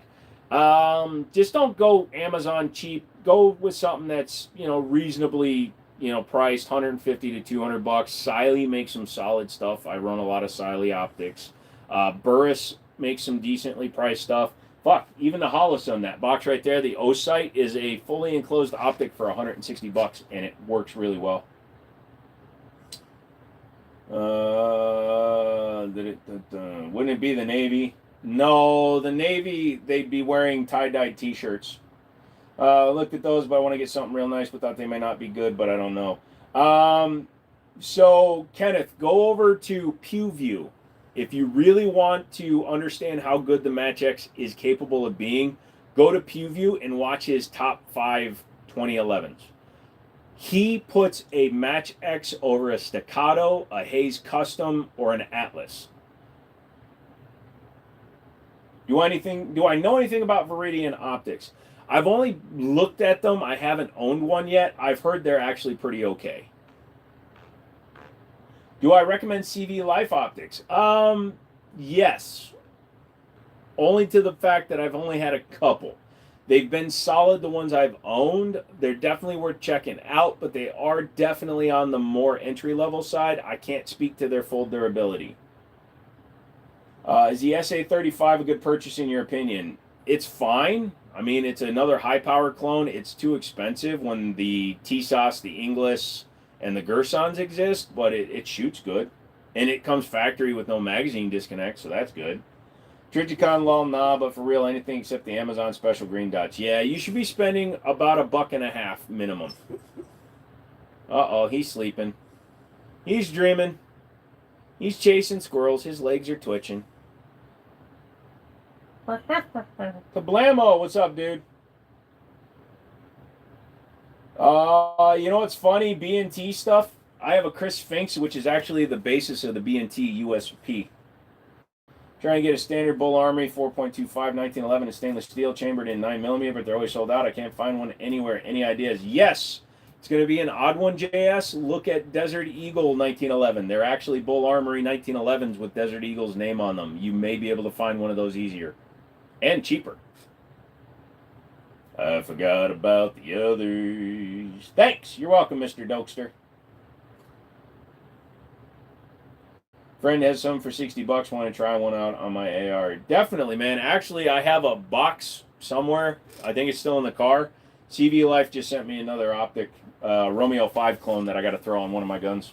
Just don't go Amazon cheap. Go with something that's, reasonably, priced, 150 to 200 bucks. Siley makes some solid stuff. I run a lot of Siley optics. Burris makes some decently priced stuff. Fuck, even the Holosun, that box right there, the O-Sight, is a fully enclosed optic for 160 bucks, and it works really well. Wouldn't it be the Navy? No, the Navy, they'd be wearing tie-dyed t-shirts. Looked at those, but I want to get something real nice, but thought they may not be good, but I don't know. So, Kenneth, go over to PewView. If you really want to understand how good the Match X is capable of being, go to PewView and watch his top 5 2011s. He puts a Match X over a Staccato, a Hayes Custom, or an Atlas. Do I know anything about Viridian optics? I've only looked at them. I haven't owned one yet. I've heard they're actually pretty okay. Do I recommend CV Life Optics? Yes. Only to the fact that I've only had a couple. They've been solid, the ones I've owned. They're definitely worth checking out, but they are definitely on the more entry-level side. I can't speak to their full durability. Is the SA35 a good purchase in your opinion? It's fine. I mean, it's another high-power clone. It's too expensive when the TSOS, the Inglis, and the Gersons exist, but it shoots good, and it comes factory with no magazine disconnect, so that's good. Trijicon lol nah, but for real, anything except the Amazon special green dots. Yeah, you should be spending about $1.50 minimum. Uh-oh, he's sleeping. He's dreaming. He's chasing squirrels. His legs are twitching. Kablamo, what's up, dude? You know what's funny? B&T stuff. I have a Chris Finks, which is actually the basis of the B&T USP. Trying to get a standard Bull Armory 4.25 1911 in stainless steel, chambered in 9mm, but they're always sold out. I can't find one anywhere. Any ideas? Yes! It's going to be an odd one, JS. Look at Desert Eagle 1911. They're actually Bull Armory 1911s with Desert Eagle's name on them. You may be able to find one of those easier. And cheaper. I forgot about the others. Thanks! You're welcome, Mr. Dokester. Friend has some for $60. Want to try one out on my AR? Definitely, man. Actually, I have a box somewhere. I think it's still in the car. CV Life just sent me another optic Romeo 5 clone that I got to throw on one of my guns.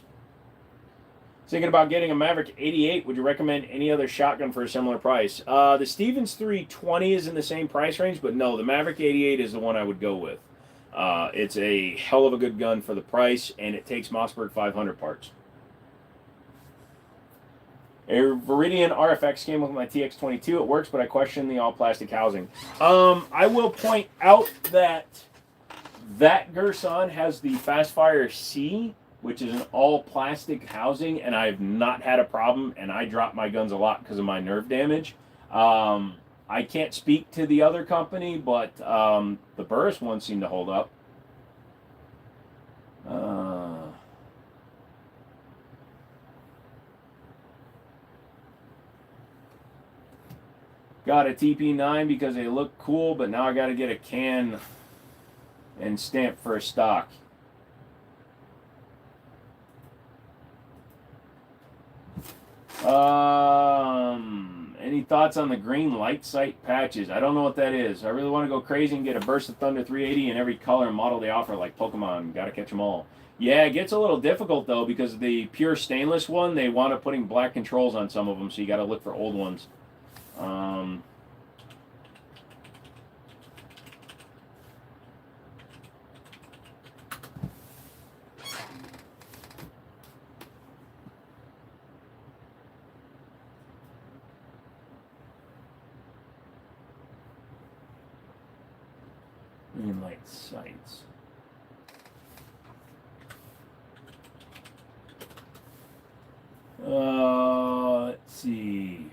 Thinking about getting a Maverick 88. Would you recommend any other shotgun for a similar price? The Stevens 320 is in the same price range, but no, the Maverick 88 is the one I would go with. It's a hell of a good gun for the price, and it takes Mossberg 500 parts. A Viridian RFX came with my TX22. It works, but I question the all-plastic housing. I will point out that Gerson has the Fastfire C, which is an all-plastic housing, and I've not had a problem, and I drop my guns a lot because of my nerve damage. I can't speak to the other company, but the Burris one seemed to hold up. Got a TP9 because they look cool, but now I got to get a can and stamp for a stock. Any thoughts on the green light sight patches? I don't know what that is. I really want to go crazy and get a Burst of Thunder 380 in every color and model they offer, like Pokemon. Got to catch them all. Yeah, it gets a little difficult, though, because the pure stainless one, they wound up putting black controls on some of them, so you got to look for old ones. Green light sights. Let's see.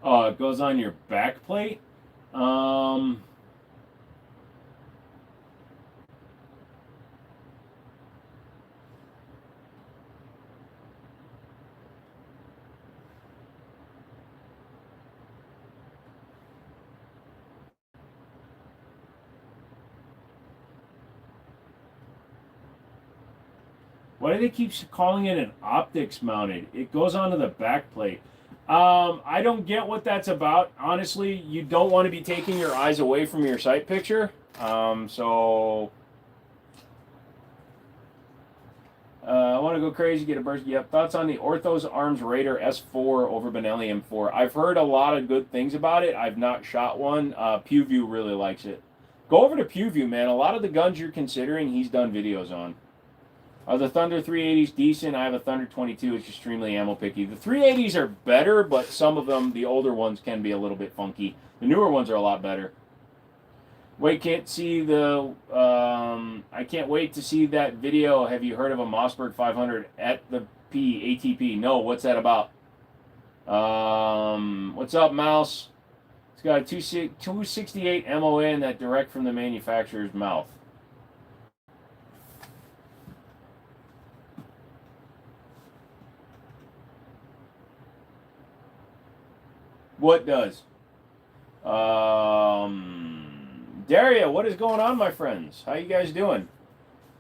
Oh, it goes on your back plate. Why do they keep calling it an optics mounted? It goes onto the back plate. I don't get what that's about. Honestly, you don't want to be taking your eyes away from your sight picture. I want to go crazy, get a burst. Yep. Thoughts on the Orthos Arms Raider S4 over Benelli M4? I've heard a lot of good things about it. I've not shot one. PewView really likes it. Go over to PewView, man. A lot of the guns you're considering, he's done videos on. Are the Thunder 380s decent? I have a Thunder 22. It's extremely ammo picky. The 380s are better, but some of them, the older ones, can be a little bit funky. The newer ones are a lot better. I can't wait to see that video. Have you heard of a Mossberg 500 at the ATP? No, what's that about? What's up, Mouse? It's got a 268 MON that direct from the manufacturer's mouth. What does? Daria, what is going on, my friends? How you guys doing?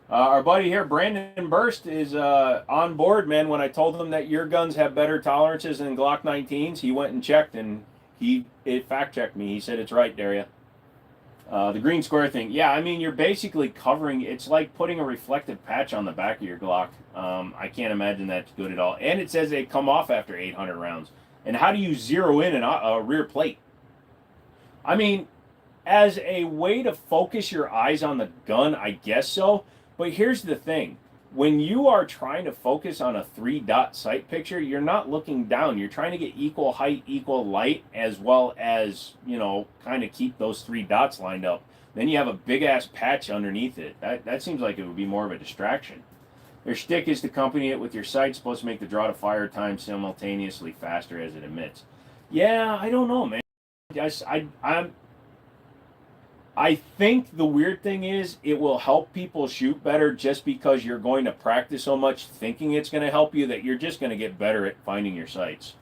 Our buddy here, Brandon Burst, is on board, man. When I told him that your guns have better tolerances than Glock 19s, he went and checked, and it fact-checked me. He said it's right, Daria. The green square thing, yeah, I mean, you're basically covering, it's like putting a reflective patch on the back of your Glock. I can't imagine that's good at all. And it says they come off after 800 rounds. And how do you zero in a rear plate? I mean, as a way to focus your eyes on the gun, I guess so. But here's the thing. When you are trying to focus on a 3-dot sight picture, you're not looking down. You're trying to get equal height, equal light, as well as, kind of keep those 3 dots lined up. Then you have a big-ass patch underneath it. That seems like it would be more of a distraction. Their shtick is to accompany it with your sight, supposed to make the draw to fire time simultaneously faster as it emits. Yeah, I don't know, man. I think the weird thing is it will help people shoot better just because you're going to practice so much thinking it's going to help you that you're just going to get better at finding your sights.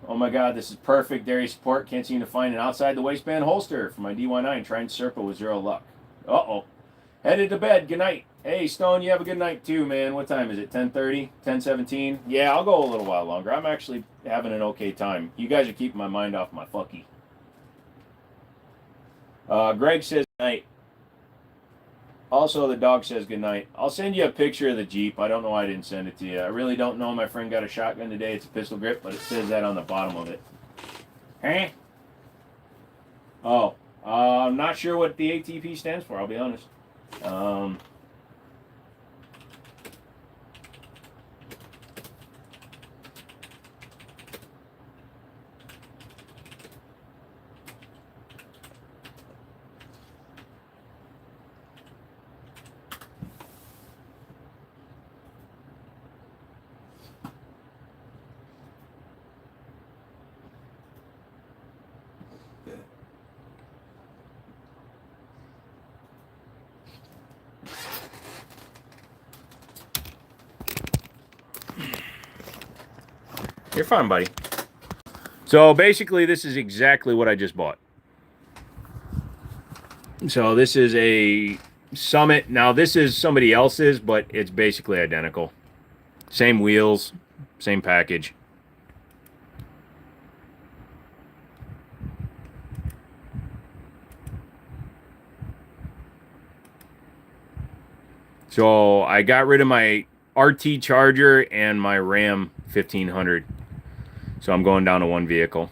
Oh my God, this is perfect dairy support. Can't seem to find an outside the waistband holster for my DY9. Trying Serpa with 0 luck. Uh-oh. Headed to bed. Good night. Hey, Stone, you have a good night too, man. What time is it? 10:30? 10:17? Yeah, I'll go a little while longer. I'm actually having an okay time. You guys are keeping my mind off my fucky. Greg says good night. Also, the dog says good night. I'll send you a picture of the Jeep. I don't know why I didn't send it to you. I really don't know. My friend got a shotgun today. It's a pistol grip, but it says that on the bottom of it. Huh? Oh, I'm not sure what the ATP stands for, I'll be honest. You're fine, buddy. So basically, this is exactly what I just bought. So this is a Summit. Now, this is somebody else's, but it's basically identical. Same wheels, same package. So I got rid of my RT Charger and my Ram 1500. So I'm going down to one vehicle.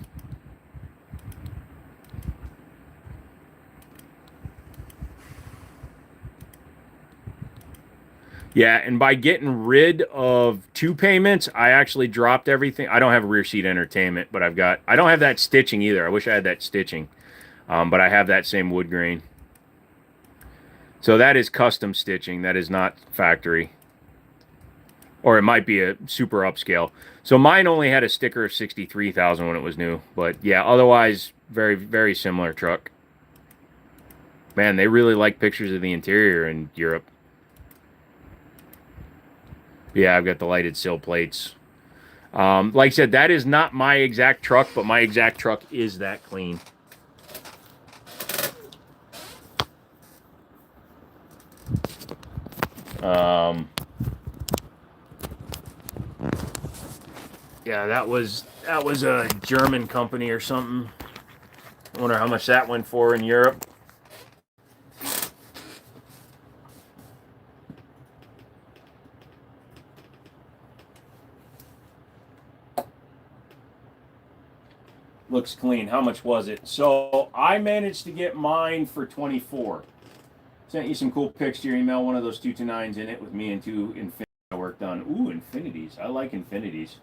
Yeah, and by getting rid of 2 payments, I actually dropped everything. I don't have rear seat entertainment, but I don't have that stitching either. I wish I had that stitching. But I have that same wood grain. So that is custom stitching. That is not factory. Or it might be a super upscale. So mine only had a sticker of 63,000 when it was new. But yeah, otherwise, very, very similar truck. Man, they really like pictures of the interior in Europe. Yeah, I've got the lighted sill plates. Like I said, that is not my exact truck, but my exact truck is that clean. Yeah, that was a German company or something. I wonder how much that went for in Europe. Looks clean. How much was it? So I managed to get mine for 24. Sent you some cool pics to your email. One of those 229s in it with me and 2 Infinity I worked on. Ooh, Infinities. I like Infinities.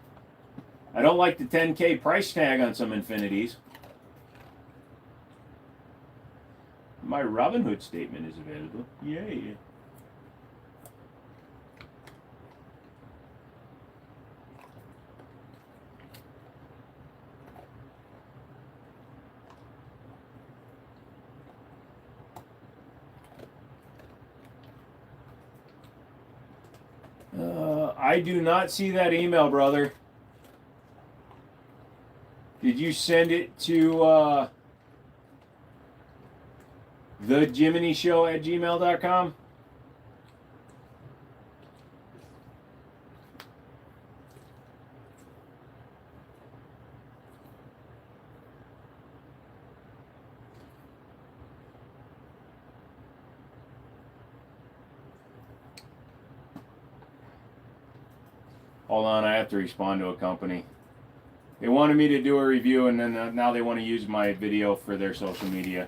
I don't like the 10K price tag on some Infinities. My Robinhood statement is available. Yay. I do not see that email, brother. Did you send it to the Jimmini Show at gmail.com? Hold on, I have to respond to a company. They wanted me to do a review, and then now they want to use my video for their social media.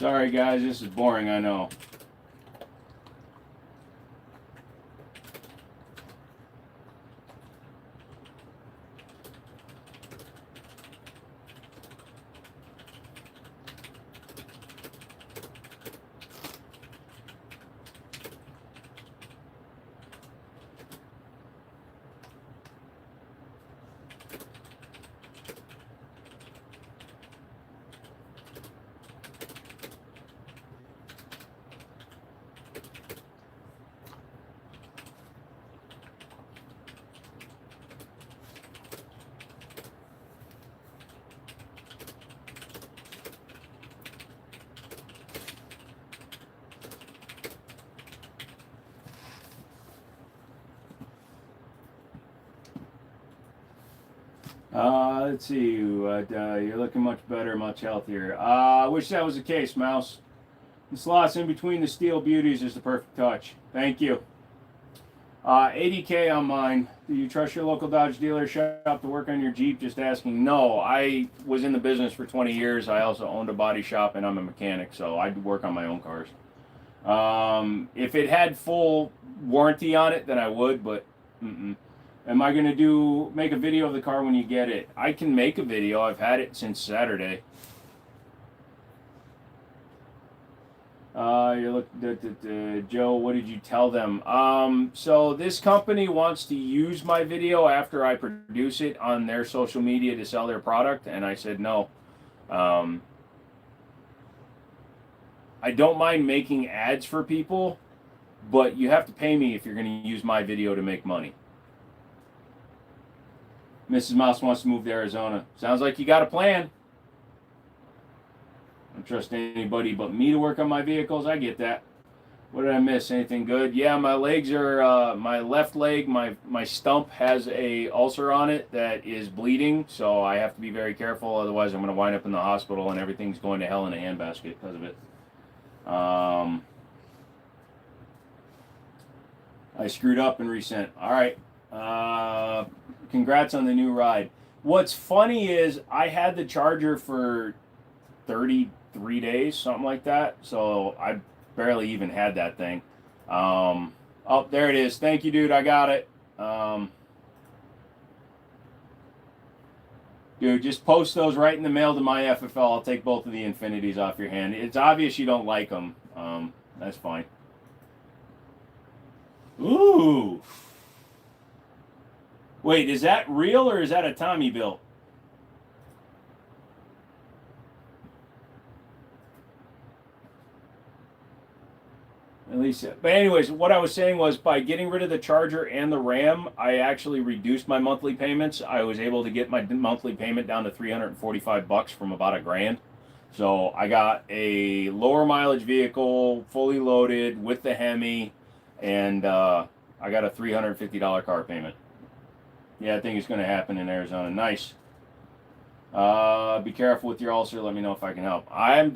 Sorry guys, this is boring, I know. Let's see. You're looking much better, much healthier. I wish that was the case, Mouse. The slots in between the steel beauties is the perfect touch. Thank you. 80K on mine. Do you trust your local Dodge dealer shop to work on your Jeep? Just asking. No, I was in the business for 20 years. I also owned a body shop, and I'm a mechanic, so I work on my own cars. If it had full warranty on it, then I would, but Am I going to make a video of the car when you get it? I can make a video. I've had it since Saturday. Joe, what did you tell them? So this company wants to use my video after I produce it on their social media to sell their product, and I said no. I don't mind making ads for people, but you have to pay me if you're going to use my video to make money. Mrs. Mouse wants to move to Arizona. Sounds like you got a plan. I don't trust anybody but me to work on my vehicles. I get that. What did I miss? Anything good? Yeah, my legs are, my left leg, my stump has a ulcer on it that is bleeding, so I have to be very careful. Otherwise, I'm going to wind up in the hospital and everything's going to hell in a handbasket because of it. I screwed up and resent. All right. Congrats on the new ride. What's funny is I had the Charger for 33 days, something like that. So I barely even had that thing. Oh, there it is. Thank you, dude. I got it. Dude, just post those right in the mail to my FFL. I'll take both of the Infinities off your hand. It's obvious you don't like them. That's fine. Ooh. Wait, is that real or is that a Tommy built? At least, but anyways, what I was saying was by getting rid of the Charger and the Ram, I actually reduced my monthly payments. I was able to get my monthly payment down to $345 from about $1,000. So I got a lower mileage vehicle, fully loaded with the Hemi, and I got a $350 car payment. Yeah, I think it's going to happen in Arizona. Nice. Be careful with your ulcer. Let me know if I can help. I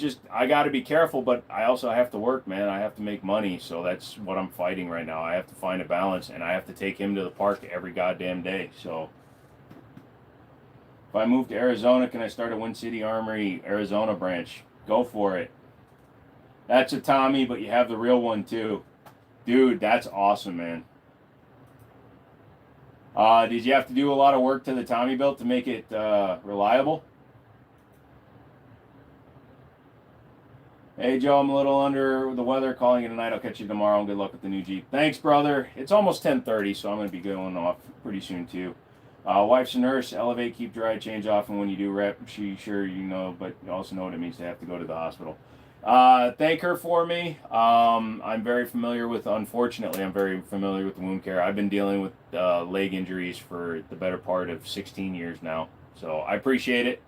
got to be careful, but I also have to work, man. I have to make money, so that's what I'm fighting right now. I have to find a balance, and I have to take him to the park every goddamn day. So if I move to Arizona, can I start a Wind City Armory Arizona branch? Go for it. That's a Tommy, but you have the real one too. Dude, that's awesome, man. Did you have to do a lot of work to the Tommy belt to make it reliable? Hey Joe, I'm a little under the weather. Calling you tonight. I'll catch you tomorrow. And good luck with the new Jeep. Thanks, brother. It's almost 10:30, so I'm going to be going off pretty soon too. Wife's a nurse. Elevate, keep dry, change off, and when you do rep, she sure you know, but you also know what it means to have to go to the hospital. Thank her for me. I'm very familiar with. Unfortunately, I'm very familiar with the wound care. I've been dealing with leg injuries for the better part of 16 years now, so I appreciate it.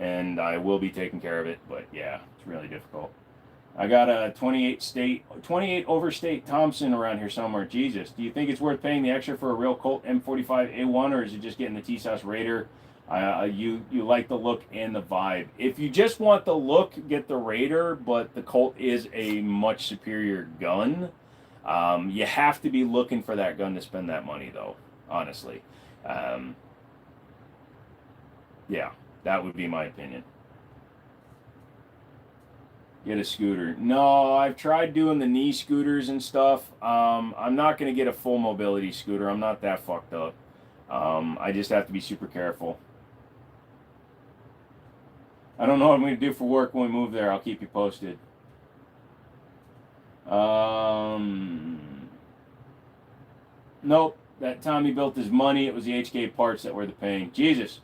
And I will be taking care of it. But yeah, it's really difficult. I got a 28 overstate Thompson around here somewhere. Jesus, do you think it's worth paying the extra for a real Colt M45A1, or is it just getting the T-Sauce Raider? You like the look and the vibe. If you just want the look, get the Raider, but the Colt is a much superior gun. You have to be looking for that gun to spend that money, though, honestly. Yeah. That would be my opinion. Get a scooter. No, I've tried doing the knee scooters and stuff. I'm not going to get a full mobility scooter. I'm not that fucked up. I just have to be super careful. I don't know what I'm going to do for work when we move there. I'll keep you posted. Nope. That Tommy built his money. It was the HK parts that were the pain. Jesus.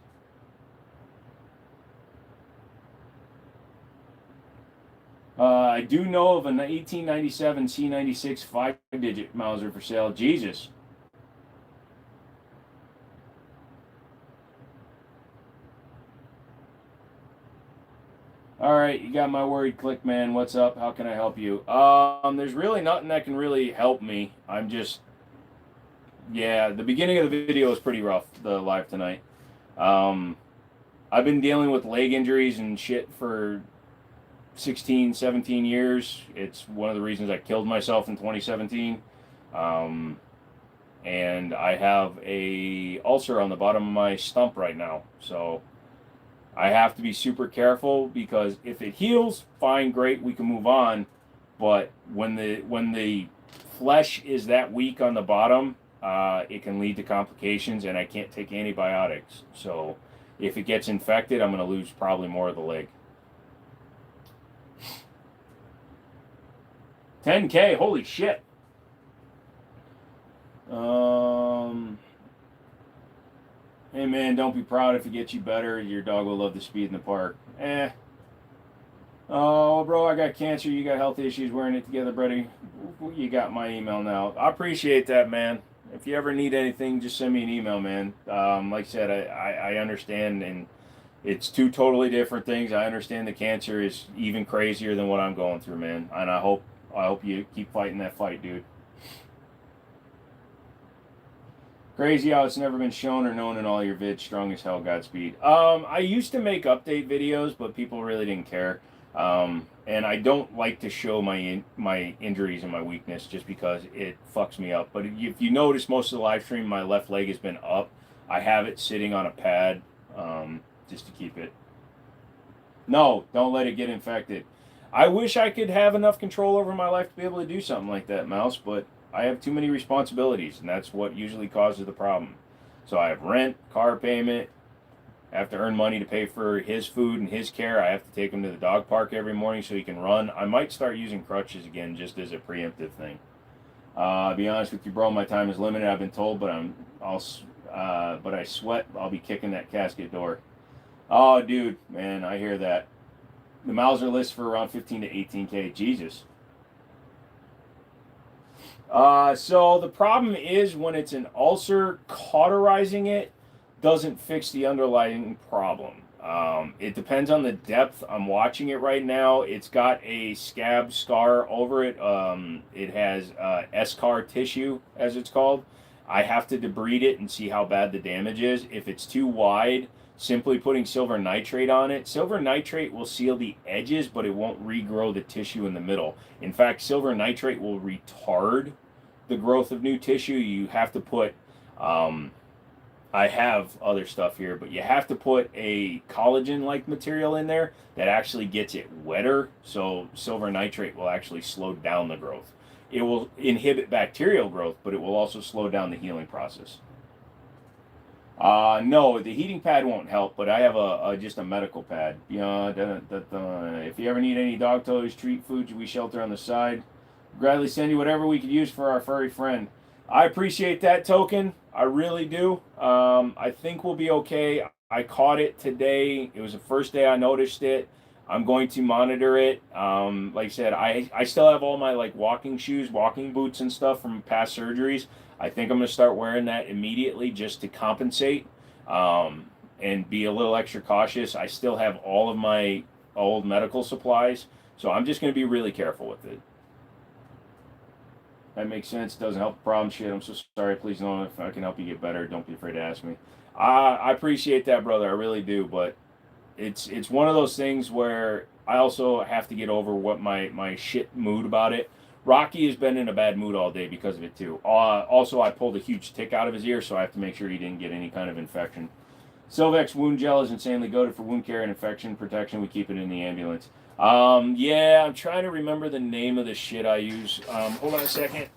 I do know of an 1897 C96 5-digit Mauser for sale. Jesus. All right, you got my worried click, man. What's up? How can I help you? There's really nothing that can really help me. I'm just, yeah, the beginning of the video was pretty rough, the live tonight. I've been dealing with leg injuries and shit for 16, 17 years. It's one of the reasons I killed myself in 2017. And I have a ulcer on the bottom of my stump right now. So I have to be super careful, because if it heals, fine, great, we can move on. But when the flesh is that weak on the bottom, it can lead to complications, and I can't take antibiotics. So if it gets infected, I'm going to lose probably more of the leg. 10K, holy shit. Hey man, don't be proud if it gets you better. Your dog will love the speed in the park. Oh, bro, I got cancer. You got health issues. Wearing it together, buddy. You got my email now. I appreciate that, man. If you ever need anything, just send me an email, man. Like I said, I understand, and it's two totally different things. I understand the cancer is even crazier than what I'm going through, man. And I hope you keep fighting that fight, dude. Crazy how it's never been shown or known in all your vids. Strong as hell, Godspeed. I used to make update videos, but people really didn't care. And I don't like to show my injuries and my weakness, just because it fucks me up. But if you notice, most of the live stream, my left leg has been up. I have it sitting on a pad, just to keep it. No, don't let it get infected. I wish I could have enough control over my life to be able to do something like that, Mouse, but I have too many responsibilities, and that's what usually causes the problem. So I have rent, car payment, I have to earn money to pay for his food and his care. I have to take him to the dog park every morning so he can run. I might start using crutches again, just as a preemptive thing. Be honest with you, bro, my time is limited, I've been told, but but I sweat I'll be kicking that casket door. Oh, dude, man, I hear that. The Mauser lists for around 15 to 18K. Jesus. So the problem is, when it's an ulcer, cauterizing it doesn't fix the underlying problem. It depends on the depth. I'm watching it right now. It's got a scab scar over it. It has eschar tissue, as it's called. I have to debride it and see how bad the damage is. If it's too wide, simply putting silver nitrate on it. Silver nitrate will seal the edges, but it won't regrow the tissue in the middle. In fact, silver nitrate will retard the growth of new tissue. You have to put, I have other stuff here, but you have to put a collagen-like material in there that actually gets it wetter, so silver nitrate will actually slow down the growth. It will inhibit bacterial growth, but it will also slow down the healing process. No, the heating pad won't help, but I have a just a medical pad. You know, if you ever need any dog toys, treat foods, we shelter on the side. Gladly send you whatever we could use for our furry friend. I appreciate that token. I really do. I think we'll be okay. I caught it today. It was the first day I noticed it. I'm going to monitor it. Like I said, I still have all my like walking shoes, walking boots and stuff from past surgeries. I think I'm going to start wearing that immediately just to compensate and be a little extra cautious. I still have all of my old medical supplies, so I'm just going to be really careful with it. That makes sense. Doesn't help the problem. Shit, I'm so sorry. Please know if I can help you get better. Don't be afraid to ask me. I appreciate that, brother. I really do. But it's one of those things where I also have to get over what my shit mood about it. Rocky has been in a bad mood all day because of it too. Also, I pulled a huge tick out of his ear, so I have to make sure he didn't get any kind of infection. Silvex wound gel is insanely goated for wound care and infection protection. We keep it in the ambulance. Yeah, I'm trying to remember the name of the shit I use. Hold on a second.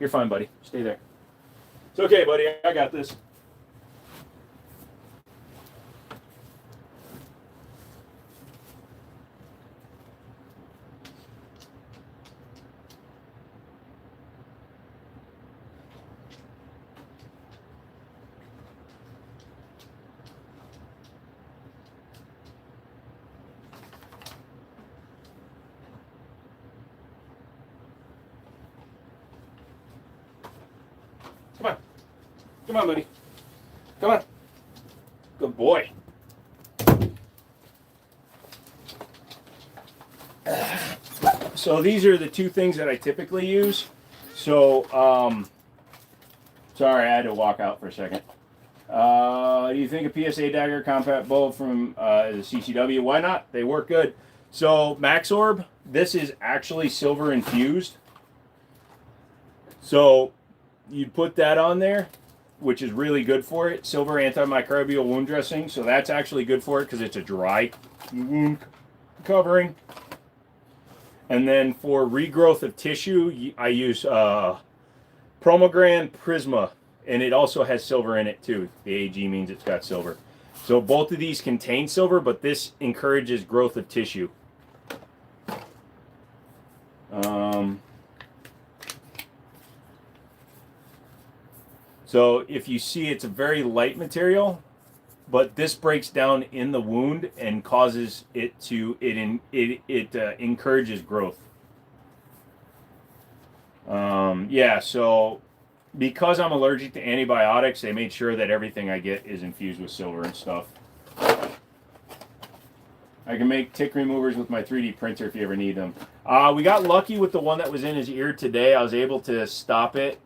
You're fine, buddy. Stay there. It's okay, buddy. I got this. Come on. Come on, buddy. Come on. Good boy. So these are the two things that I typically use. So, sorry, I had to walk out for a second. Do you think a PSA dagger compact bow from the CCW? Why not? They work good. So Max Orb, this is actually silver infused. So you put that on there, which is really good for it. Silver antimicrobial wound dressing. So that's actually good for it because it's a dry wound covering. And then for regrowth of tissue, I use Promogran Prisma, and it also has silver in it too. The AG means it's got silver. So both of these contain silver, but this encourages growth of tissue. So if you see, it's a very light material, but this breaks down in the wound and causes it to encourages growth. Yeah, so because I'm allergic to antibiotics, they made sure that everything I get is infused with silver and stuff. I can make tick removers with my 3D printer if you ever need them. We got lucky with the one that was in his ear today. I was able to stop it.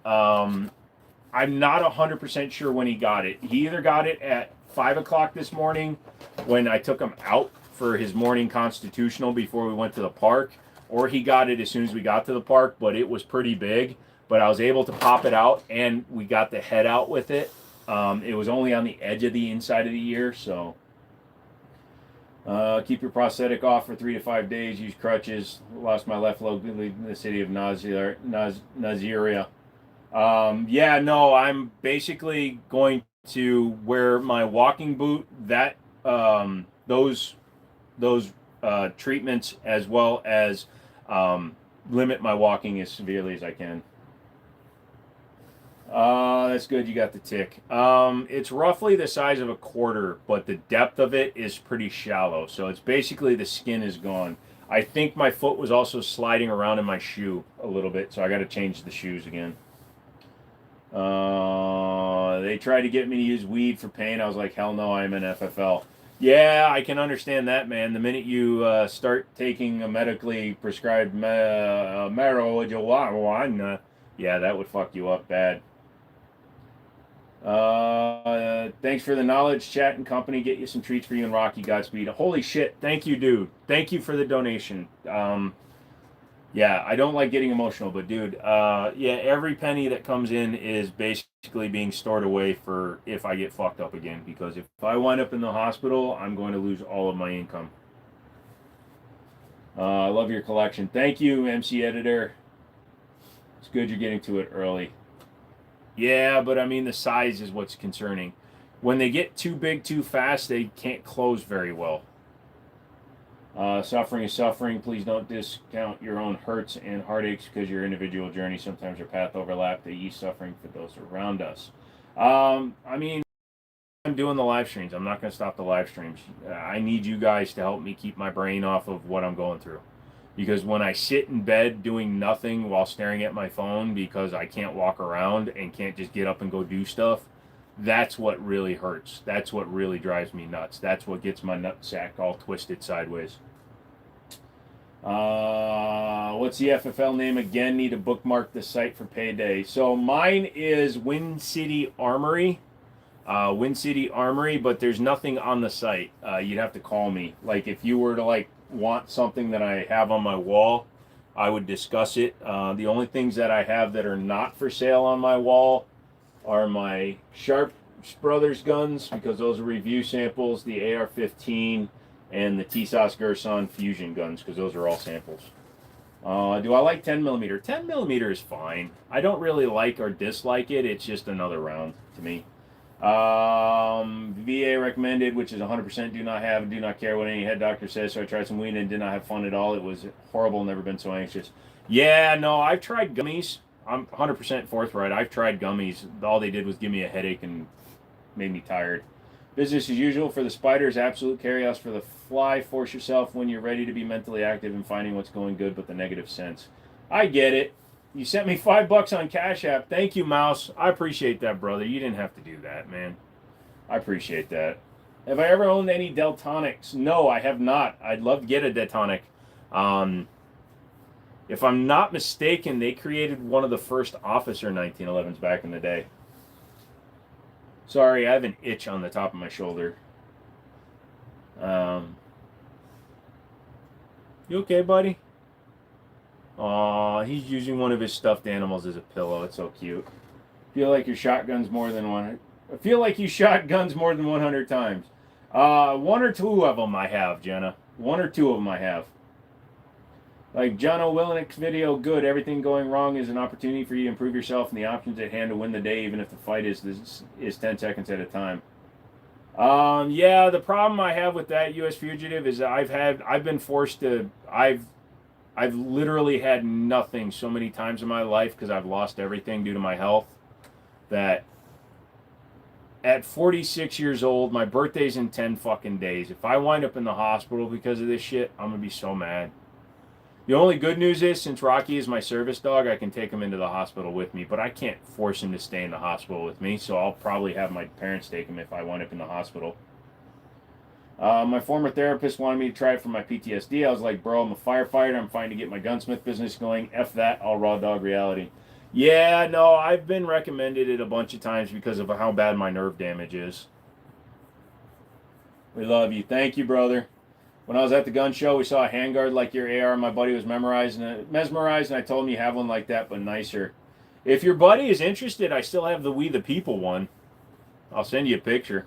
I'm not 100% sure when he got it. He either got it at 5 o'clock this morning when I took him out for his morning constitutional before we went to the park, or he got it as soon as we got to the park, but it was pretty big. But I was able to pop it out, and we got the head out with it. It was only on the edge of the inside of the ear, so... keep your prosthetic off for 3 to 5 days. Use crutches. Lost my left leg in the city of Naziria. Yeah, no, I'm basically going to wear my walking boot, that those treatments, as well as limit my walking as severely as I can. That's good. You got the tick. It's roughly the size of a quarter, but the depth of it is pretty shallow. So it's basically the skin is gone. I think my foot was also sliding around in my shoe a little bit, so I got to change the shoes again. They tried to get me to use weed for pain. I was like, hell no, I'm an FFL. Yeah, I can understand that, man. The minute you start taking a medically prescribed marijuana, yeah, that would fuck you up bad. Thanks for the knowledge, chat and company. Get you some treats for you and Rocky. Godspeed. Holy shit. Thank you, dude. Thank you for the donation. Yeah, I don't like getting emotional, but dude, yeah, every penny that comes in is basically being stored away for if I get fucked up again. Because if I wind up in the hospital, I'm going to lose all of my income. I love your collection. Thank you, MC Editor. It's good you're getting to it early. Yeah, but I mean, the size is what's concerning. When they get too big too fast, they can't close very well. Suffering is suffering. Please don't discount your own hurts and heartaches because your individual journey sometimes your path overlap. They ease suffering for those around us. I mean, I'm doing the live streams. I'm not going to stop the live streams. I need you guys to help me keep my brain off of what I'm going through. Because when I sit in bed doing nothing while staring at my phone because I can't walk around and can't just get up and go do stuff, that's what really hurts. That's what really drives me nuts. That's what gets my nutsack all twisted sideways. What's the FFL name again? Need to bookmark the site for payday. So mine is Wind City Armory. Wind City Armory, but there's nothing on the site. You'd have to call me. Like if you were to like want something that I have on my wall, I would discuss it. The only things that I have that are not for sale on my wall are my Sharp Brothers guns, because those are review samples, the AR-15, and the TSOS Gerson Fusion guns, because those are all samples. Do I like 10 millimeter? 10 millimeter is fine. I don't really like or dislike it. It's just another round to me. VA recommended, which is 100% do not have and do not care what any head doctor says. So I tried some weed and did not have fun at all. It was horrible. Never been so anxious. Yeah, no, I've tried gummies. I'm 100% forthright. I've tried gummies. All they did was give me a headache and made me tired. Business as usual for the spiders. Absolute chaos for the fly. Force yourself when you're ready to be mentally active and finding what's going good, but the negative sense. I get it. You sent me $5 on Cash App. Thank you, Mouse. I appreciate that, brother. You didn't have to do that, man. I appreciate that. Have I ever owned any Deltonics? No, I have not. I'd love to get a Deltonic. If I'm not mistaken, they created one of the first Officer 1911s back in the day. Sorry, I have an itch on the top of my shoulder. You okay, buddy? Aw, he's using one of his stuffed animals as a pillow. It's so cute. Feel like your shotguns more than one. I feel like you shot guns more than 100 times. One or two of them I have, Jenna. One or two of them I have. Like John O'Willenick's video, good. Everything going wrong is an opportunity for you to improve yourself and the options at hand to win the day, even if the fight is 10 seconds at a time. Yeah, the problem I have with that U.S. fugitive is I've been forced to, I've literally had nothing so many times in my life because I've lost everything due to my health, that at 46 years old, my birthday's in 10 fucking days. If I wind up in the hospital because of this shit, I'm going to be so mad. The only good news is, since Rocky is my service dog, I can take him into the hospital with me, but I can't force him to stay in the hospital with me, so I'll probably have my parents take him if I wind up in the hospital. My former therapist wanted me to try it for my PTSD. I was like, bro, I'm a firefighter. I'm fine to get my gunsmith business going. F that, all raw dog reality. Yeah, no, I've been recommended it a bunch of times because of how bad my nerve damage is. We love you. Thank you, brother. When I was at the gun show, we saw a handguard like your AR. My buddy was mesmerized, and I told him you have one like that, but nicer. If your buddy is interested, I still have the We the People one. I'll send you a picture.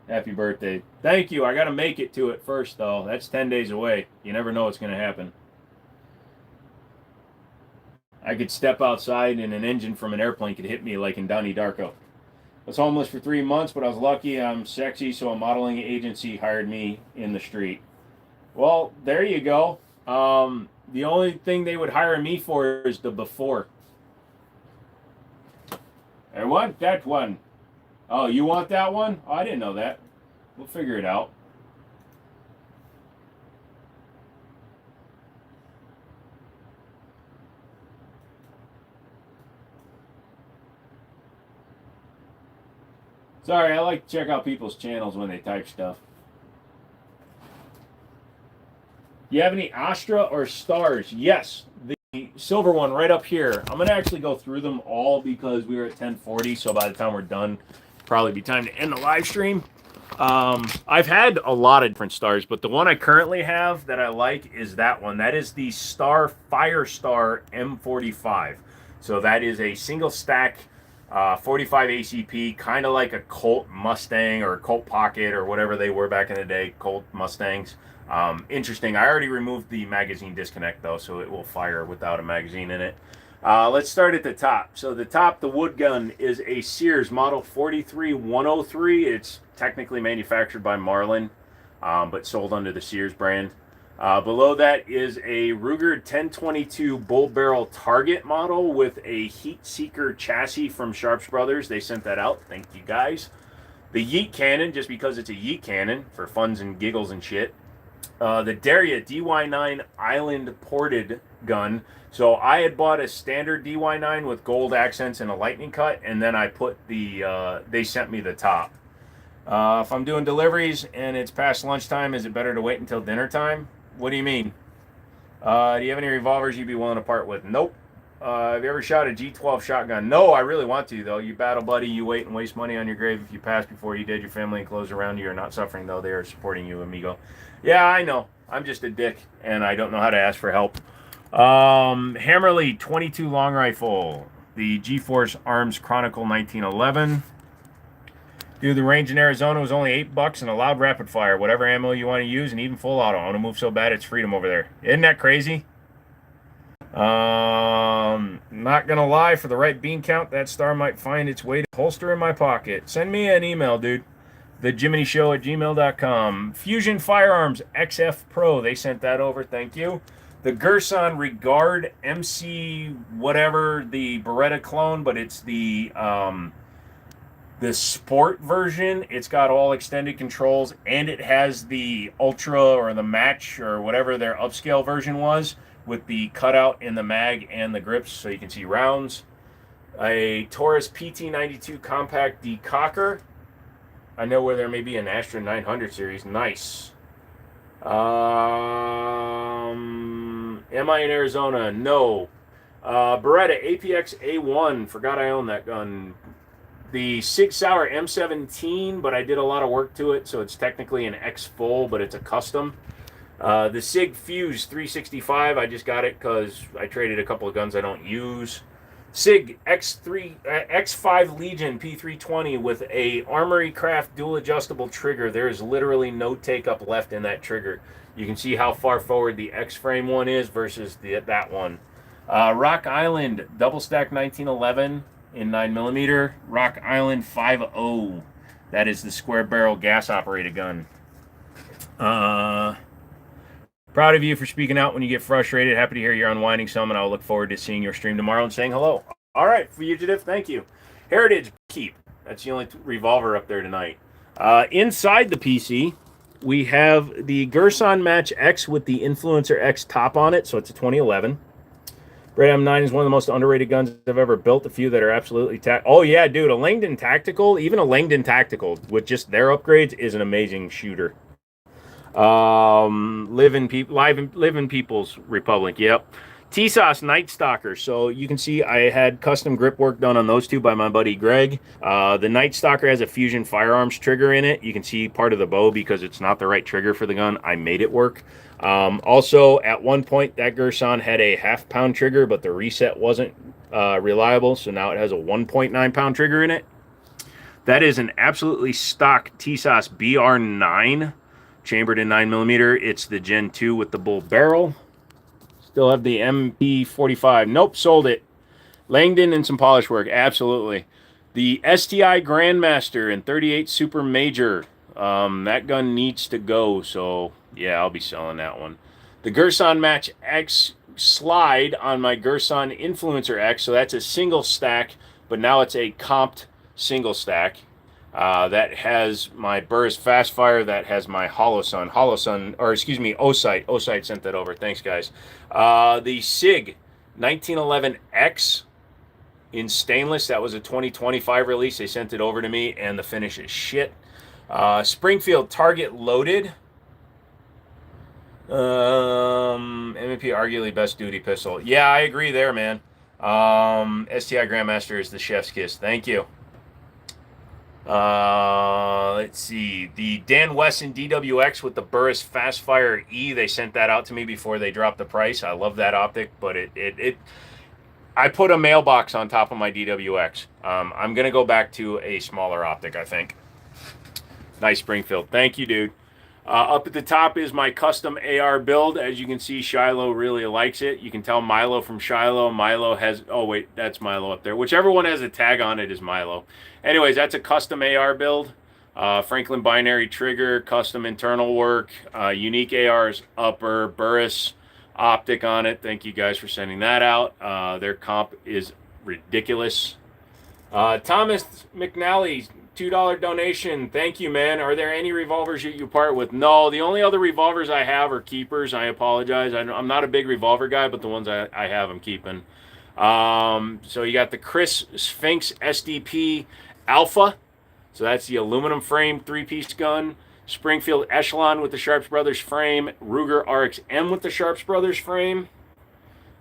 Happy birthday. Thank you. I got to make it to it first, though. That's 10 days away. You never know what's going to happen. I could step outside and an engine from an airplane could hit me like in Donnie Darko. I was homeless for 3 months, but I was lucky. I'm sexy, so a modeling agency hired me in the street. Well, there you go. The only thing they would hire me for is the before. I want that one. Oh, you want that one? Oh, I didn't know that. We'll figure it out. Sorry, I like to check out people's channels when they type stuff. You have any Astra or Stars? Yes, the silver one right up here. I'm going to actually go through them all because we were at 10:40, so by the time we're done, probably be time to end the live stream. I've had a lot of different Stars, but the one I currently have that I like is that one. That is the Firestar M45. So that is a single stack 45 ACP, kind of like a Colt Mustang or a Colt Pocket or whatever they were back in the day, Colt Mustangs. Interesting. I already removed the magazine disconnect though, so it will fire without a magazine in it. Let's start at the top. So the wood gun is a Sears Model 43103. It's technically manufactured by Marlin, but sold under the Sears brand. Below that is a Ruger 1022 Bull Barrel Target model with a Heat Seeker chassis from Sharps Brothers. They sent that out. Thank you guys. The Yeet Cannon, just because it's a Yeet Cannon for funs and giggles and shit. The Daria DY9 Island ported gun. So I had bought a standard DY9 with gold accents and a lightning cut, and then I put they sent me the top. If I'm doing deliveries and it's past lunchtime, is it better to wait until dinner time? What do you mean? Do you have any revolvers you'd be willing to part with? Nope. Have you ever shot a G12 shotgun? No, I really want to, though. You battle buddy, you wait and waste money on your grave. If you pass before you did, your family and close around you are not suffering, though. They are supporting you, amigo. Yeah, I know. I'm just a dick, and I don't know how to ask for help. Hammerly 22 long rifle. The G-Force Arms Chronicle 1911. Dude, the range in Arizona was only $8 and allowed rapid fire. Whatever ammo you want to use, and even full auto. I want to move so bad it's freedom over there. Isn't that crazy? Not gonna lie, for the right bean count, that star might find its way to holster in my pocket. Send me an email, dude. The Jimmini Show at gmail.com. Fusion Firearms XF Pro. They sent that over. Thank you. The Gerson Regard MC whatever, the Beretta clone, but it's the sport version. It's got all extended controls, and it has the Ultra or the Match or whatever their upscale version was, with the cutout in the mag and the grips so you can see rounds. A Taurus PT92 compact decocker. I know where there may be an Astra 900 series. Nice. Am I in Arizona? No. Beretta APX A1. Forgot I own that gun. The Sig Sauer M17, but I did a lot of work to it, so it's technically an X full, but it's a custom. The Sig Fuse 365, I just got it because I traded a couple of guns I don't use. Sig X5 Legion P320 with a Armory Craft dual adjustable trigger. There is literally no take up left in that trigger. You can see how far forward the X frame one is versus that one. Rock Island double stack 1911 in 9mm. Rock Island 5.0. That is the square barrel gas operated gun. Proud of you for speaking out when you get frustrated. Happy to hear you're unwinding some, and I'll look forward to seeing your stream tomorrow and saying hello. All right, Fugitive, thank you. Heritage Keep. That's the only revolver up there tonight. Inside the PC, we have the Gerson Match X with the Influencer X top on it, so it's a 2011. Red M9 is one of the most underrated guns I've ever built. A few that are absolutely oh yeah, dude, a Langdon Tactical, even a Langdon Tactical with just their upgrades is an amazing shooter. Live in People's Republic. Yep. TSOS Night Stalker. So you can see I had custom grip work done on those two by my buddy Greg. The Night Stalker has a Fusion Firearms trigger in it. You can see part of the bow because it's not the right trigger for the gun. I made it work. Also, at one point, that Gerson had a half-pound trigger, but the reset wasn't reliable, so now it has a 1.9-pound trigger in it. That is an absolutely stock TSOS BR9, chambered in 9mm. It's the Gen 2 with the bull barrel. Still have the MP45. Nope, sold it. Langdon and some polish work. Absolutely. The STI Grandmaster in 38 Super Major. That gun needs to go, so yeah, I'll be selling that one. The Gerson Match X slide on my Gerson Influencer X, so that's a single stack, but now it's a comped single stack. That has my Burris Fast Fire. That has my Osite. Osite sent that over. Thanks, guys. The SIG 1911X in stainless. That was a 2025 release. They sent it over to me, and the finish is shit. Springfield Target Loaded. M&P arguably best duty pistol. Yeah, I agree there, man. STI Grandmaster is the chef's kiss. Thank you. Let's see, the Dan Wesson DWX with the Burris Fastfire E. They sent that out to me before they dropped the price. I love that optic, but I put a mailbox on top of my DWX. I'm gonna go back to a smaller optic, I think. Nice Springfield. Thank you, dude. Up at the top is my custom AR build. As you can see, Shiloh really likes it. You can tell Milo from Shiloh. Milo has, oh wait, that's Milo up there. Whichever one has a tag on it is Milo. Anyways, that's a custom AR build. Franklin binary trigger, custom internal work, unique ARs upper, Burris optic on it. Thank you guys for sending that out. Their comp is ridiculous. Thomas McNally, $2 donation. Thank you, man. Are there any revolvers you part with? No, the only other revolvers I have are keepers. I apologize. I'm not a big revolver guy, but the ones I have, I'm keeping. So you got the Chris Sphinx SDP Alpha. So that's the aluminum frame 3-piece gun. Springfield Echelon with the Sharps Brothers frame. Ruger RXM with the Sharps Brothers frame.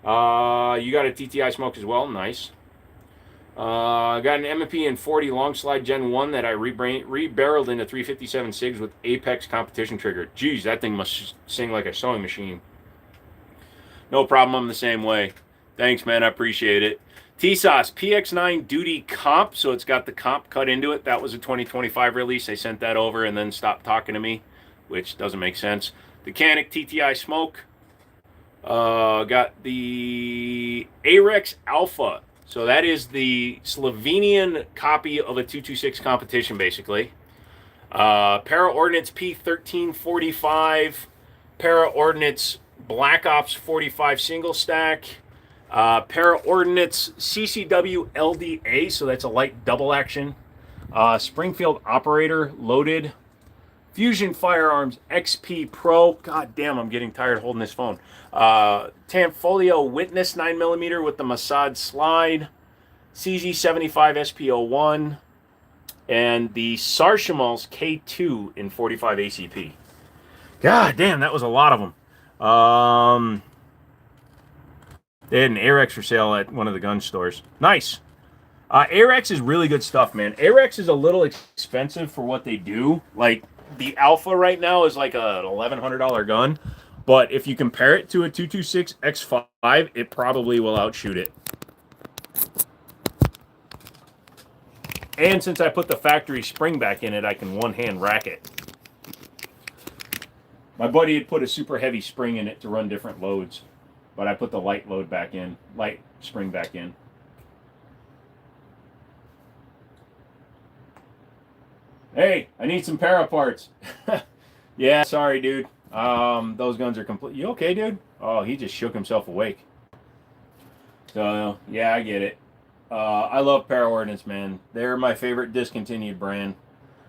You got a TTI smoke as well. Nice. I got an M&P in 40 long slide Gen 1 that I rebarreled into 357 SIGs with Apex competition trigger. Jeez, that thing must sing like a sewing machine. No problem, I'm the same way. Thanks, man, I appreciate it. T-Sauce PX9 Duty Comp, so it's got the comp cut into it. That was a 2025 release. They sent that over and then stopped talking to me, which doesn't make sense. The Canic TTI Smoke. Got the Arex Alpha. So that is the Slovenian copy of a 226 competition, basically. Para Ordnance P1345, Para Ordnance Black Ops 45 single stack, Para Ordnance CCW LDA, so that's a light double action. Springfield Operator loaded. Fusion Firearms XP Pro. God damn, I'm getting tired holding this phone. Tamfolio Witness 9mm with the Mossad slide. CZ75 SP01. And the Sarshimals K2 in 45 ACP. God damn, that was a lot of them. They had an Arex for sale at one of the gun stores. Nice. Arex is really good stuff, man. Arex is a little expensive for what they do. Like, the Alpha right now is like a $1,100 gun. But if you compare it to a 226 X5, it probably will outshoot it. And since I put the factory spring back in it, I can one-hand rack it. My buddy had put a super heavy spring in it to run different loads. But I put the light load back in. Light spring back in. Hey, I need some para parts. Yeah, sorry, dude. Those guns are complete. You okay, dude? Oh, he just shook himself awake. So, yeah, I get it. I love Para Ordnance, man. They're my favorite discontinued brand.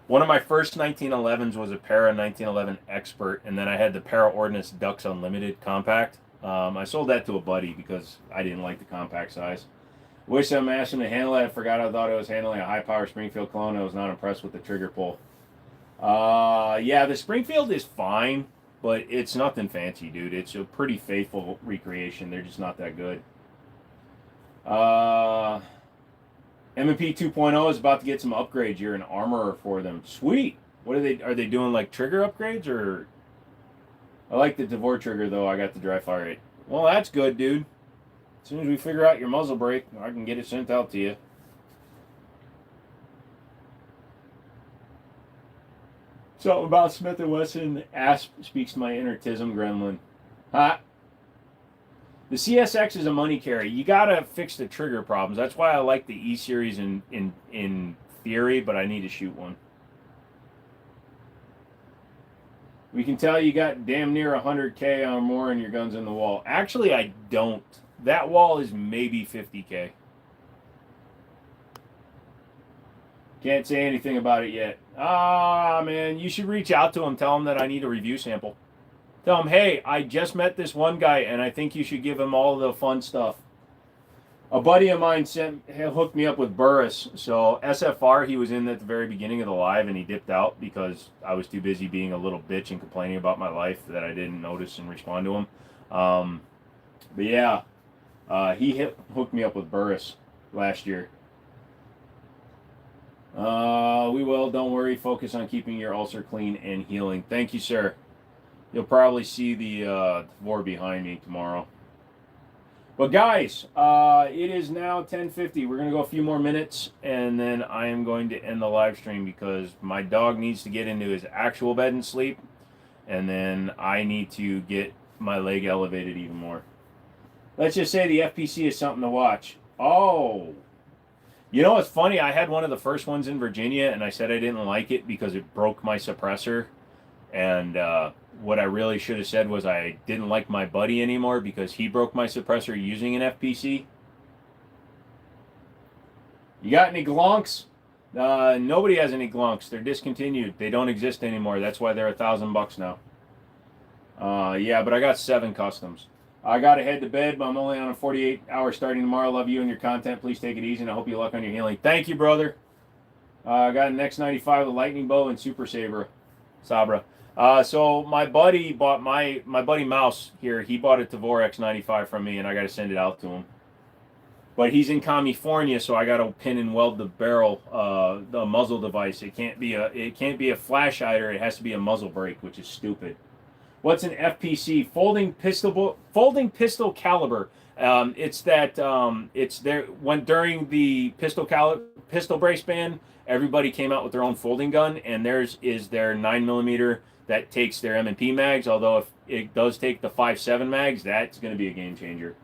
One of my first 1911s was a Para 1911 Expert, and then I had the Para Ordnance Dux Unlimited Compact. I sold that to a buddy because I didn't like the compact size. Wish I'm asking to handle it. I forgot I thought it was handling a high-power Springfield clone. I was not impressed with the trigger pull. Yeah, the Springfield is fine, but it's nothing fancy, dude. It's a pretty faithful recreation. They're just not that good. M&P 2.0 is about to get some upgrades. You're an armorer for them. Sweet. What are they doing, like trigger upgrades, or? I like the Devore trigger, though. I got the dry fire rate. Well, that's good, dude. As soon as we figure out your muzzle brake, I can get it sent out to you. Something about Smith & Wesson Asp speaks to my inner Tism gremlin. Ha! The CSX is a money carry. You gotta fix the trigger problems. That's why I like the E-Series in theory, but I need to shoot one. We can tell you got damn near 100K or more in your guns in the wall. Actually, I don't. That wall is maybe 50K. Can't say anything about it yet. Ah, man, you should reach out to him. Tell him that I need a review sample. Tell him, hey, I just met this one guy, and I think you should give him all the fun stuff. A buddy of mine hooked me up with Burris. So SFR, he was in at the very beginning of the live, and he dipped out because I was too busy being a little bitch and complaining about my life that I didn't notice and respond to him. But yeah, he hooked me up with Burris last year. We will, don't worry, focus on keeping your ulcer clean and healing. Thank you, sir. You'll probably see the Devore behind me tomorrow. But guys, it is now 10:50. We're going to go a few more minutes, and then I am going to end the live stream because my dog needs to get into his actual bed and sleep. and then I need to get my leg elevated even more. Let's just say the FPC is something to watch. Oh, you know what's funny? I had one of the first ones in Virginia, and I said I didn't like it because it broke my suppressor. And what I really should have said was I didn't like my buddy anymore because he broke my suppressor using an FPC. You got any glonks? Nobody has any glonks. They're discontinued. They don't exist anymore. That's why they're $1,000 now. Yeah, but I got 7 customs. I got to head to bed, but I'm only on a 48-hour starting tomorrow. Love you and your content. Please take it easy, and I hope you luck on your healing. Thank you, brother. I got an X95 with Lightning Bow and Super Sabra. So my buddy bought my buddy Mouse here. He bought a Tavor X95 from me, and I got to send it out to him. But he's in California, so I got to pin and weld the barrel, the muzzle device. It can't be a flash hider. It has to be a muzzle brake, which is stupid. What's an FPC? Folding pistol caliber. It's there when during the pistol brace ban, everybody came out with their own folding gun, and theirs is their 9mm that takes their M&P mags. Although if it does take the 5.7 mags, that's going to be a game changer.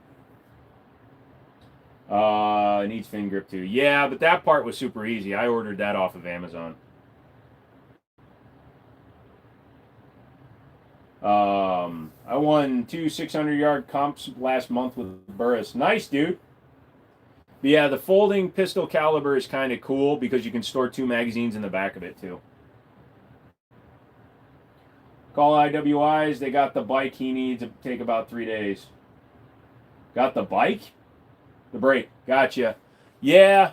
It needs fin grip too. Yeah, but that part was super easy. I ordered that off of Amazon. I won 2 600-yard comps last month with Burris. Nice, dude. But yeah, the folding pistol caliber is kind of cool because you can store 2 magazines in the back of it too. Call IWIs. They got the bike he needs to take about 3 days. Got the bike? The brake. Gotcha. Yeah.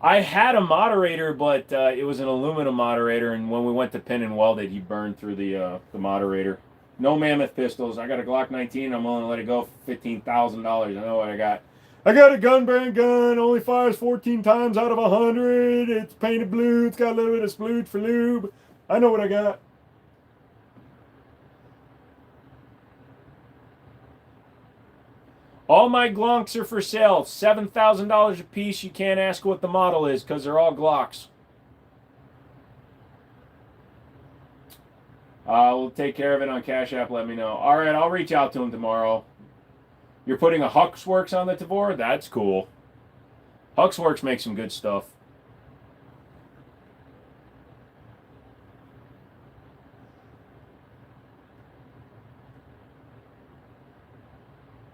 I had a moderator, but it was an aluminum moderator, and when we went to pin and weld it, he burned through the moderator. No Mammoth pistols. I got a Glock 19. I'm willing to let it go for $15,000. I know what I got. I got a gun brand gun. Only fires 14 times out of 100. It's painted blue. It's got a little bit of splooge for lube. I know what I got. All my Glocks are for sale. $7,000 a piece. You can't ask what the model is because they're all Glocks. We'll take care of it on Cash App. Let me know. All right, I'll reach out to him tomorrow. You're putting a Huxworks on the Tavor? That's cool. Huxworks makes some good stuff.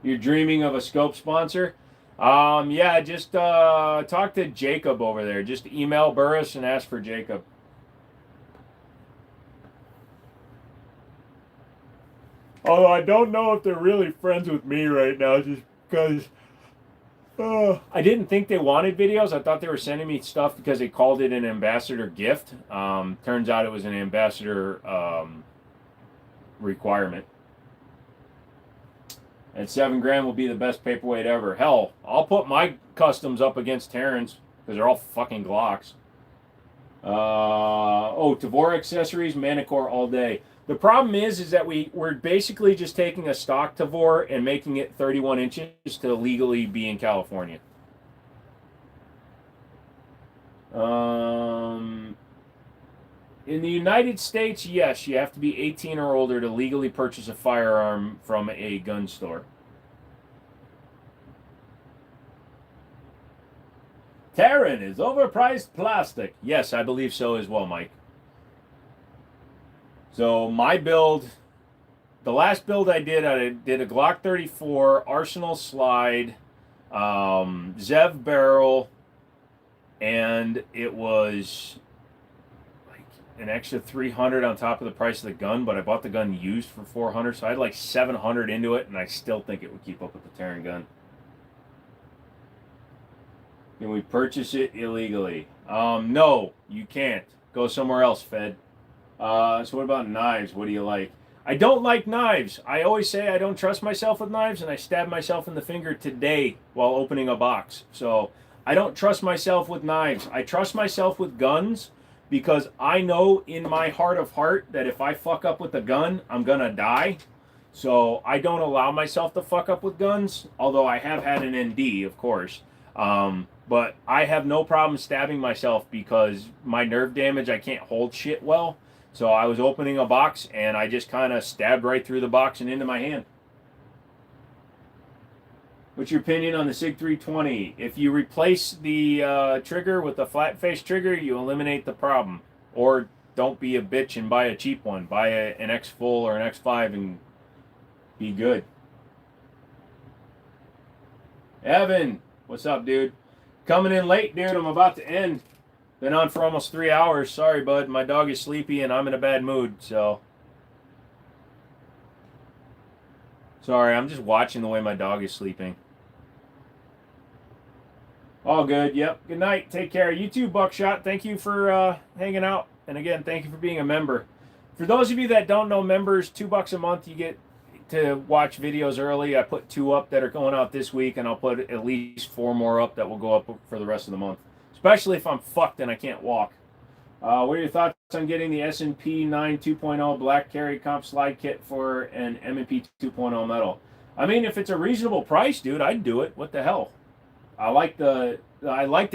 You're dreaming of a scope sponsor? Yeah, just talk to Jacob over there. Just email Burris and ask for Jacob. Although I don't know if they're really friends with me right now, just because I didn't think they wanted videos. I thought they were sending me stuff because they called it an ambassador gift. Turns out it was an ambassador requirement. And $7,000 will be the best paperweight ever. Hell, I'll put my customs up against Terrans because they're all fucking Glocks. Tavor accessories, Manicore all day. The problem is that we're basically just taking a stock Tavor and making it 31 inches to legally be in California. In the United States, yes, you have to be 18 or older to legally purchase a firearm from a gun store. Terran is overpriced plastic. Yes, I believe so as well, Mike. So my build, the last build I did a Glock 34, Arsenal slide, Zev barrel, and it was like an extra 300 on top of the price of the gun, but I bought the gun used for 400, so I had like 700 into it, and I still think it would keep up with the Terran gun. Can we purchase it illegally? No, you can't. Go somewhere else, Fed. So what about knives? What do you like? I don't like knives. I always say I don't trust myself with knives, and I stabbed myself in the finger today while opening a box. So I don't trust myself with knives. I trust myself with guns because I know in my heart of heart that if I fuck up with a gun, I'm gonna die. So I don't allow myself to fuck up with guns, although I have had an ND, of course. but I have no problem stabbing myself because my nerve damage, I can't hold shit well. So I was opening a box and I just kind of stabbed right through the box and into my hand. What's your opinion on the SIG 320? If you replace the trigger with a flat face trigger, you eliminate the problem. Or don't be a bitch and buy a cheap one. Buy an X full or an X5 and be good. Evan, what's up, dude? Coming in late, dude. I'm about to end. Been on for almost 3 hours. Sorry, bud. My dog is sleepy and I'm in a bad mood, so. Sorry, I'm just watching the way my dog is sleeping. All good. Yep. Good night. Take care. You too, Buckshot. Thank you for hanging out. And again, thank you for being a member. For those of you that don't know, members, $2 a month, you get to watch videos early. I put 2 up that are going out this week, and I'll put at least 4 more up that will go up for the rest of the month. Especially if I'm fucked and I can't walk. What are your thoughts on getting the S&P 9 2.0 Black Carry Comp Slide Kit for an M&P 2.0 metal? I mean, if it's a reasonable price, dude, I'd do it. What the hell? I like the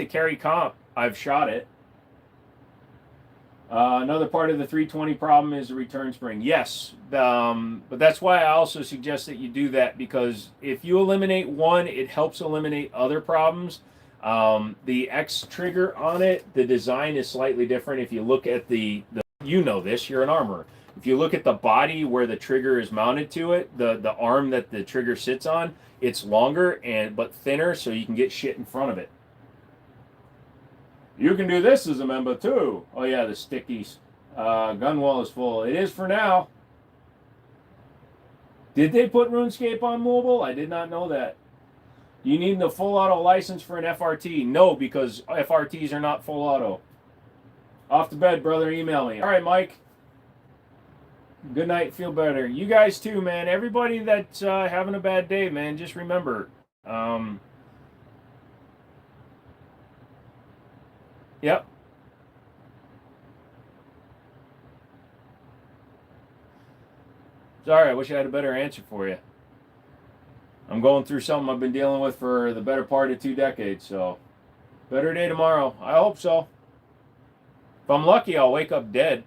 carry comp. I've shot it. Another part of the 320 problem is the return spring. Yes, but that's why I also suggest that you do that, because if you eliminate one, it helps eliminate other problems. The X trigger on it, the design is slightly different. If you look at you know this, you're an armorer. If you look at the body where the trigger is mounted to it, the arm that the trigger sits on, it's longer but thinner, so you can get shit in front of it. You can do this as a member too. Oh yeah, the stickies. Gun wall is full. It is for now. Did they put RuneScape on mobile? I did not know that. You need the full auto license for an FRT? No, because FRTs are not full auto. Off to bed, brother. Email me. All right, Mike. Good night. Feel better. You guys too, man. Everybody that's having a bad day, man, just remember. Yep. Sorry, I wish I had a better answer for you. I'm going through something I've been dealing with for the better part of 2 decades, so better day tomorrow. I hope so. If I'm lucky, I'll wake up dead.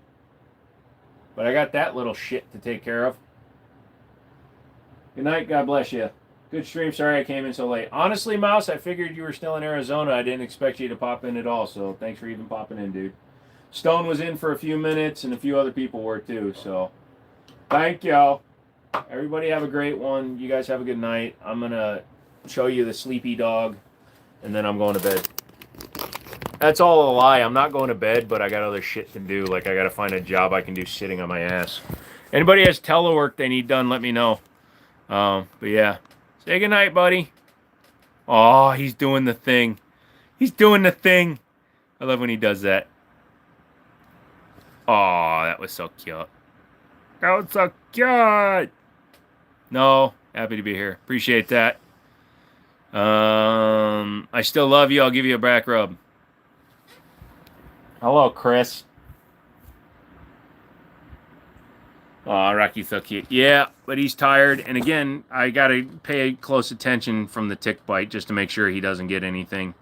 But I got that little shit to take care of. Good night. God bless you. Good stream. Sorry I came in so late. Honestly, Mouse, I figured you were still in Arizona. I didn't expect you to pop in at all, so thanks for even popping in, dude. Stone was in for a few minutes, and a few other people were too, so thank y'all. Everybody have a great one. You guys have a good night. I'm going to show you the sleepy dog, and then I'm going to bed. That's all a lie. I'm not going to bed, but I got other shit to do. Like, I got to find a job I can do sitting on my ass. Anybody has telework they need done, let me know. But yeah. Say goodnight, buddy. Oh, he's doing the thing. He's doing the thing. I love when he does that. Oh, that was so cute. That was so cute. No, happy to be here. Appreciate that. I still love you. I'll give you a back rub. Hello, Chris. Oh, Rocky's so cute. Yeah, but he's tired. And again, I got to pay close attention from the tick bite just to make sure he doesn't get anything.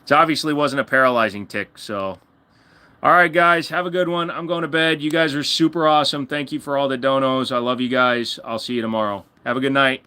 It obviously wasn't a paralyzing tick, so. All right, guys, have a good one. I'm going to bed. You guys are super awesome. Thank you for all the donos. I love you guys. I'll see you tomorrow. Have a good night.